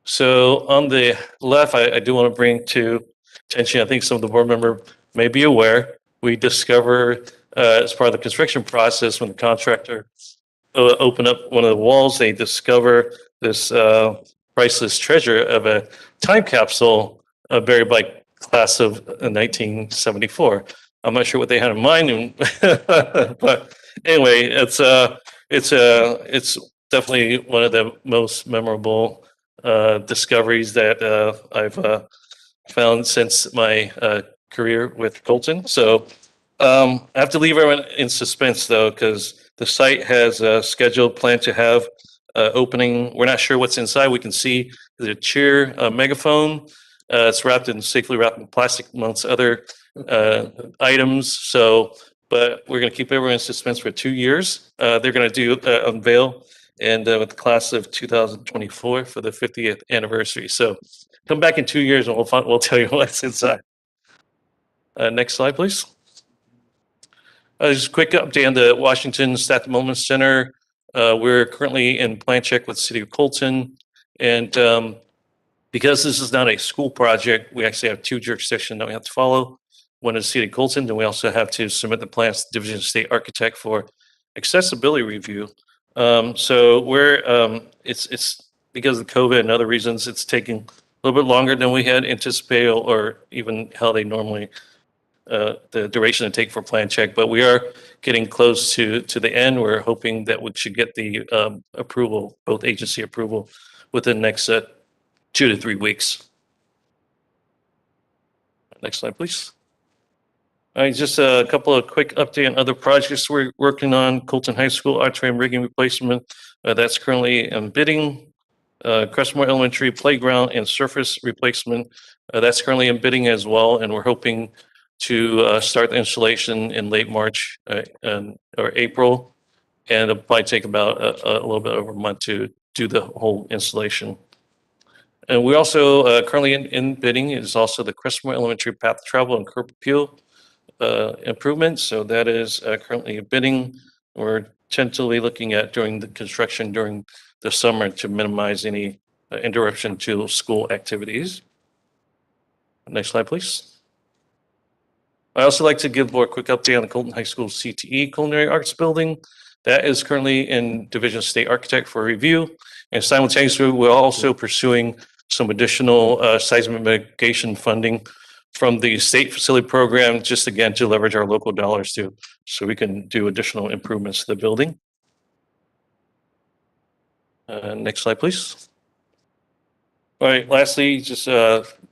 So on the left, I do want to bring to attention, I think some of the board member may be aware, we discover as part of the construction process when the contractor open up one of the walls, they discover this priceless treasure of a time capsule buried by class of 1974. I'm not sure what they had in mind, but anyway, it's definitely one of the most memorable discoveries that I've found since my career with Colton. So I have to leave everyone in suspense though, because the site has a scheduled plan to have opening. We're not sure what's inside. We can see the chair, megaphone. It's safely wrapped in plastic amongst other items. So, but we're going to keep everyone in suspense for 2 years. They're going to do unveil and with the class of 2024 for the 50th anniversary. So come back in 2 years and we'll tell you what's inside. Next slide, please. Just a quick update on the Washington Staff Development Center. We're currently in plan check with the City of Colton. And because this is not a school project, we actually have 2 jurisdictions that we have to follow. One is the City of Colton, and we also have to submit the plans to the Division of State Architect for accessibility review. So we're, it's because of COVID and other reasons, it's taking a little bit longer than we had anticipated or even how they normally, the duration to take for plan check, but we are getting close to the end. We're hoping that we should get the approval, both agency approval, within the next 2 to 3 weeks. Next slide, please. All right, just a couple of quick update on other projects we're working on. Colton High School auditorium rigging replacement. That's currently in bidding. Crestmore Elementary playground and surface replacement. That's currently in bidding as well, and we're hoping to start the installation in late March or April. And it'll probably take about a little bit over a month to do the whole installation. And we're also currently in bidding is also the Crestmore Elementary path travel and curb appeal improvements. So that is currently bidding. We're tentatively looking at during the construction during the summer to minimize any interruption to school activities. Next slide, please. I also like to give a quick update on the Colton High School CTE Culinary Arts Building. That is currently in Division of State Architect for review. And simultaneously, we're also pursuing some additional seismic mitigation funding from the state facility program, just again to leverage our local dollars too, so we can do additional improvements to the building. Next slide, please. All right, lastly, just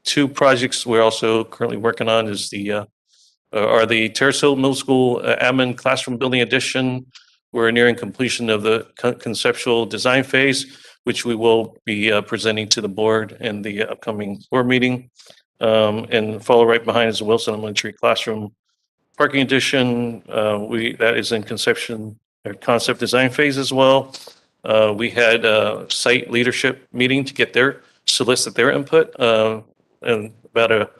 two projects we're also currently working on is the Terrace Hill Middle School admin classroom building addition. We're nearing completion of the conceptual design phase, which we will be presenting to the board in the upcoming board meeting. And follow right behind is the Wilson Elementary classroom parking addition. That is in concept design phase as well. We had a site leadership meeting to solicit their input and about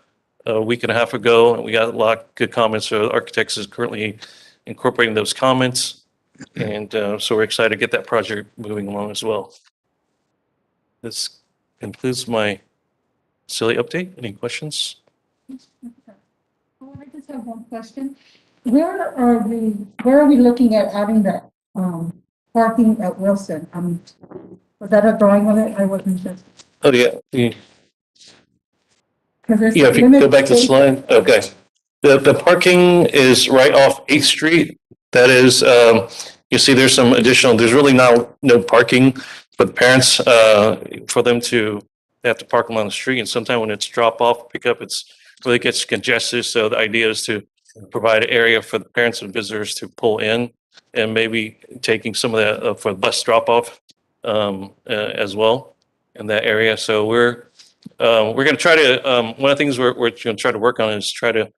a week and a half ago, and we got a lot of good comments. So the architects is currently incorporating those comments, and so we're excited to get that project moving along as well. This concludes my silly update. Any questions? I just have one question. Where are we looking at adding that parking at Wilson? Was that a drawing of it? I wasn't sure. Oh, yeah. 'Cause there's Yeah, if you go back to limited slide. Okay. The parking is right off 8th Street. That is, you see there's some additional, there's really no parking for the parents, for them to have to park along the street. And sometimes when it's drop off, pick up, it's really gets congested. So the idea is to provide an area for the parents and visitors to pull in, and maybe taking some of that for the bus drop off as well in that area. So we're going to try to, one of the things we're going to try to work on is try to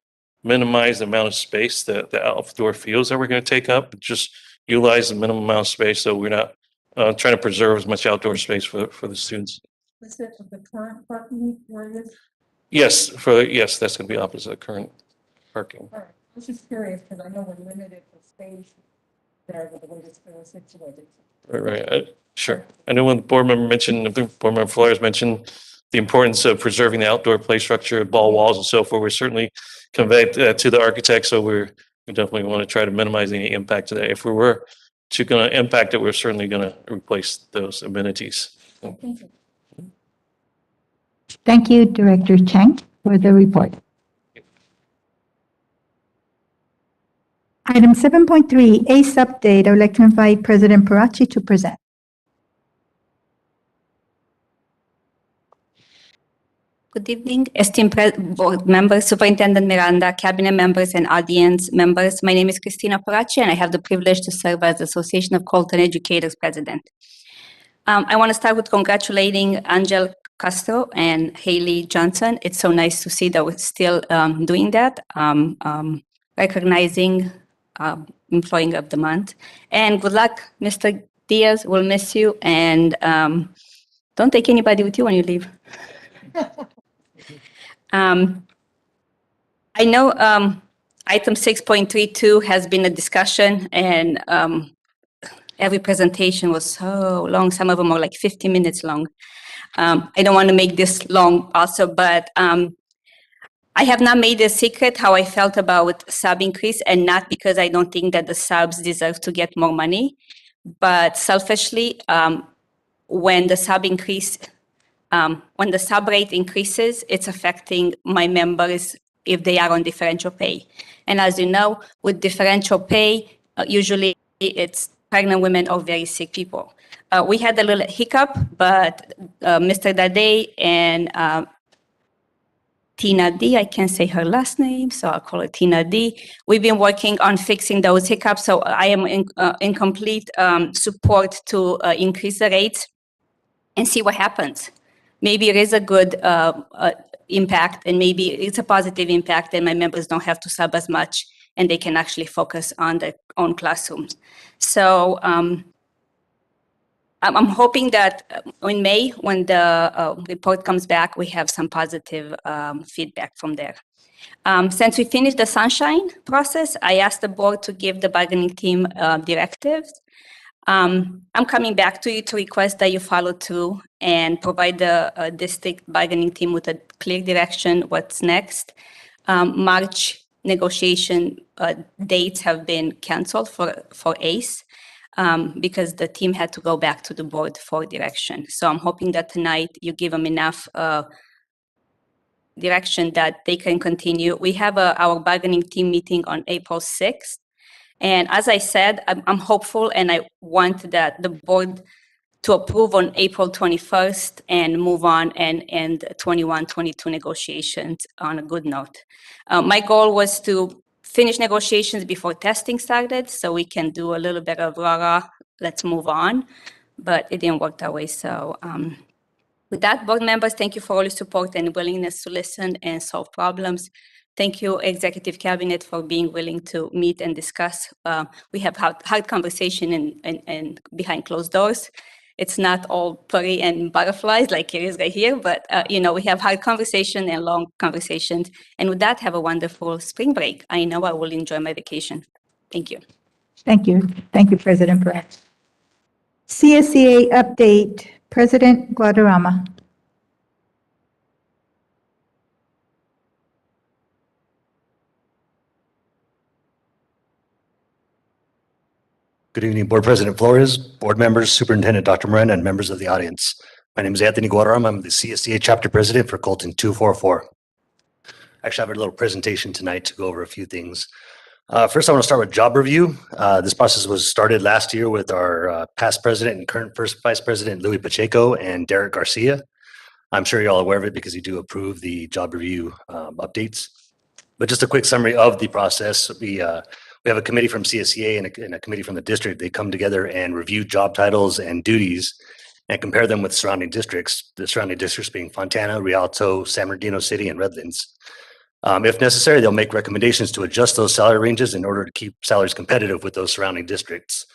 minimize the amount of space, the outdoor fields that we're going to take up, just utilize the minimum amount of space. So we're not trying to preserve as much outdoor space for the students. Is it the current parking areas? Yes, that's going to be opposite of current parking. All right. I was just curious because I know we're limited for space there with the way this is situated. Right. Sure. I know when the board member mentioned, I think board member Flores mentioned the importance of preserving the outdoor play structure, ball walls and so forth. We're certainly conveyed that to the architect. So we definitely want to try to minimize any impact to that. If we were going to impact it, we're certainly going to replace those amenities. Thank you. Thank you, Director Chang, for the report. Item 7.3, ACE update. I would like to invite President Parachi to present. Good evening, esteemed board members, Superintendent Miranda, cabinet members, and audience members. My name is Christina Parachi, and I have the privilege to serve as the Association of Colton Educators President. I want to start with congratulating Angel Castro and Haley Johnson. It's so nice to see that we're still doing that, recognizing Employee of the Month. And good luck, Mr. Diaz. We'll miss you, and don't take anybody with you when you leave. I know item 6.32 has been a discussion, and every presentation was so long. Some of them are like 50 minutes long. I don't want to make this long also, but I have not made a secret how I felt about sub increase, and not because I don't think that the subs deserve to get more money, but selfishly, when the sub increase, when the sub rate increases, it's affecting my members if they are on differential pay. And as you know, with differential pay, usually it's pregnant women or very sick people. We had a little hiccup, but Mr. Dade and Tina D, I can't say her last name, so I'll call it Tina D. We've been working on fixing those hiccups, so I am in complete support to increase the rates. and see what happens. Maybe it is a good impact, and maybe it's a positive impact, and my members don't have to sub as much, and they can actually focus on their own classrooms. So I'm hoping that in May, when the report comes back, we have some positive feedback from there. Since we finished the sunshine process, I asked the board to give the bargaining team directives. I'm coming back to you to request that you follow through and provide the district bargaining team with a clear direction, what's next. March negotiation dates have been canceled for ACE because the team had to go back to the board for direction. So I'm hoping that tonight you give them enough direction that they can continue. We have our bargaining team meeting on April 6th. And as I said, I'm hopeful, and I want that the board to approve on April 21st and move on and end 21-22 negotiations on a good note. My goal was to finish negotiations before testing started, so we can do a little bit of rah-rah, let's move on, but it didn't work that way. So with that, board members, thank you for all your support and willingness to listen and solve problems. Thank you, Executive Cabinet, for being willing to meet and discuss. We have had conversation and behind closed doors. It's not all pretty and butterflies like it is right here, but we have hard conversation and long conversations. And with that, have a wonderful spring break. I know I will enjoy my vacation. Thank you. Thank you. Thank you, President Perez. CSEA update, President Guadarrama. Good evening, Board President Flores, board members, Superintendent Dr. Miranda, and members of the audience. My name is Anthony Guadarrama. I'm the CSEA Chapter President for Colton 244. Actually, I have a little presentation tonight to go over a few things. First, I want to start with job review. This process was started last year with our past president and current first vice president, Louis Pacheco and Derek Garcia. I'm sure you're all aware of it because you do approve the job review updates. But just a quick summary of the process. We have a committee from CSEA and a committee from the district. They come together and review job titles and duties and compare them with surrounding districts, the surrounding districts being Fontana, Rialto, San Bernardino City, and Redlands. If necessary, they'll make recommendations to adjust those salary ranges in order to keep salaries competitive with those surrounding districts.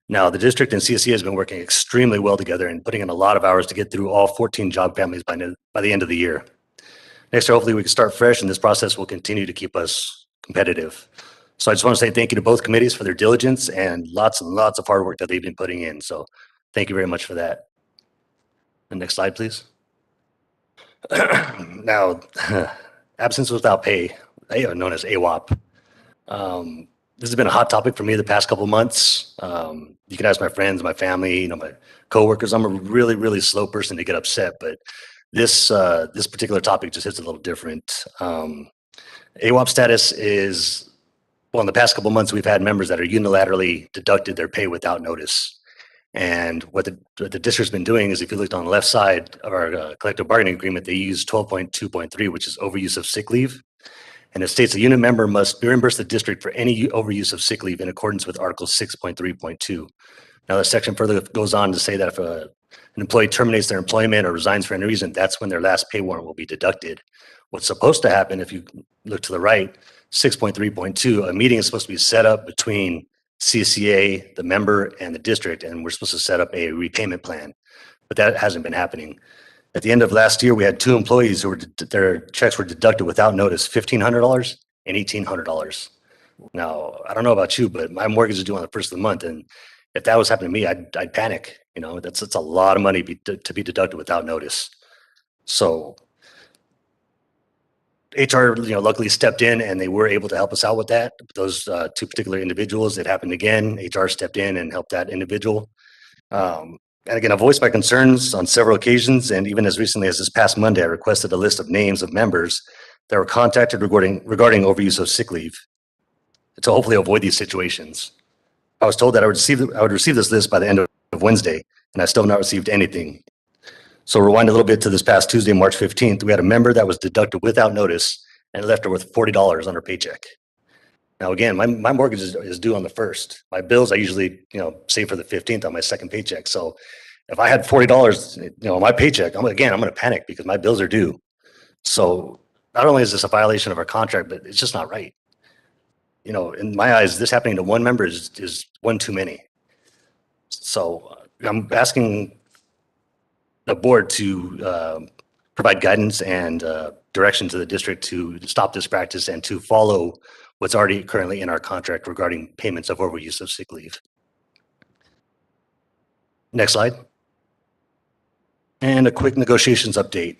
Now, the district and CSEA has been working extremely well together and putting in a lot of hours to get through all 14 job families by the end of the year. Next year, hopefully we can start fresh, and this process will continue to keep us competitive. So I just want to say thank you to both committees for their diligence and lots of hard work that they've been putting in. So thank you very much for that. The next slide, please. Now, absence without pay, known as AWOP. This has been a hot topic for me the past couple of months. You can ask my friends, my family, my coworkers. I'm a really, really slow person to get upset, but this particular topic just hits a little different. AWOP status is, well, in the past couple of months, we've had members that are unilaterally deducted their pay without notice. And what the district's been doing is, if you looked on the left side of our collective bargaining agreement, they use 12.2.3, which is overuse of sick leave. And it states a unit member must reimburse the district for any overuse of sick leave in accordance with Article 6.3.2. Now, the section further goes on to say that if an employee terminates their employment or resigns for any reason, that's when their last pay warrant will be deducted. What's supposed to happen, if you look to the right, 6.3.2, a meeting is supposed to be set up between CSEA, the member, and the district, and we're supposed to set up a repayment plan, but that hasn't been happening. At the end of last year, we had 2 employees who their checks were deducted without notice, $1,500 and $1,800. Now, I don't know about you, but my mortgage is due on the first of the month, and if that was happening to me, I'd panic. That's a lot of money to be deducted without notice. So HR, luckily stepped in and they were able to help us out with that. Those 2 particular individuals, it happened again. HR stepped in and helped that individual. And again, I voiced my concerns on several occasions, and even as recently as this past Monday, I requested a list of names of members that were contacted regarding overuse of sick leave to hopefully avoid these situations. I was told that I would receive this list by the end of Wednesday, and I still have not received anything. So rewind a little bit to this past Tuesday, March 15th, we had a member that was deducted without notice and left her with $40 on her paycheck. Now, again, my mortgage is due on the 1st. My bills, I usually, save for the 15th on my second paycheck. So If I had $40, my paycheck, I'm going to panic because my bills are due. So not only is this a violation of our contract, but it's just not right. In my eyes, this happening to one member is one too many. So I'm asking the board to provide guidance and direction to the district to stop this practice and to follow what's already currently in our contract regarding payments of overuse of sick leave. Next slide. And a quick negotiations update.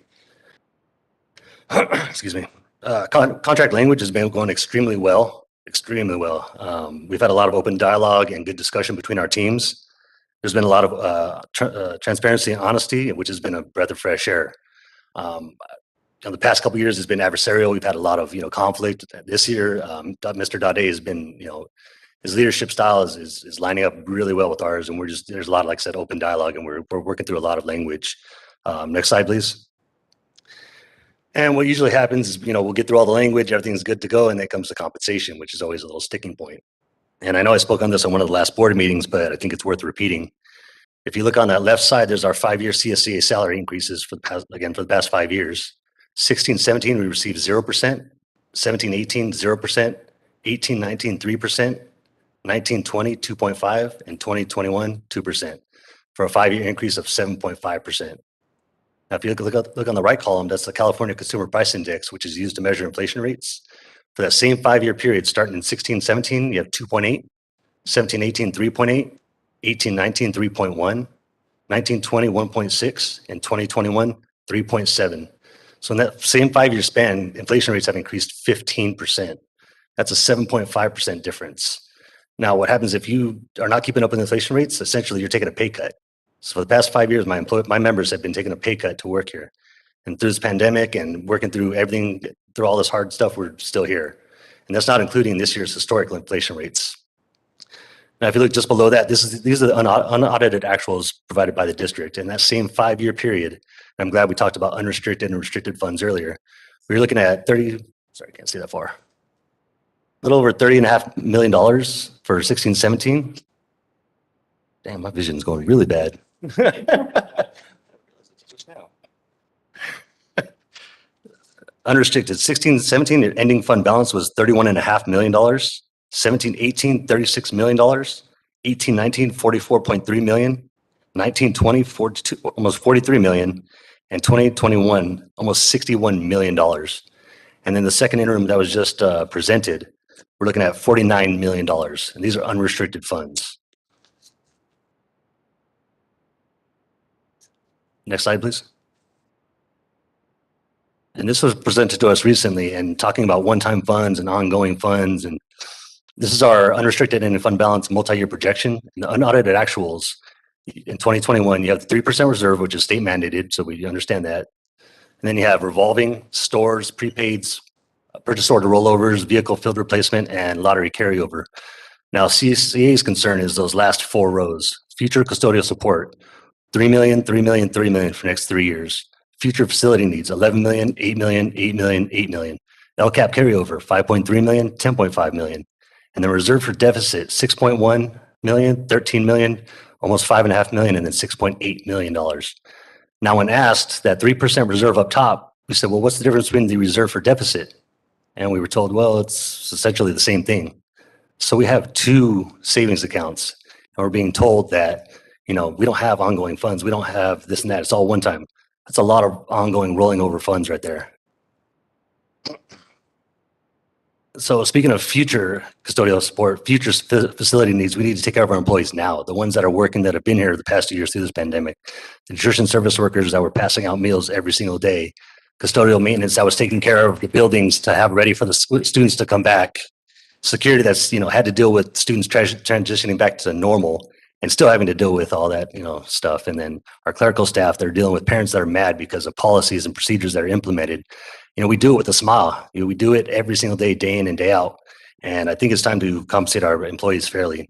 Excuse me. Contract language has been going extremely well, We've had a lot of open dialogue and good discussion between our teams. There's been a lot of transparency and honesty, which has been a breath of fresh air. The past couple of years has been adversarial. We've had a lot of conflict. This year, Mr. Dade has been his leadership style is lining up really well with ours, and there's a lot of, like I said, open dialogue, and we're working through a lot of language. Next slide, please. And what usually happens is we'll get through all the language, everything's good to go, and then comes the compensation, which is always a little sticking point. And I know I spoke on this on one of the last board meetings, but I think it's worth repeating. If you look on that left side, there's our 5-year CSCA salary increases for the past 5 years. 16-17, we received 0%, 17-18, 0%, 18-19, 3%, 19-20, 2.5%, and 20-21, 2%, for a 5-year increase of 7.5%. Now, if you look on the right column, that's the California Consumer Price Index, which is used to measure inflation rates. For that same 5-year period, starting in 16-17, you have 2.8, 17-18, 3.8, 18-19, 3.1, 19-20, 1.6, and 20-21, 3.7. So in that same 5-year span, inflation rates have increased 15%. That's a 7.5% difference. Now, what happens if you are not keeping up with inflation rates? Essentially, you're taking a pay cut. So for the past 5 years, my members have been taking a pay cut to work here. And through this pandemic and working through everything, through all this hard stuff, we're still here. And that's not including this year's historical inflation rates. Now, if you look just below that, these are the unaudited actuals provided by the district. In that same 5-year period, and I'm glad we talked about unrestricted and restricted funds earlier, we were looking at sorry, I can't see that far. A little over $30.5 million for 16-17. Damn, my vision's going really bad. Unrestricted 16-17, your ending fund balance was $31.5 million. 17-18, $36 million. 18-19, $44.3 million. 19-20, almost $43 million. And 20-21, almost $61 million. And then the second interim that was just presented, we're looking at $49 million. And these are unrestricted funds. Next slide, please. And this was presented to us recently and talking about one-time funds and ongoing funds. And this is our unrestricted ending fund balance multi-year projection. And the unaudited actuals in 2021, you have the 3% reserve, which is state mandated, so we understand that. And then you have revolving, stores, prepaids, purchase order rollovers, vehicle field replacement, and lottery carryover. Now, CCA's concern is those last 4 rows. Future custodial support, $3 million, $3 million, $3 million for the next 3 years. Future facility needs, $11 million, $8 million, $8 million, $8 million. LCAP carryover, $5.3 million, $10.5 million. And the reserve for deficit, $6.1 million, $13 million, almost $5.5 million, and then $6.8 million. Now, when asked that 3% reserve up top, we said, well, what's the difference between the reserve for deficit? And we were told, well, it's essentially the same thing. So we have 2 savings accounts, and we're being told that, we don't have ongoing funds. We don't have this and that. It's all one time. That's a lot of ongoing rolling over funds right there. So speaking of future custodial support, future facility needs, we need to take care of our employees now, the ones that are working, that have been here the past 2 years through this pandemic, the nutrition service workers that were passing out meals every single day, custodial maintenance that was taking care of the buildings to have ready for the students to come back, security that's, had to deal with students transitioning back to normal and still having to deal with all that, stuff. And then our clerical staff, they're dealing with parents that are mad because of policies and procedures that are implemented. We do it with a smile. We do it every single day, day in and day out. And I think it's time to compensate our employees fairly.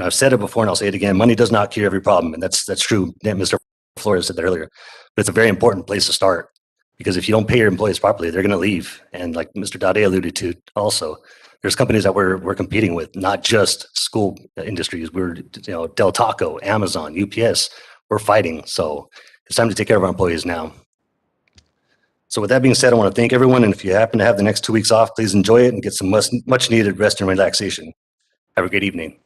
I've said it before and I'll say it again, money does not cure every problem. And that's true. Mr. Flores said that earlier, but it's a very important place to start, because if you don't pay your employees properly, they're going to leave. And like Mr. Dade alluded to also, there's companies that we're competing with, not just school industries. We're, Del Taco, Amazon, UPS. we're fighting. So it's time to take care of our employees now. So with that being said, I want to thank everyone. And if you happen to have the next 2 weeks off, please enjoy it and get some much needed rest and relaxation. Have a good evening.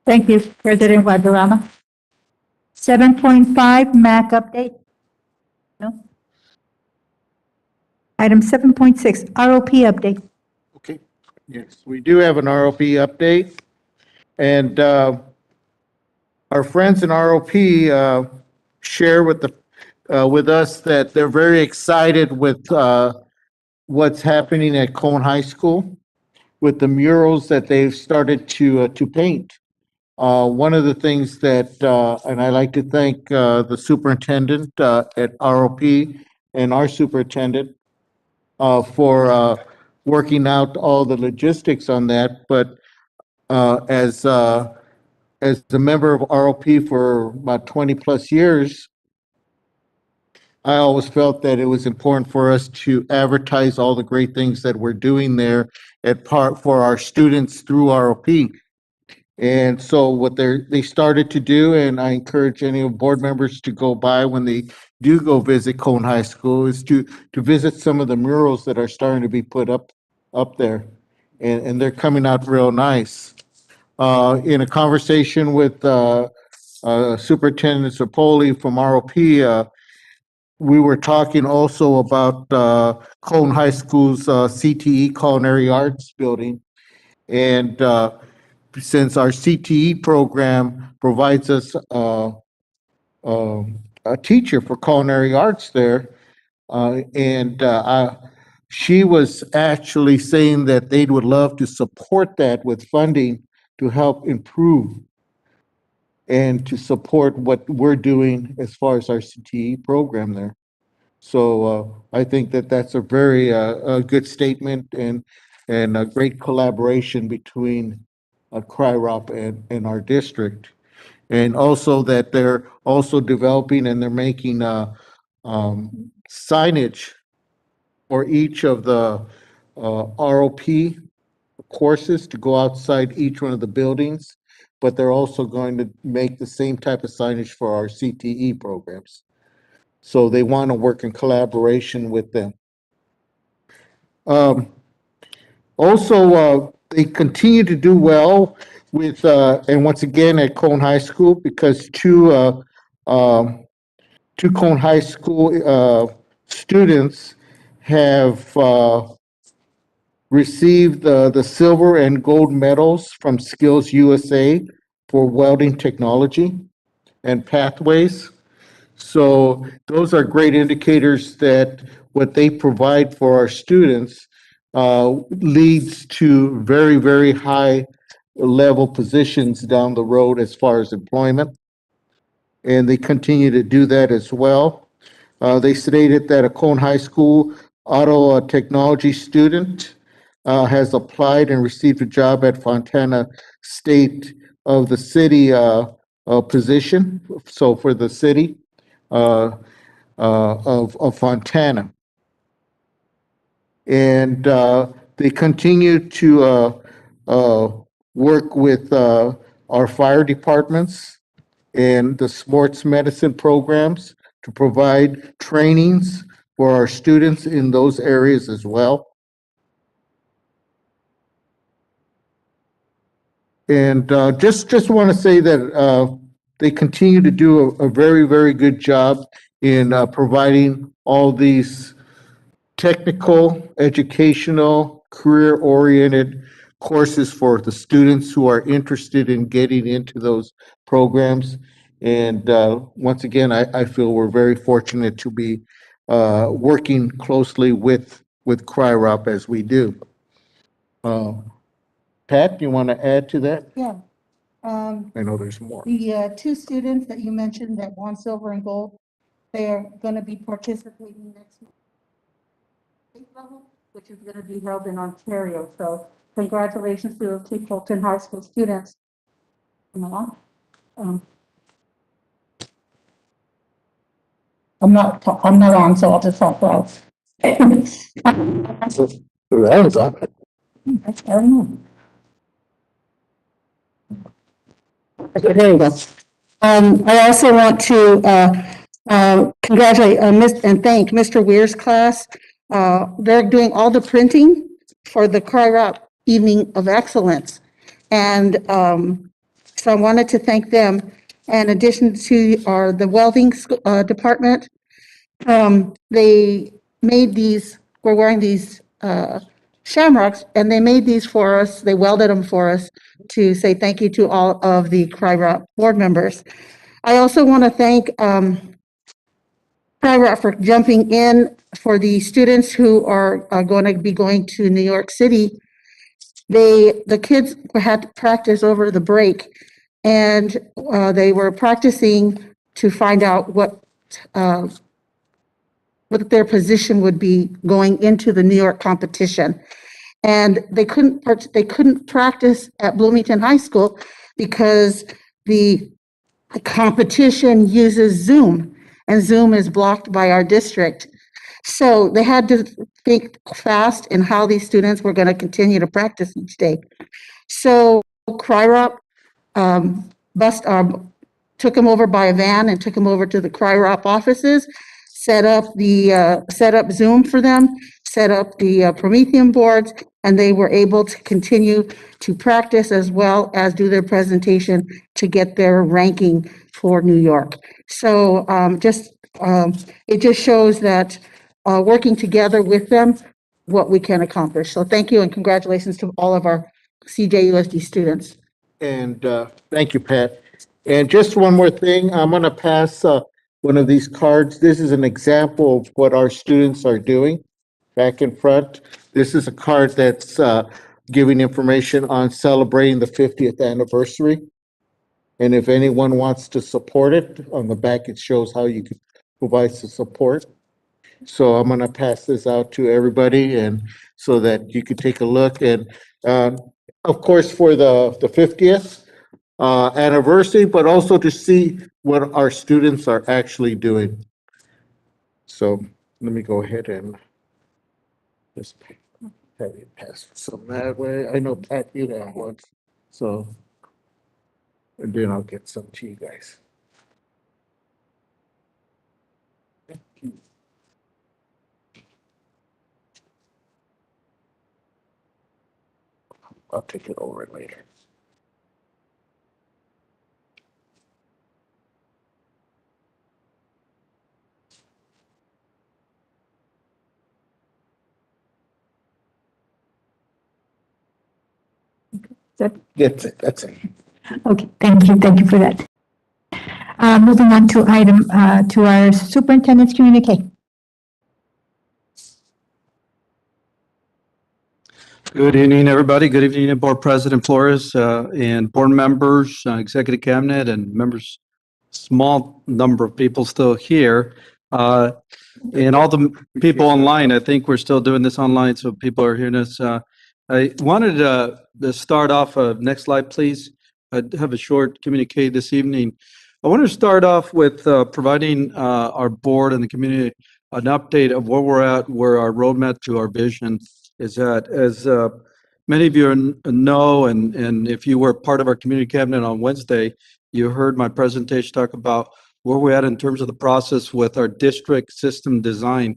Thank you, President Guadarrama. 7.5, MAC update. No. Item 7.6, ROP update. Okay, yes, we do have an ROP update. And our friends in ROP share with us that they're very excited with what's happening at Cone High School with the murals that they've started to paint. One of the things that, and I like to thank the superintendent at ROP and our superintendent for working out all the logistics on that. But as a member of ROP for about 20 plus years, I always felt that it was important for us to advertise all the great things that we're doing there for our students through ROP. And so what they started to do, and I encourage any of board members to go by when they do go visit Cone High School, is to visit some of the murals that are starting to be put up there. And they're coming out real nice. In a conversation with Superintendent Zapoli from ROP, we were talking also about Cone High School's CTE Culinary Arts Building. And since our CTE program provides us a teacher for culinary arts there, she was actually saying that they would love to support that with funding to help improve and to support what we're doing as far as our CTE program there. So I think that that's a very a good statement and a great collaboration between CRIROP and our district. And also that they're also developing and they're making signage for each of the ROP courses to go outside each one of the buildings, but they're also going to make the same type of signage for our CTE programs. So they want to work in collaboration with them. Also, they continue to do well with, and once again at Cone High School, because two Cone High School students have received the silver and gold medals from Skills USA for welding technology and pathways. So those are great indicators that what they provide for our students leads to very, very high level positions down the road as far as employment. And they continue to do that as well. They stated that a Cone High School auto technology student has applied and received a job at Fontana State of the City position. So for the city of Fontana. And they continue to work with our fire departments and the sports medicine programs to provide trainings for our students in those areas as well. And just want to say that they continue to do a very, very good job in providing all these technical, educational, career-oriented courses for the students who are interested in getting into those programs. And once again, I feel we're very fortunate to be working closely with CRIROP as we do. Pat, you want to add to that? Yeah. I know there's more. The two students that you mentioned that won silver and gold, they're going to be participating next month, state level, which is going to be held in Ontario. So congratulations to those two Colton High School students. I'm not on, so I'll just talk loud. I don't know. Okay, there you go. I also want to congratulate and thank Mr. Weir's class. They're doing all the printing for the CRI-ROP Evening of Excellence. And so I wanted to thank them. In addition to the welding department, they made these, we're wearing these shamrocks, and they made these for us. They welded them for us to say thank you to all of the CRI-ROP board members. I also want to thank CRI-ROP for jumping in for the students who are going to be going to New York City. The kids had to practice over the break, and they were practicing to find out what their position would be going into the New York competition. And they couldn't practice at Bloomington High School because the competition uses Zoom, and Zoom is blocked by our district. So they had to think fast in how these students were going to continue to practice each day. So CRI-ROP took them over by a van and took them over to the CRI-ROP offices, set up Zoom for them, set up the Promethean boards, and they were able to continue to practice as well as do their presentation to get their ranking for New York. So it just shows that working together with them, what we can accomplish. So thank you and congratulations to all of our CJUSD students. And thank you, Pat. And just one more thing, I'm going to pass one of these cards. This is an example of what our students are doing back in front. This is a card that's giving information on celebrating the 50th anniversary. And if anyone wants to support it, on the back it shows how you can provide some support. So I'm going to pass this out to everybody, and so that you can take a look. And of course, for the 50th anniversary, but also to see what our students are actually doing. So let me go ahead and just have you pass some that way. I know Pat, you have one, so and then I'll get some to you guys. I'll take it over later. That's it. That's it. Okay, thank you for that. Moving on to to our superintendent's communique. Good evening, everybody. Good evening, Board President Flores and board members, executive cabinet, and members. Small number of people still here. And all the people online, I think we're still doing this online, so people are hearing us. I wanted to start off, next slide, please. I have a short communique this evening. I want to start off with providing our board and the community an update of where we're at, where our roadmap to our vision is at. As many of you know, and if you were part of our community cabinet on Wednesday, you heard my presentation talk about where we're at in terms of the process with our district system design.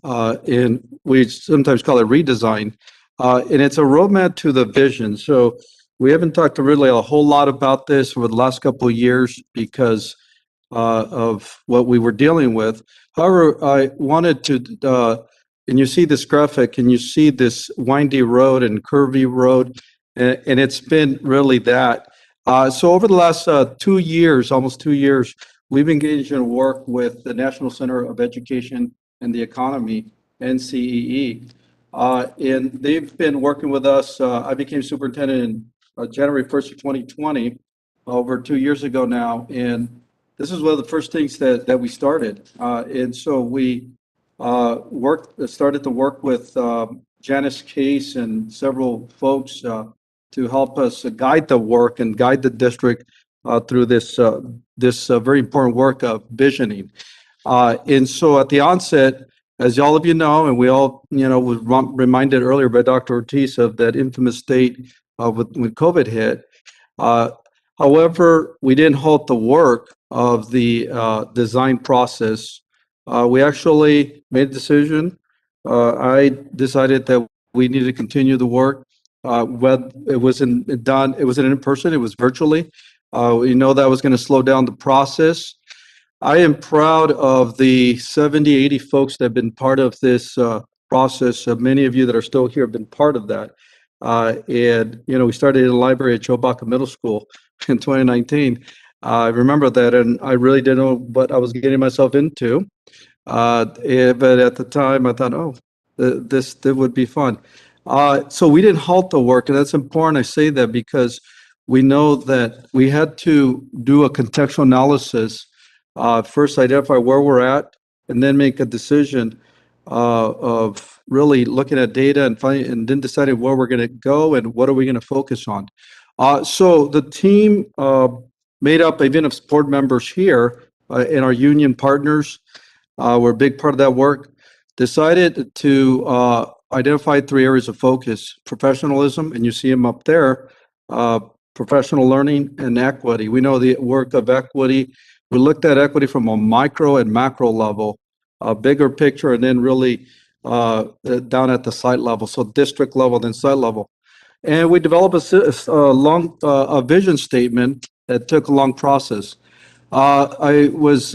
And we sometimes call it redesign. And it's a roadmap to the vision. So we haven't talked really a whole lot about this over the last couple of years because of what we were dealing with. However, I wanted to, and you see this graphic and you see this windy road and curvy road, and it's been really that. So over the last 2 years, almost 2 years, we've engaged in work with the National Center of Education and the Economy, NCEE. And they've been working with us. I became superintendent in January 1st of 2020, over 2 years ago now. And this is one of the first things that we started. And so we started to work with Janice Case and several folks to help us guide the work and guide the district through this very important work of visioning. And so at the onset, as all of you know, and we all, was reminded earlier by Dr. Ortiz of that infamous state when COVID hit, However, we didn't halt the work of the design process. We actually made a decision. I decided that we needed to continue the work. Whether it wasn't done, it wasn't in person, it was virtually. We know that was going to slow down the process. I am proud of the 70, 80 folks that have been part of this process. Many of you that are still here have been part of that. And, you know, we started in the library at Chobacca Middle School in 2019. I remember that, and I really didn't know what I was getting myself into. But at the time, I thought, oh, this would be fun. So we didn't halt the work, and that's important. I say that because we know that we had to do a contextual analysis, first identify where we're at, and then make a decision of really looking at data and then deciding where we're going to go and what are we going to focus on. So the team made up even of board members here and our union partners were a big part of that work, decided to identify 3 areas of focus: professionalism, and you see them up there, professional learning, and equity. We know the work of equity. We looked at equity from a micro and macro level, a bigger picture, and then really down at the site level, so district level, then site level. And we developed a vision statement that took a long process. I was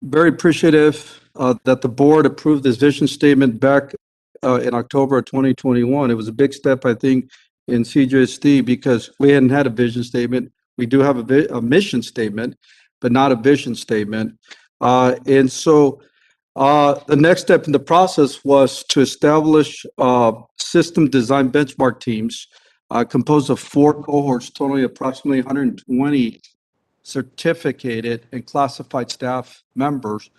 very appreciative that the board approved this vision statement back in October of 2021. It was a big step, I think, in CJUSD because we hadn't had a vision statement. We do have a mission statement, but not a vision statement. And so the next step in the process was to establish system design benchmark teams composed of 4 cohorts, totaling approximately 120 certificated and classified staff members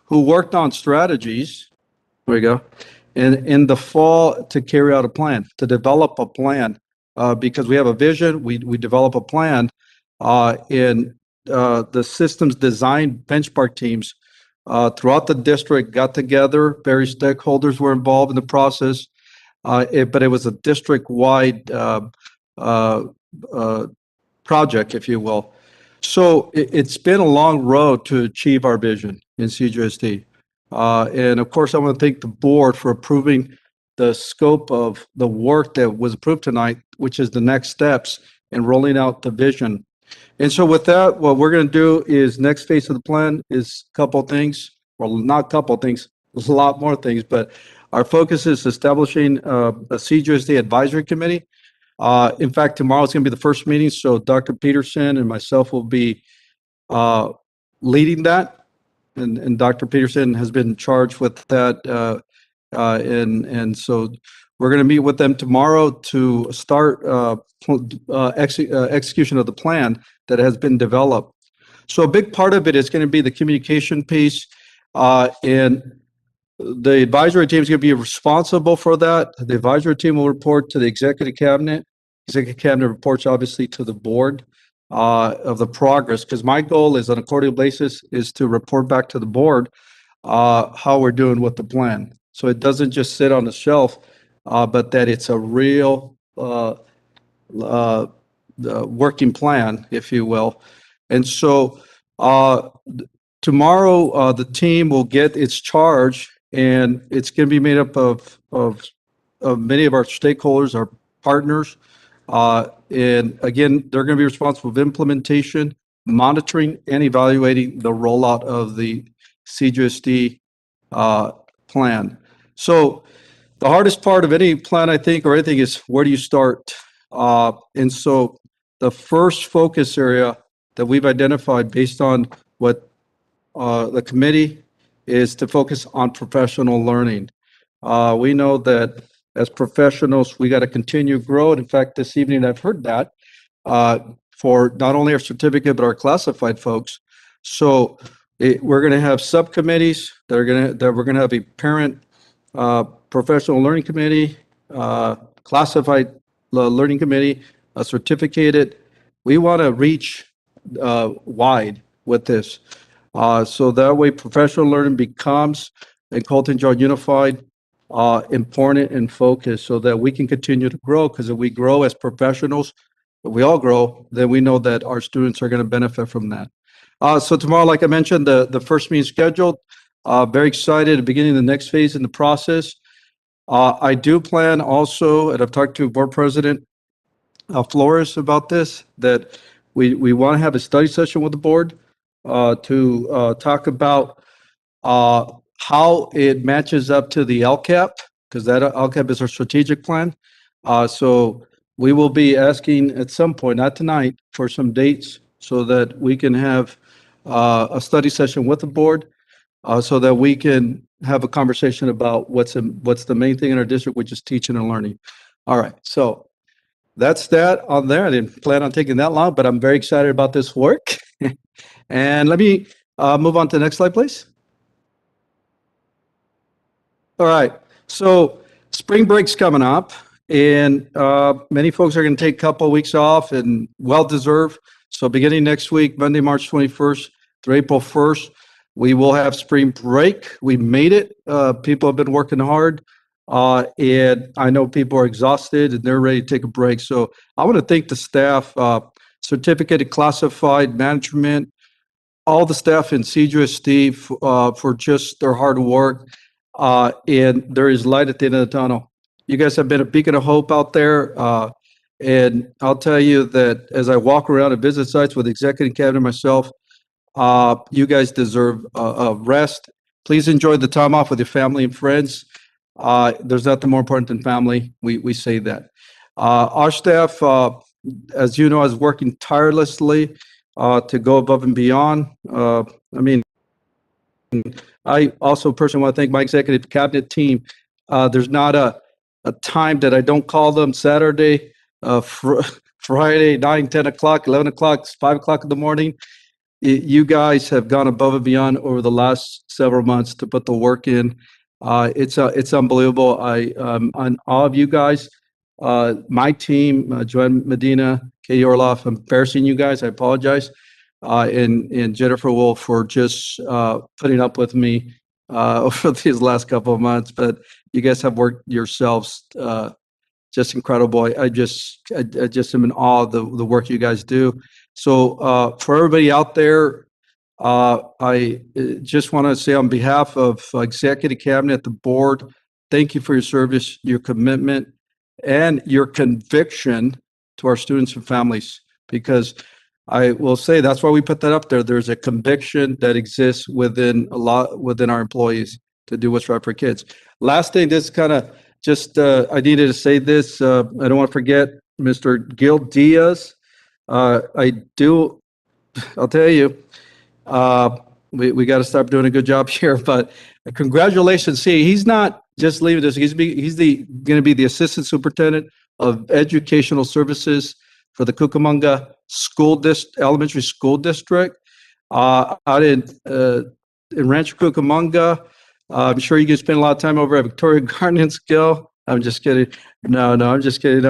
who worked on strategies, there we go, in the fall to carry out a plan, to develop a plan, because we have a vision, we develop a plan, and the systems design benchmark teams throughout the district got together. Various stakeholders were involved in the process, but it was a district-wide project, if you will. So it's been a long road to achieve our vision in CJUSD. And of course, I want to thank the board for approving the scope of the work that was approved tonight, which is the next steps in rolling out the vision. And so with that, what we're going to do is next phase of the plan is a couple things, well, not a couple things, there's a lot more things, but our focus is establishing a CJUSD advisory committee. In fact, tomorrow is going to be the first meeting, so Dr. Peterson and myself will be leading that, and Dr. Peterson has been charged with that, and so we're going to meet with them tomorrow to start execution of the plan that has been developed. So a big part of it is going to be the communication piece, and the advisory team is going to be responsible for that. The advisory team will report to the executive cabinet. Executive cabinet reports obviously to the board of the progress, because my goal is on a quarterly basis is to report back to the board how we're doing with the plan. So it doesn't just sit on the shelf, but that it's a real working plan, if you will. And so tomorrow the team will get its charge, and it's going to be made up of many of our stakeholders, our partners. And again, they're going to be responsible for implementation, monitoring, and evaluating the rollout of the CJUSD plan. So the hardest part of any plan, I think, or anything is where do you start? And so the first focus area that we've identified based on what the committee is to focus on professional learning. We know that as professionals, we got to continue growing. In fact, this evening I've heard that for not only our certificate, but our classified folks. So we're going to have subcommittees that we're going to have a parent professional learning committee, classified learning committee, a certificated. We want to reach wide with this. So that way professional learning becomes, and Colton John Unified, important and focused so that we can continue to grow, because if we grow as professionals, we all grow, then we know that our students are going to benefit from that. So tomorrow, like I mentioned, the first meeting scheduled. Very excited at beginning the next phase in the process. I do plan also, and I've talked to Board President Flores about this, that we want to have a study session with the board to talk about how it matches up to the LCAP, because that LCAP is our strategic plan. So we will be asking at some point, not tonight, for some dates so that we can have a study session with the board so that we can have a conversation about what's the main thing in our district, which is teaching and learning. All right, so that's that on there. I didn't plan on taking that long, but I'm very excited about this work. And let me move on to the next slide, please. All right, so spring break's coming up, and many folks are going to take a couple of weeks off, and well-deserved. So beginning next week, Monday, March 21st through April 1st, we will have spring break. We made it. People have been working hard, and I know people are exhausted, and they're ready to take a break. So I want to thank the staff, certificated classified management, all the staff in CJUSD for just their hard work. And there is light at the end of the tunnel. You guys have been a beacon of hope out there. And I'll tell you that as I walk around and visit sites with executive cabinet myself, you guys deserve a rest. Please enjoy the time off with your family and friends. There's nothing more important than family. We say that. Our staff, as you know, is working tirelessly to go above and beyond. I also personally want to thank my executive cabinet team. There's not a time that I don't call them. Saturday, Friday, 9, 10 o'clock, 11 o'clock, 5 o'clock in the morning. You guys have gone above and beyond over the last several months to put the work in. It's unbelievable. On all of you guys, my team, Joanne Medina, Katie Orloff, I'm embarrassing you guys. I apologize. And Jennifer Wolf for just putting up with me over these last couple of months. But you guys have worked yourselves just incredible. I just am in awe of the work you guys do. So for everybody out there, I just want to say on behalf of executive cabinet, the board, thank you for your service, your commitment, and your conviction to our students and families, because I will say that's why we put that up there. There's a conviction that exists within our employees to do what's right for kids. Last thing, this kind of just, I needed to say this. I don't want to forget Mr. Gil Diaz. I'll tell you, we got to start doing a good job here, but congratulations. See, he's not just leaving this. He's going to be the assistant superintendent of educational services for the Cucamonga Elementary School District out in Rancho Cucamonga. I'm sure you can spend a lot of time over at Victoria Gardens, Gil. I'm just kidding. No, I'm just kidding.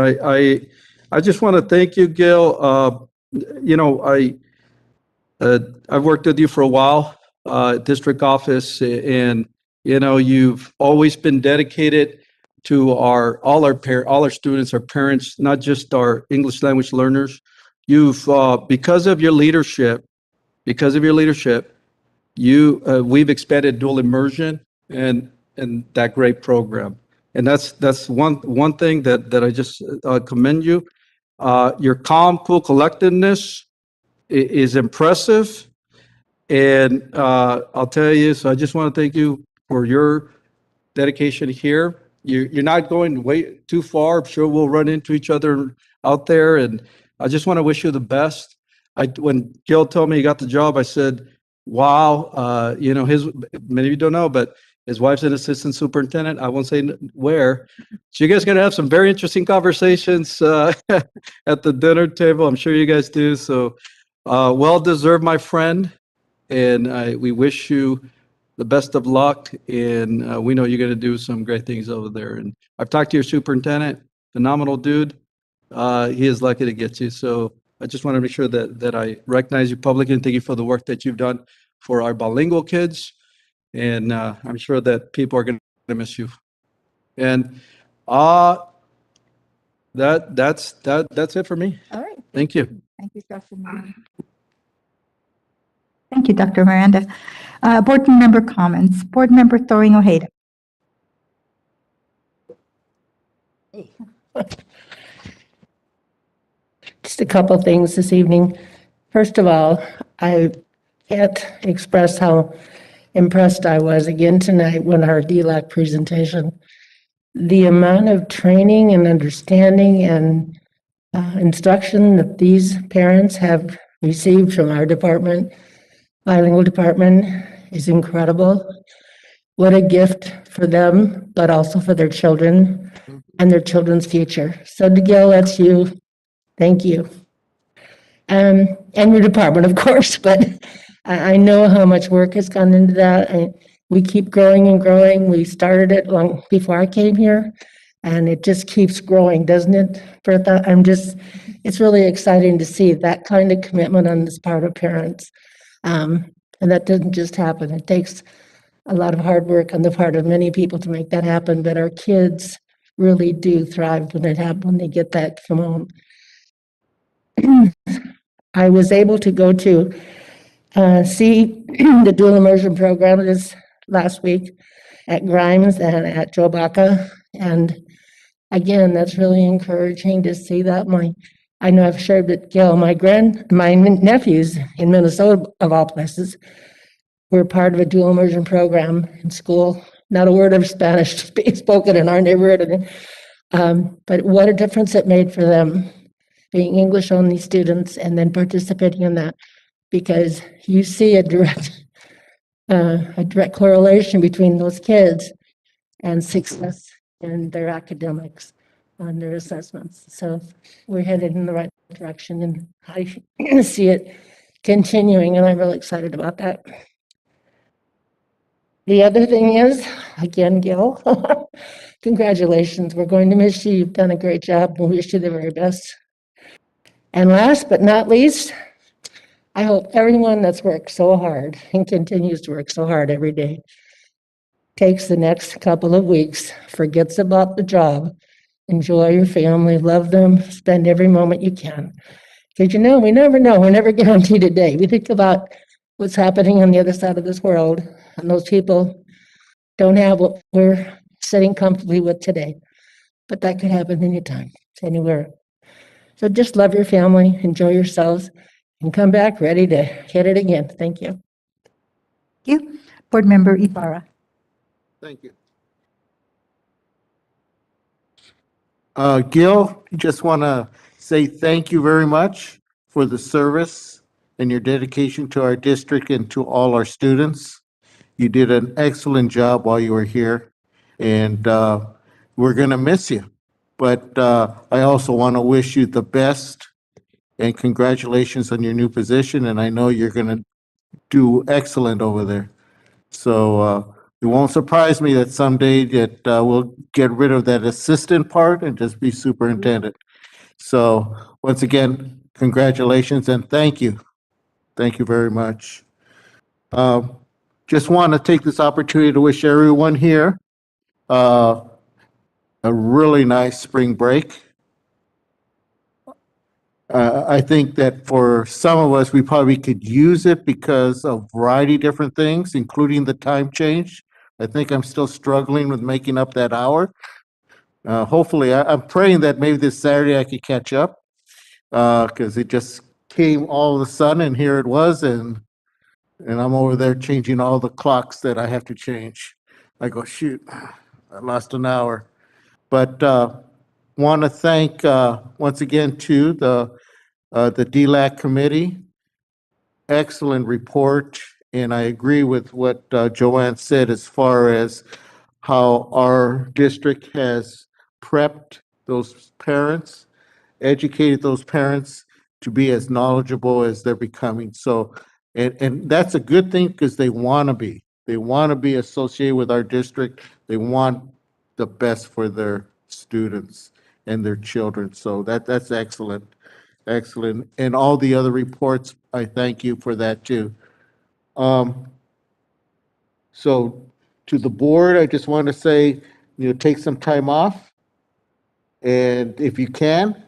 I just want to thank you, Gil. I've worked with you for a while, district office, and you've always been dedicated to all our students, our parents, not just our English language learners. You've because of your leadership, we've expanded dual immersion and that great program. And that's one thing that I just commend you. Your calm, cool collectedness is impressive. And I'll tell you, so I just want to thank you for your dedication here. You're not going way too far. I'm sure we'll run into each other out there. And I just want to wish you the best. When Gil told me he got the job, I said, wow, many of you don't know, but his wife's an assistant superintendent. I won't say where. So you guys are going to have some very interesting conversations at the dinner table. I'm sure you guys do. So well-deserved, my friend. And we wish you the best of luck. And we know you're going to do some great things over there. And I've talked to your superintendent, phenomenal dude. He is lucky to get you. So I just want to make sure that I recognize you publicly and thank you for the work that you've done for our bilingual kids. And I'm sure that people are going to miss you. And that's it for me. All right. Thank you. Thank you, Dr. Miranda. Thank you, Dr. Miranda. Board member comments. Board member Thoreen Ojeda. Just a couple things this evening. First of all, I can't express how impressed I was again tonight when our DLAC presentation. The amount of training and understanding and instruction that these parents have received from our department, bilingual department, is incredible. What a gift for them, but also for their children and their children's future. So Miguel, that's you. Thank you. And your department, of course, but I know how much work has gone into that. And we keep growing and growing. We started it long before I came here, and it just keeps growing, doesn't it, Bertha? It's really exciting to see that kind of commitment on this part of parents. And that doesn't just happen. It takes a lot of hard work on the part of many people to make that happen, but our kids really do thrive when they get that from home. I was able to go to see the dual immersion program this last week at Grimes and at Joe Baca. And again, that's really encouraging to see that. I know I've shared with Gil, my nephews in Minnesota, of all places, were part of a dual immersion program in school. Not a word of Spanish spoken in our neighborhood. But what a difference it made for them, being English-only students and then participating in that, because you see a direct correlation between those kids and success in their academics and their assessments. So we're headed in the right direction, and I see it continuing, and I'm really excited about that. The other thing is, again, Gil, congratulations. We're going to miss you. You've done a great job. We wish you the very best. And last but not least, I hope everyone that's worked so hard and continues to work so hard every day takes the next couple of weeks, forgets about the job, enjoy your family, love them, spend every moment you can. Because we never know, we're never guaranteed a day. We think about what's happening on the other side of this world, and those people don't have what we're sitting comfortably with today. But that could happen anytime, anywhere. So just love your family, enjoy yourselves, and come back ready to hit it again. Thank you. Thank you. Board member Ibarra. Thank you. Gil, just want to say thank you very much for the service and your dedication to our district and to all our students. You did an excellent job while you were here, and we're going to miss you. But I also want to wish you the best and congratulations on your new position. And I know you're going to do excellent over there. So it won't surprise me that someday that we'll get rid of that assistant part and just be superintendent. So once again, congratulations and thank you. Thank you very much. Just want to take this opportunity to wish everyone here a really nice spring break. I think that for some of us, we probably could use it because of a variety of different things, including the time change. I think I'm still struggling with making up that hour. Hopefully, I'm praying that maybe this Saturday I could catch up because it just came all of a sudden, and here it was, and I'm over there changing all the clocks that I have to change. I go, shoot, I lost an hour. But want to thank once again to the DLAC committee. Excellent report, and I agree with what Joanne said as far as how our district has prepped those parents, educated those parents to be as knowledgeable as they're becoming. So, and that's a good thing because they want to be. They want to be associated with our district. They want the best for their students and their children. So that's excellent. Excellent. And all the other reports, I thank you for that too. So to the board, I just want to say, take some time off. And if you can,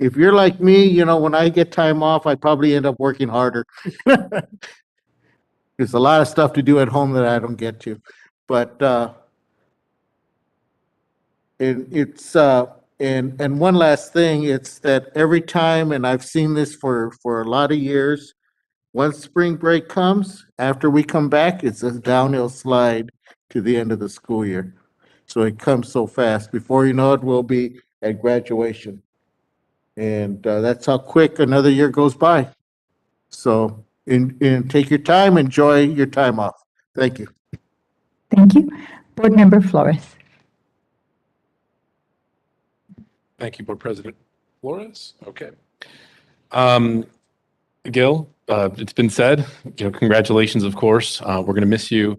if you're like me, you know, when I get time off, I probably end up working harder. There's a lot of stuff to do at home that I don't get to. But and one last thing, it's that every time, and I've seen this for a lot of years, once spring break comes, after we come back, it's a downhill slide to the end of the school year. So it comes so fast. Before you know it, we'll be at graduation. And that's how quick another year goes by. So take your time, enjoy your time off. Thank you. Thank you. Board Member Flores. Thank you, Board President Flores. Okay. Gil, it's been said, you know, congratulations, of course. We're going to miss you.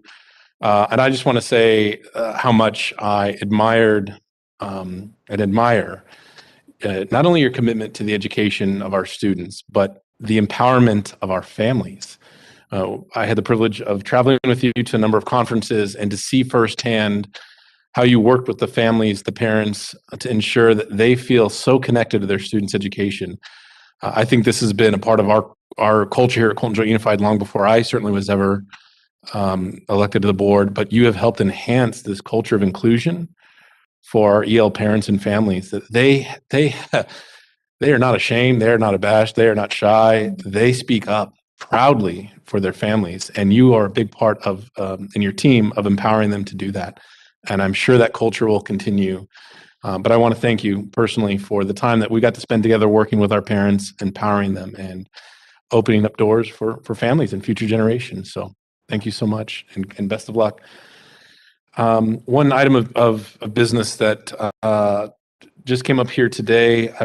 And I just want to say how much I admired and admire not only your commitment to the education of our students, but the empowerment of our families. I had the privilege of traveling with you to a number of conferences and to see firsthand how you worked with the families, the parents, to ensure that they feel so connected to their students' education. I think this has been a part of our culture here at Colton Joint Unified long before I certainly was ever elected to the board, but you have helped enhance this culture of inclusion for our EL parents and families, that they are not ashamed, they are not abashed, they are not shy. They speak up proudly for their families, and you are a big part of in your team of empowering them to do that. And I'm sure that culture will continue. But I want to thank you personally for the time that we got to spend together working with our parents, empowering them, and opening up doors for families and future generations. So thank you so much, and best of luck. One item of business that just came up here today, I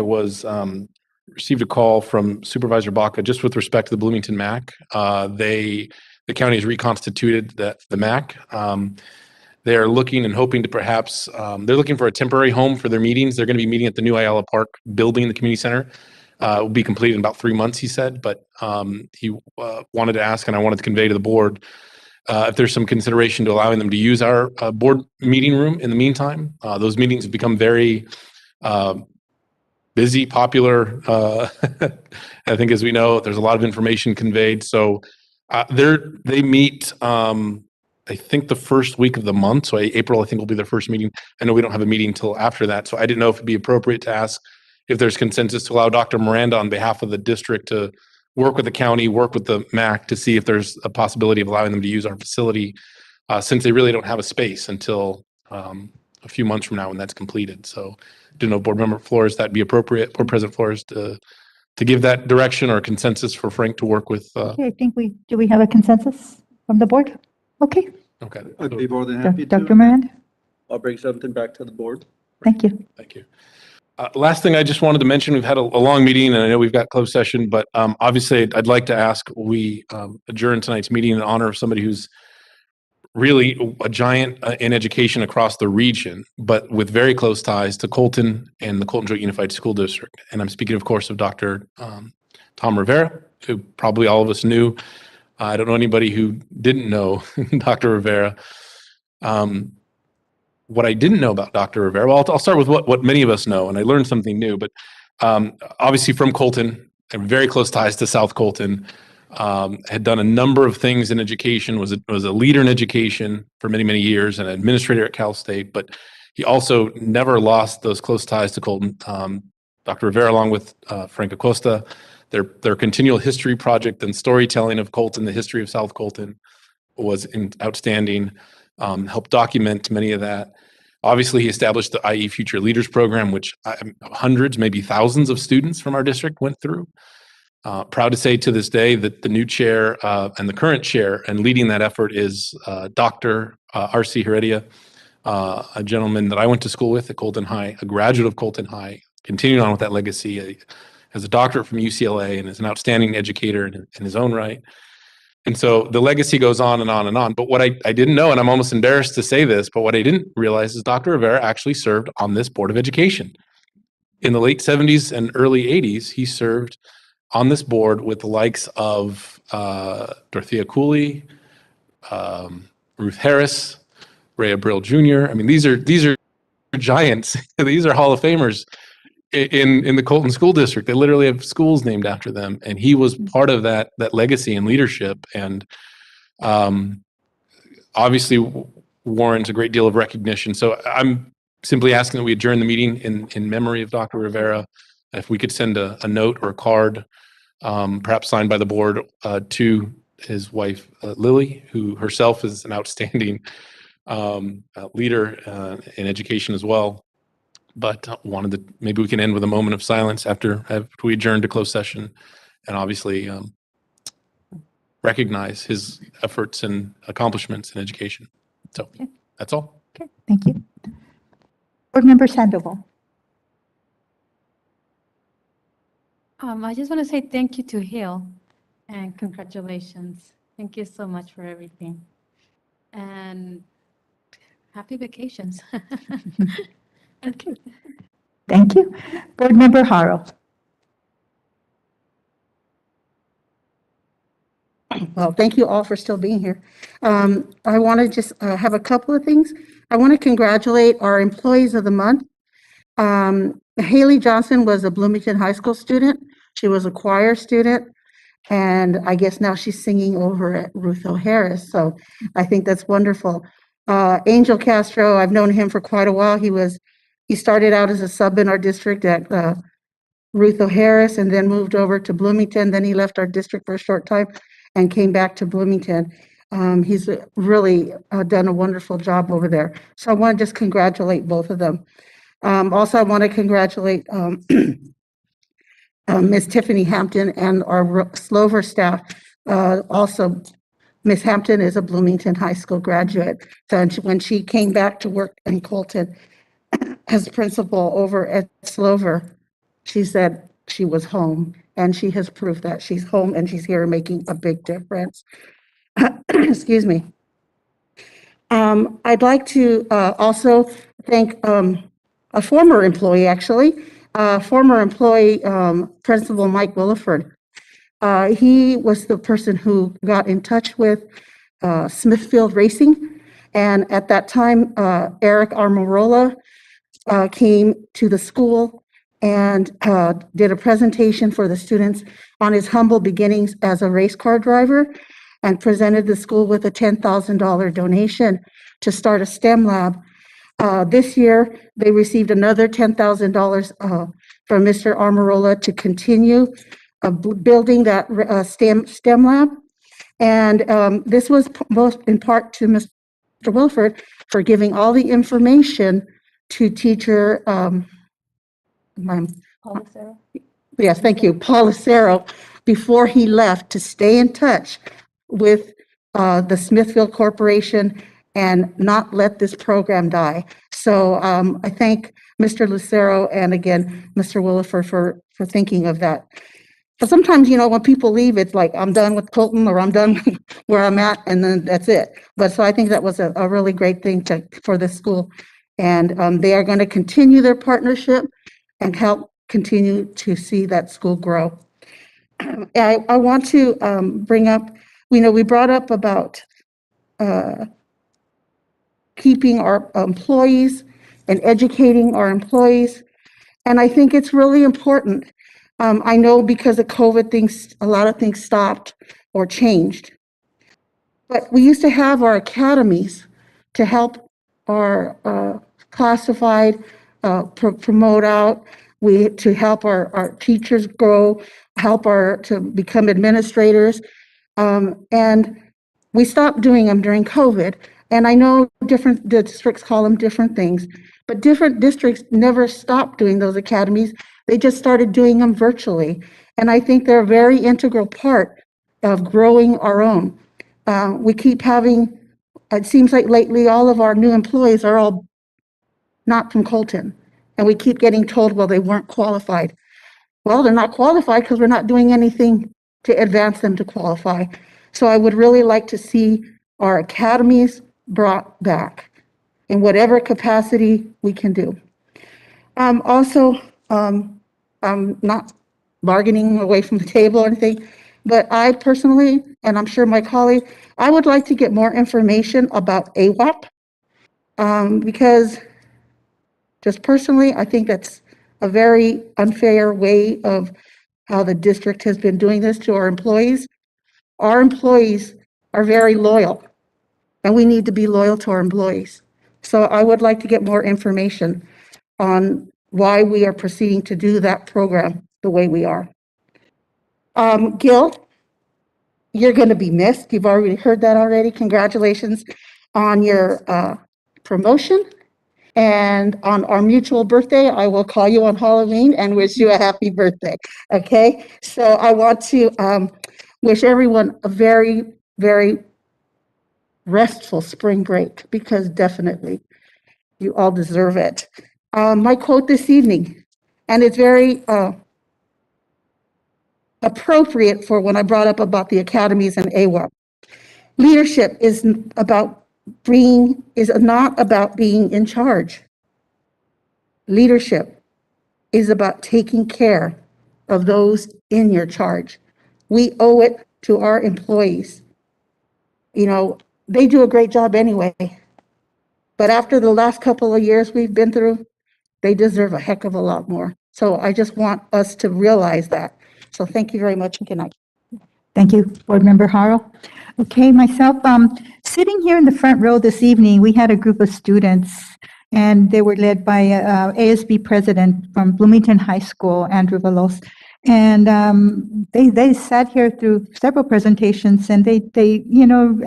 received a call from Supervisor Baca just with respect to the Bloomington MAC. The county has reconstituted the MAC. They are looking and hoping to perhaps, they're looking for a temporary home for their meetings. They're going to be meeting at the new Ayala Park building, the community center. It will be completed in about 3 months, he said, but he wanted to ask, and I wanted to convey to the board, if there's some consideration to allowing them to use our board meeting room in the meantime. Those meetings have become very busy, popular. I think, as we know, there's a lot of information conveyed. So they meet, I think, the first week of the month. So April, I think, will be their first meeting. I know we don't have a meeting till after that. So I didn't know if it'd be appropriate to ask if there's consensus to allow Dr. Miranda on behalf of the district to work with the county, work with the MAC to see if there's a possibility of allowing them to use our facility, since they really don't have a space until a few months from now when that's completed. So didn't know, Board Member Flores, that'd be appropriate, Board President Flores, to give that direction or consensus for Frank to work with. Okay, I think do we have a consensus from the board? Okay. Okay. I'd be more than happy to. Dr. Miranda, I'll bring something back to the board. thank you. Thank you. Last thing I just wanted to mention, we've had a long meeting, and I know we've got closed session, but obviously I'd like to ask, we adjourn tonight's meeting in honor of somebody who's really a giant in education across the region, but with very close ties to Colton and the Colton Joint Unified School District. And I'm speaking, of course, of Dr. Tom Rivera, who probably all of us knew. I don't know anybody who didn't know Dr. Rivera. What I didn't know about Dr. Rivera, well, I'll start with what many of us know, and I learned something new, but obviously from Colton, and very close ties to South Colton, had done a number of things in education, was a leader in education for many, many years, and an administrator at Cal State, but he also never lost those close ties to Colton. Dr. Rivera, along with Frank Acosta, their continual history project and storytelling of Colton, the history of South Colton, was outstanding. Helped document many of that. Obviously, he established the IE Future Leaders Program, which hundreds, maybe thousands of students from our district went through. Proud to say to this day that the new chair and the current chair and leading that effort is Dr. R.C. Heredia, a gentleman that I went to school with at Colton High, a graduate of Colton High, continuing on with that legacy, has a doctorate from UCLA and is an outstanding educator in his own right. And so the legacy goes on and on and on. But what I didn't know, and I'm almost embarrassed to say this, but what I didn't realize is Dr. Rivera actually served on this Board of Education. In the late 70s and early 80s, he served on this board with the likes of Dorothea Cooley, Ruth Harris, Ray Abril Jr. I mean, these are giants. These are Hall of Famers. in the Colton School District. They literally have schools named after them, and he was part of that legacy and leadership, and obviously warrants a great deal of recognition. So I'm simply asking that we adjourn the meeting in memory of Dr. Rivera. If we could send a note or a card, perhaps signed by the board, to his wife, Lily, who herself is an outstanding leader in education as well. But wanted to, maybe we can end with a moment of silence after we adjourn to closed session, and obviously recognize his efforts and accomplishments in education. So that's all. Okay, thank you. Board Member Sandoval. I just want to say thank you to Hill and congratulations. Thank you so much for everything. And happy vacations. Okay. Thank you. Board Member Haro. Well, thank you all for still being here. I want to just have a couple of things. I want to congratulate our employees of the month. Haley Johnson was a Bloomington High School student. She was a choir student, and I guess now she's singing over at Ruth O'Harris. So I think that's wonderful. Angel Castro, I've known him for quite a while. He started out as a sub in our district at Ruth O'Harris and then moved over to Bloomington. Then he left our district for a short time and came back to Bloomington. He's really done a wonderful job over there. So I want to just congratulate both of them. Also, I want to congratulate Ms. Tiffany Hampton and our Slover staff. Also, Ms. Hampton is a Bloomington High School graduate. So when she came back to work in Colton as principal over at Slover, she said she was home, and she has proved that she's home and she's here making a big difference. Excuse me. I'd like to also thank a former employee, actually, Principal Mike Williford. He was the person who got in touch with Smithfield Racing, and at that time, Eric Armarola came to the school and did a presentation for the students on his humble beginnings as a race car driver, and presented the school with a $10,000 donation to start a STEM lab. This year, they received another $10,000 from Mr. Armarola to continue building that STEM lab. And this was most in part to Mr. Wilford for giving all the information to teacher, yes, thank you, Paul Acero, before he left, to stay in touch with the Smithfield Corporation and not let this program die. So I thank Mr. Lucero and again, Mr. Williford for thinking of that. But sometimes, you know, when people leave, it's like, I'm done with Colton or I'm done where I'm at, and then that's it. But so I think that was a really great thing for the school. And they are going to continue their partnership and help continue to see that school grow. I want to bring up, you know, we brought up about keeping our employees and educating our employees. And I think it's really important. I know because of COVID, a lot of things stopped or changed. But we used to have our academies to help our classified promote out, to help our teachers grow, to become administrators. And we stopped doing them during COVID. And I know different districts call them different things, but different districts never stopped doing those academies. They just started doing them virtually. And I think they're a very integral part of growing our own. We keep having, it seems like lately all of our new employees are all not from Colton. And we keep getting told, well, they weren't qualified. Well, they're not qualified because we're not doing anything to advance them to qualify. So I would really like to see our academies brought back in whatever capacity we can do. Also, I'm not bargaining away from the table or anything, but I personally, and I'm sure my colleague, I would like to get more information about AWAP, because just personally, I think that's a very unfair way of how the district has been doing this to our employees. Our employees are very loyal, and we need to be loyal to our employees. So I would like to get more information on why we are proceeding to do that program the way we are. Gil, you're going to be missed. You've already heard that already. Congratulations on your promotion. And on our mutual birthday, I will call you on Halloween and wish you a happy birthday. Okay? So I want to wish everyone a very, very restful spring break, because definitely you all deserve it. My quote this evening, and it's very appropriate for when I brought up about the academies and AWAP. Leadership is not about being in charge. Leadership is about taking care of those in your charge. We owe it to our employees. You know, they do a great job anyway, but after the last couple of years we've been through, they deserve a heck of a lot more. So I just want us to realize that. So thank you very much and good night. Thank you, Board Member Harrell. Okay, myself, sitting here in the front row this evening, we had a group of students, and they were led by ASB President from Bloomington High School, Andrew Velos. And they sat here through several presentations, and they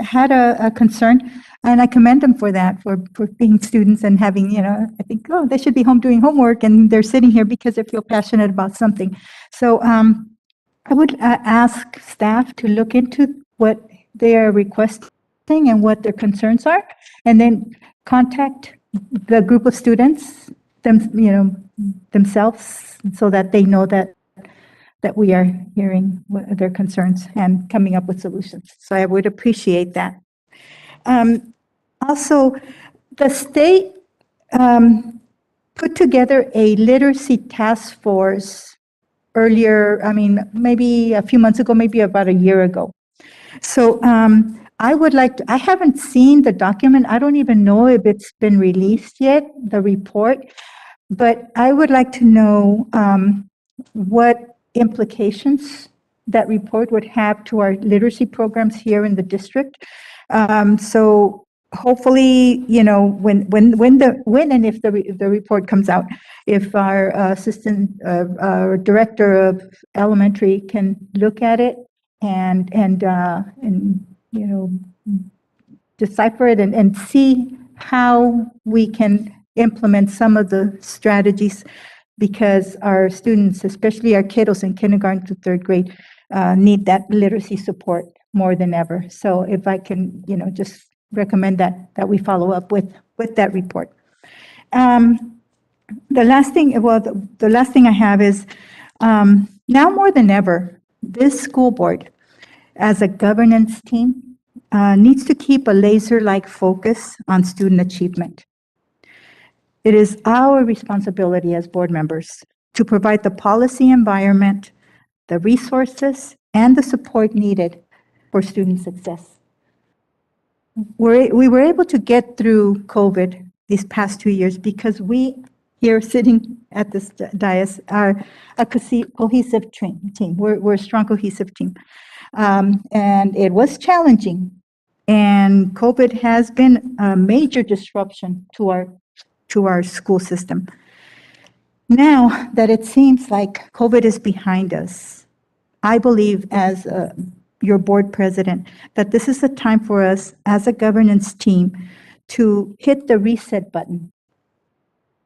had a concern, and I commend them for that, for being students and having, I think, oh, they should be home doing homework, and they're sitting here because they feel passionate about something. So I would ask staff to look into what they are requesting and what their concerns are, and then contact the group of students, themselves, so that they know that we are hearing their concerns and coming up with solutions. So I would appreciate that. Also, the state put together a literacy task force earlier, maybe a few months ago, maybe about a year ago. So I would like to, I haven't seen the document. I don't even know if it's been released yet, the report, but I would like to know what implications that report would have to our literacy programs here in the district. So hopefully, when and if the report comes out, if our our director of elementary can look at it and decipher it and see how we can implement some of the strategies, because our students, especially our kiddos in kindergarten to third grade, need that literacy support more than ever. So if I can, just recommend that we follow up with that report. The last thing I have is, now more than ever, this school board, as a governance team, needs to keep a laser-like focus on student achievement. It is our responsibility as board members to provide the policy environment, the resources, and the support needed for student success. We were able to get through COVID these past 2 years because we here sitting at this dais are a cohesive team. We're a strong, cohesive team. And it was challenging. And COVID has been a major disruption to our school system. Now that it seems like COVID is behind us, I believe as your board president that this is the time for us as a governance team to hit the reset button,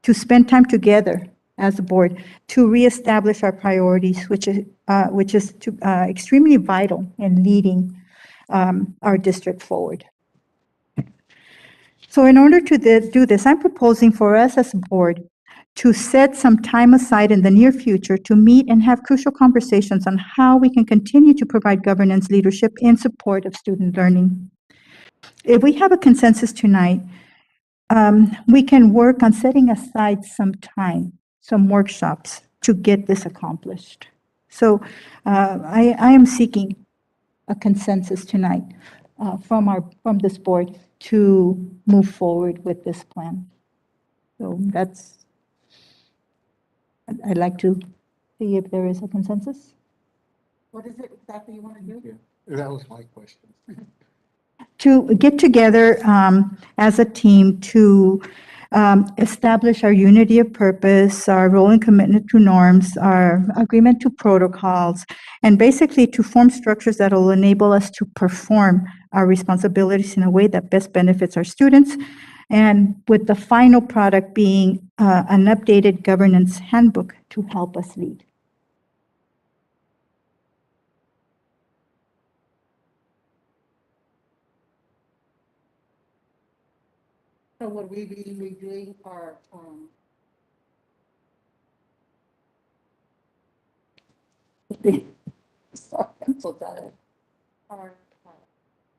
to spend time together as a board to reestablish our priorities, which is extremely vital in leading our district forward. So in order to do this, I'm proposing for us as a board to set some time aside in the near future to meet and have crucial conversations on how we can continue to provide governance leadership in support of student learning. If we have a consensus tonight, we can work on setting aside some time, some workshops to get this accomplished. So I am seeking a consensus tonight from this board to move forward with this plan. So I'd like to see if there is a consensus. What is it exactly you want to do? That was my question. To get together as a team to establish our unity of purpose, our role and commitment to norms, our agreement to protocols, and basically to form structures that will enable us to perform our responsibilities in a way that best benefits our students. And with the final product being an updated governance handbook to help us lead. So would we be redoing our, sorry, I'm so tired. Our,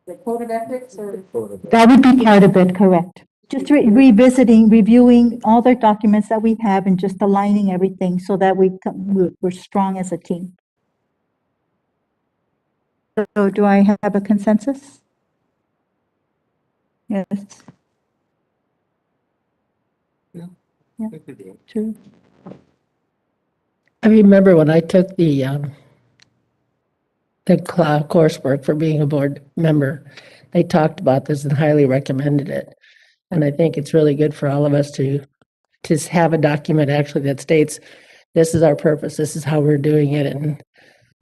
the code of ethics or? That would be part of it, correct. Just revisiting, reviewing all the documents that we have and just aligning everything so that we're strong as a team. So do I have a consensus? Yes. Yeah. Yeah. True. I remember when I took the coursework for being a board member, they talked about this and highly recommended it. And I think it's really good for all of us to have a document actually that states, this is our purpose, this is how we're doing it, and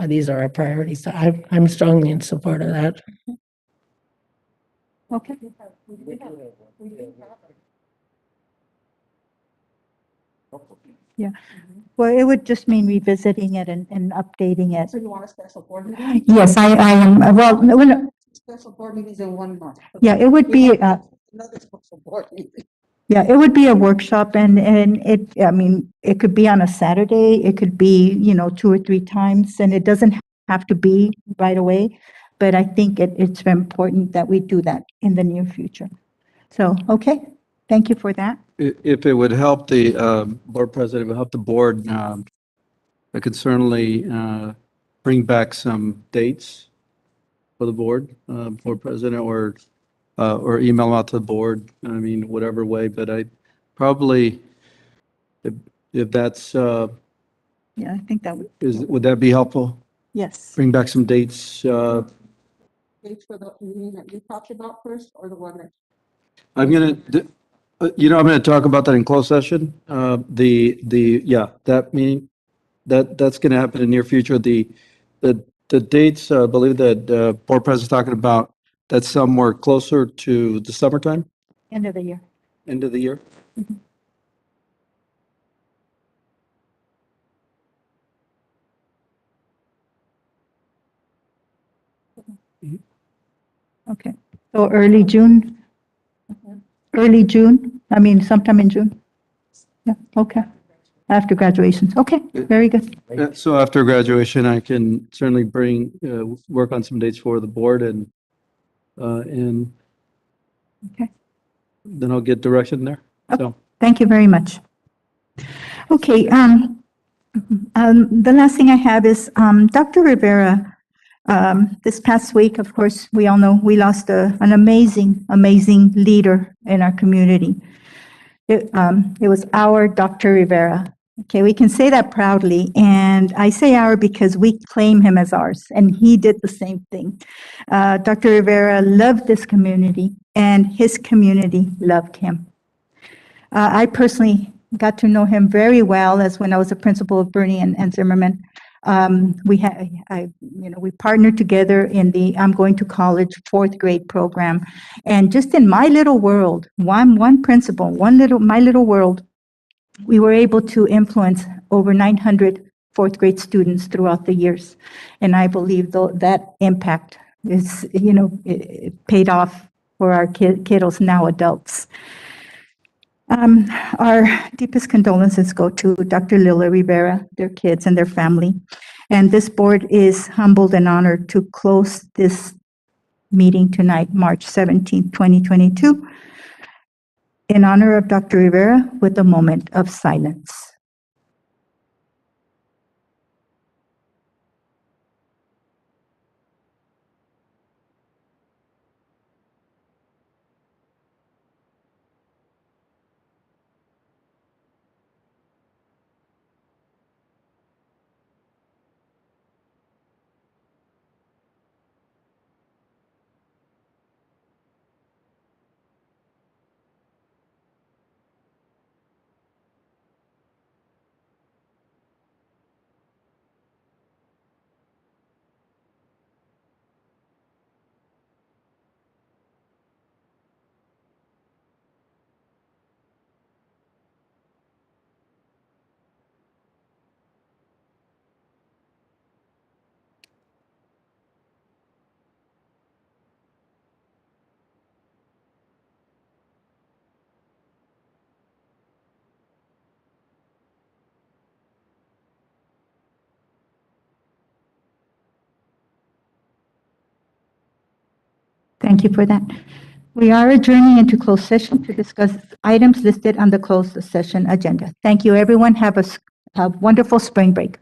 these are our priorities. So I'm strongly in support of that. Okay. Yeah. Well, it would just mean revisiting it and updating it. So you want a special board meeting? Yes, I am. Well, no, Special board meetings in 1 month. yeah, it would be, Another special board meeting. yeah, it would be a workshop and it, I mean, it could be on a Saturday, it could be, 2 or 3 times, and it doesn't have to be right away. But I think it's very important that we do that in the near future. So, okay, thank you for that. If it would help the board president, it would help the board, I could certainly bring back some dates for the board president, or email them out to the board. I mean, whatever way, but I probably, if that's, Yeah, I think that would that be helpful? yes. Bring back some dates. Dates for the meeting that you talked about first or the one that? I'm gonna talk about that in closed session. That meeting, that's gonna happen in the near future. The dates, I believe that board president's talking about, that's somewhere closer to the summertime, End of the year. end of the year. Okay, so early June? I mean, sometime in June? Yeah, okay. After graduations, okay, very good. So after graduation, I can certainly work on some dates for the board and Okay. then I'll get direction there. So. Thank you very much. Okay, the last thing I have is, Dr. Rivera, this past week, of course, we all know we lost an amazing leader in our community. It was our Dr. Rivera. Okay, we can say that proudly, and I say our because we claim him as ours, and he did the same thing. Dr. Rivera loved this community, and his community loved him. I personally got to know him very well as when I was a principal of Bernie and Zimmerman. We partnered together in the I'm Going to College 4th grade program. And just in my little world, one principal, my little world, we were able to influence over 900 4th grade students throughout the years. And I believe that impact is, it paid off for our kiddos, now adults. Our deepest condolences go to Dr. Lila Rivera, their kids and their family. And this board is humbled and honored to close this meeting tonight, March 17th, 2022, in honor of Dr. Rivera with a moment of silence. Thank you for that. We are adjourning into closed session to discuss items listed on the closed session agenda. Thank you, everyone. Have a wonderful spring break.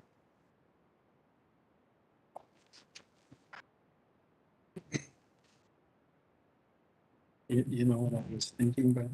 You know what I was thinking about?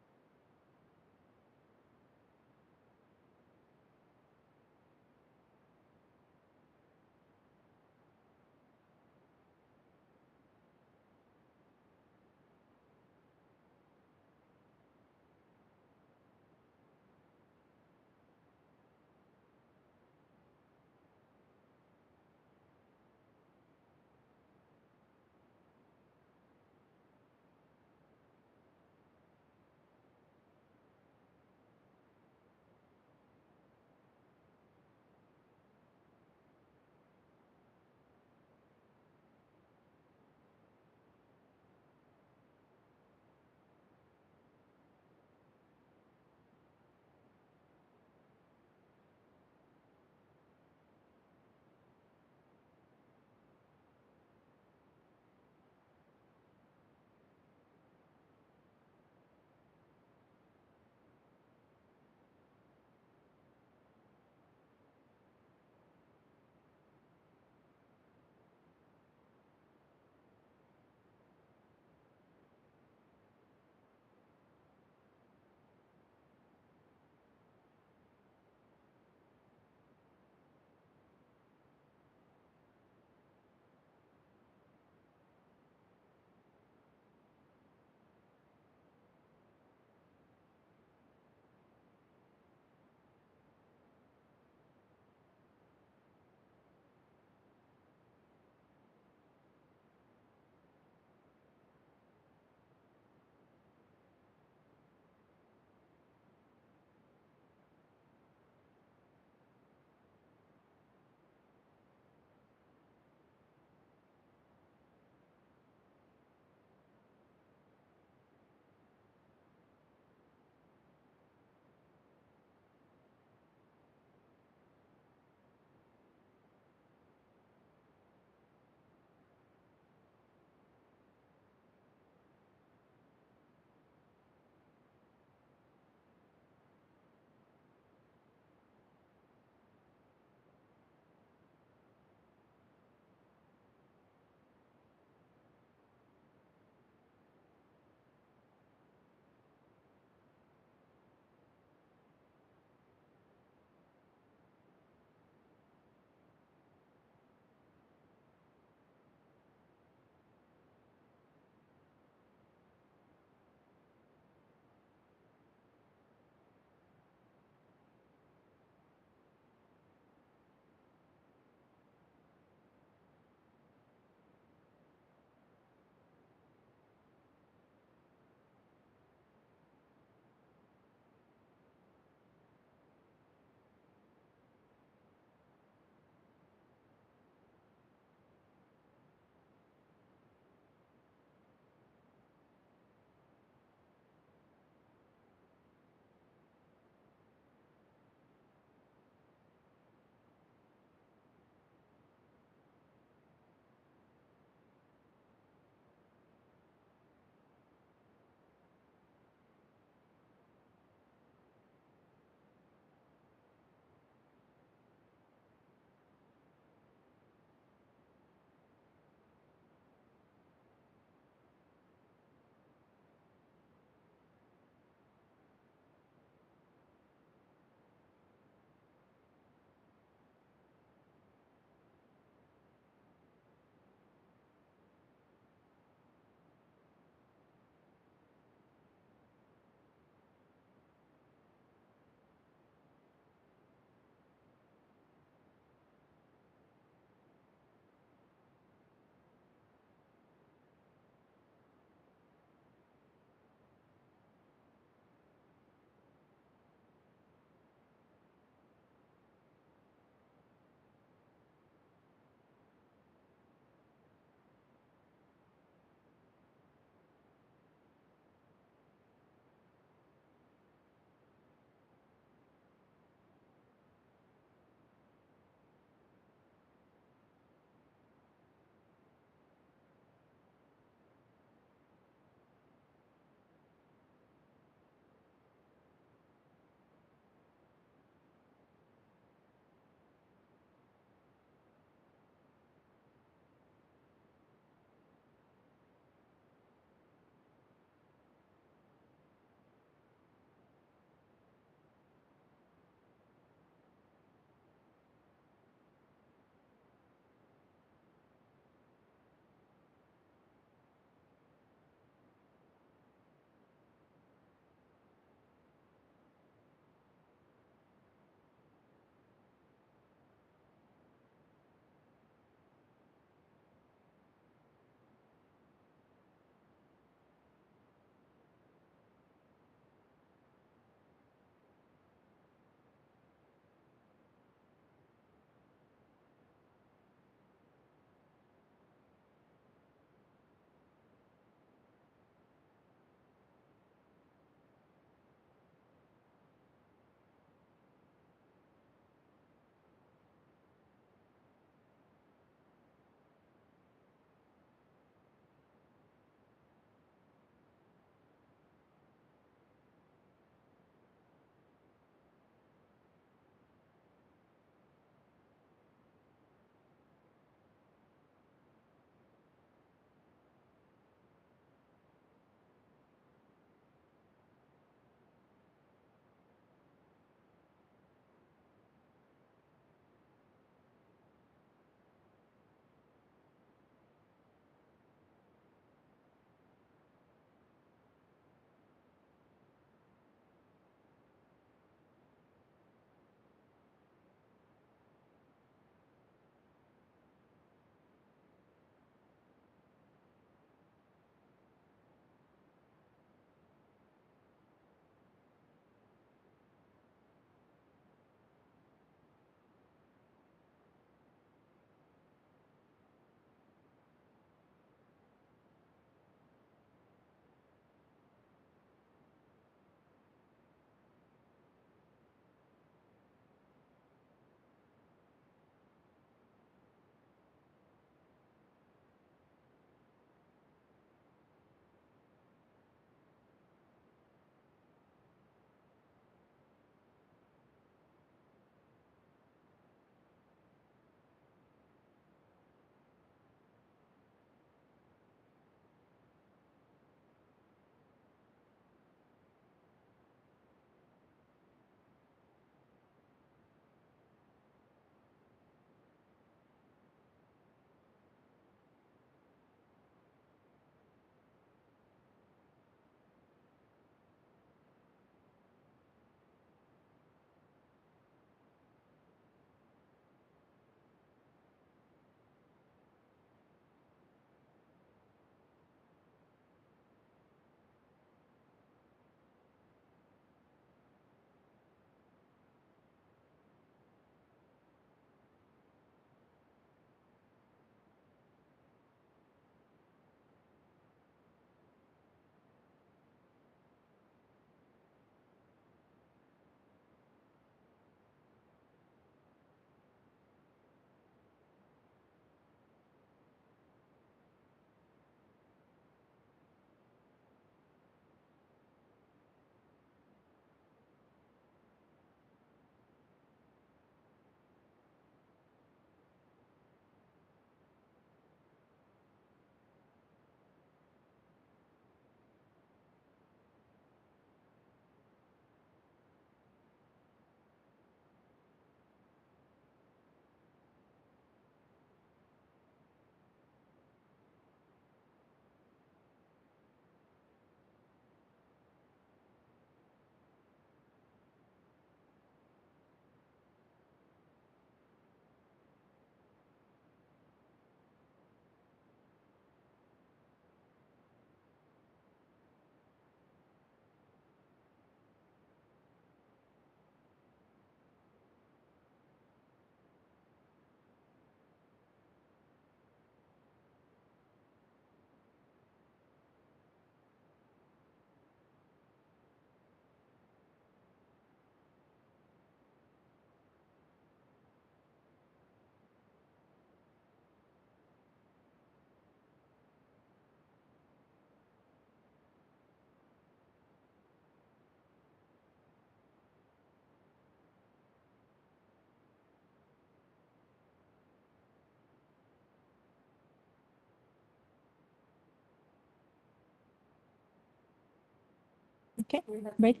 Okay, ready?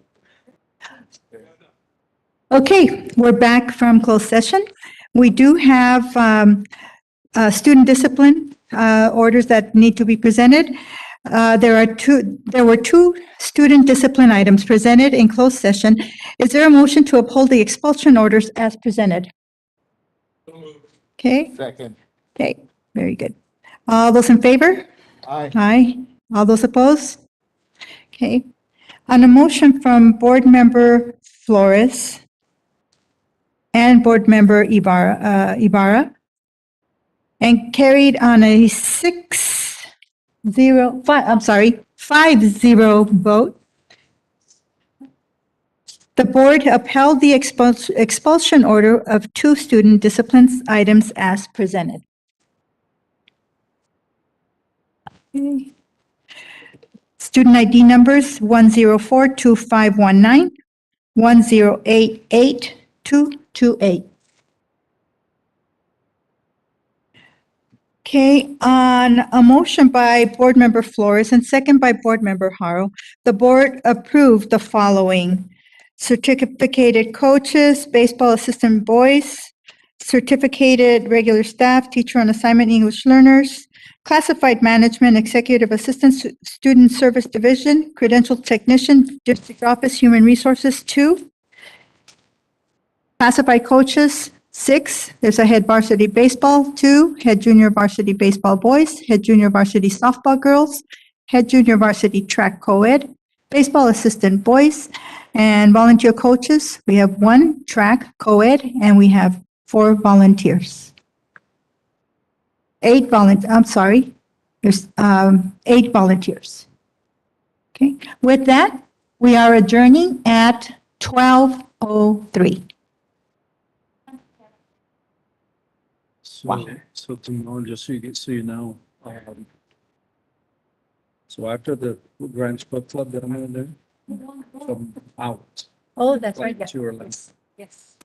Okay, we're back from closed session. We do have student discipline orders that need to be presented. There were two student discipline items presented in closed session. Is there a motion to uphold the expulsion orders as presented? Okay, Second. okay, very good. All those in favor? Aye. Aye. All those opposed? Okay. On a motion from Board Member Flores and Board Member Ibarra, and carried on a 5-0 vote, the board upheld the expulsion order of two student disciplines items as presented. Okay. Student ID numbers 1042519, 1088228. Okay, on a motion by Board Member Flores and second by Board Member Haro, the board approved the following: certificated coaches, baseball assistant boys, certificated regular staff, teacher on assignment English learners, classified management, executive assistant, student service division, credentialed technician, district office, human resources, 2. Classified coaches, 6. There's a head varsity baseball, 2. Head junior varsity baseball boys, head junior varsity softball girls, head junior varsity track co-ed, baseball assistant boys, and volunteer coaches. We have 1 track co-ed, and we have 4 volunteers. 8 there's 8 volunteers. Okay, with that, we are adjourning at 12:03. So tomorrow, just so you know, so after the Grange Book Club that I'm gonna do, I'm out. Oh, that's right. Like 2 or less. Yes.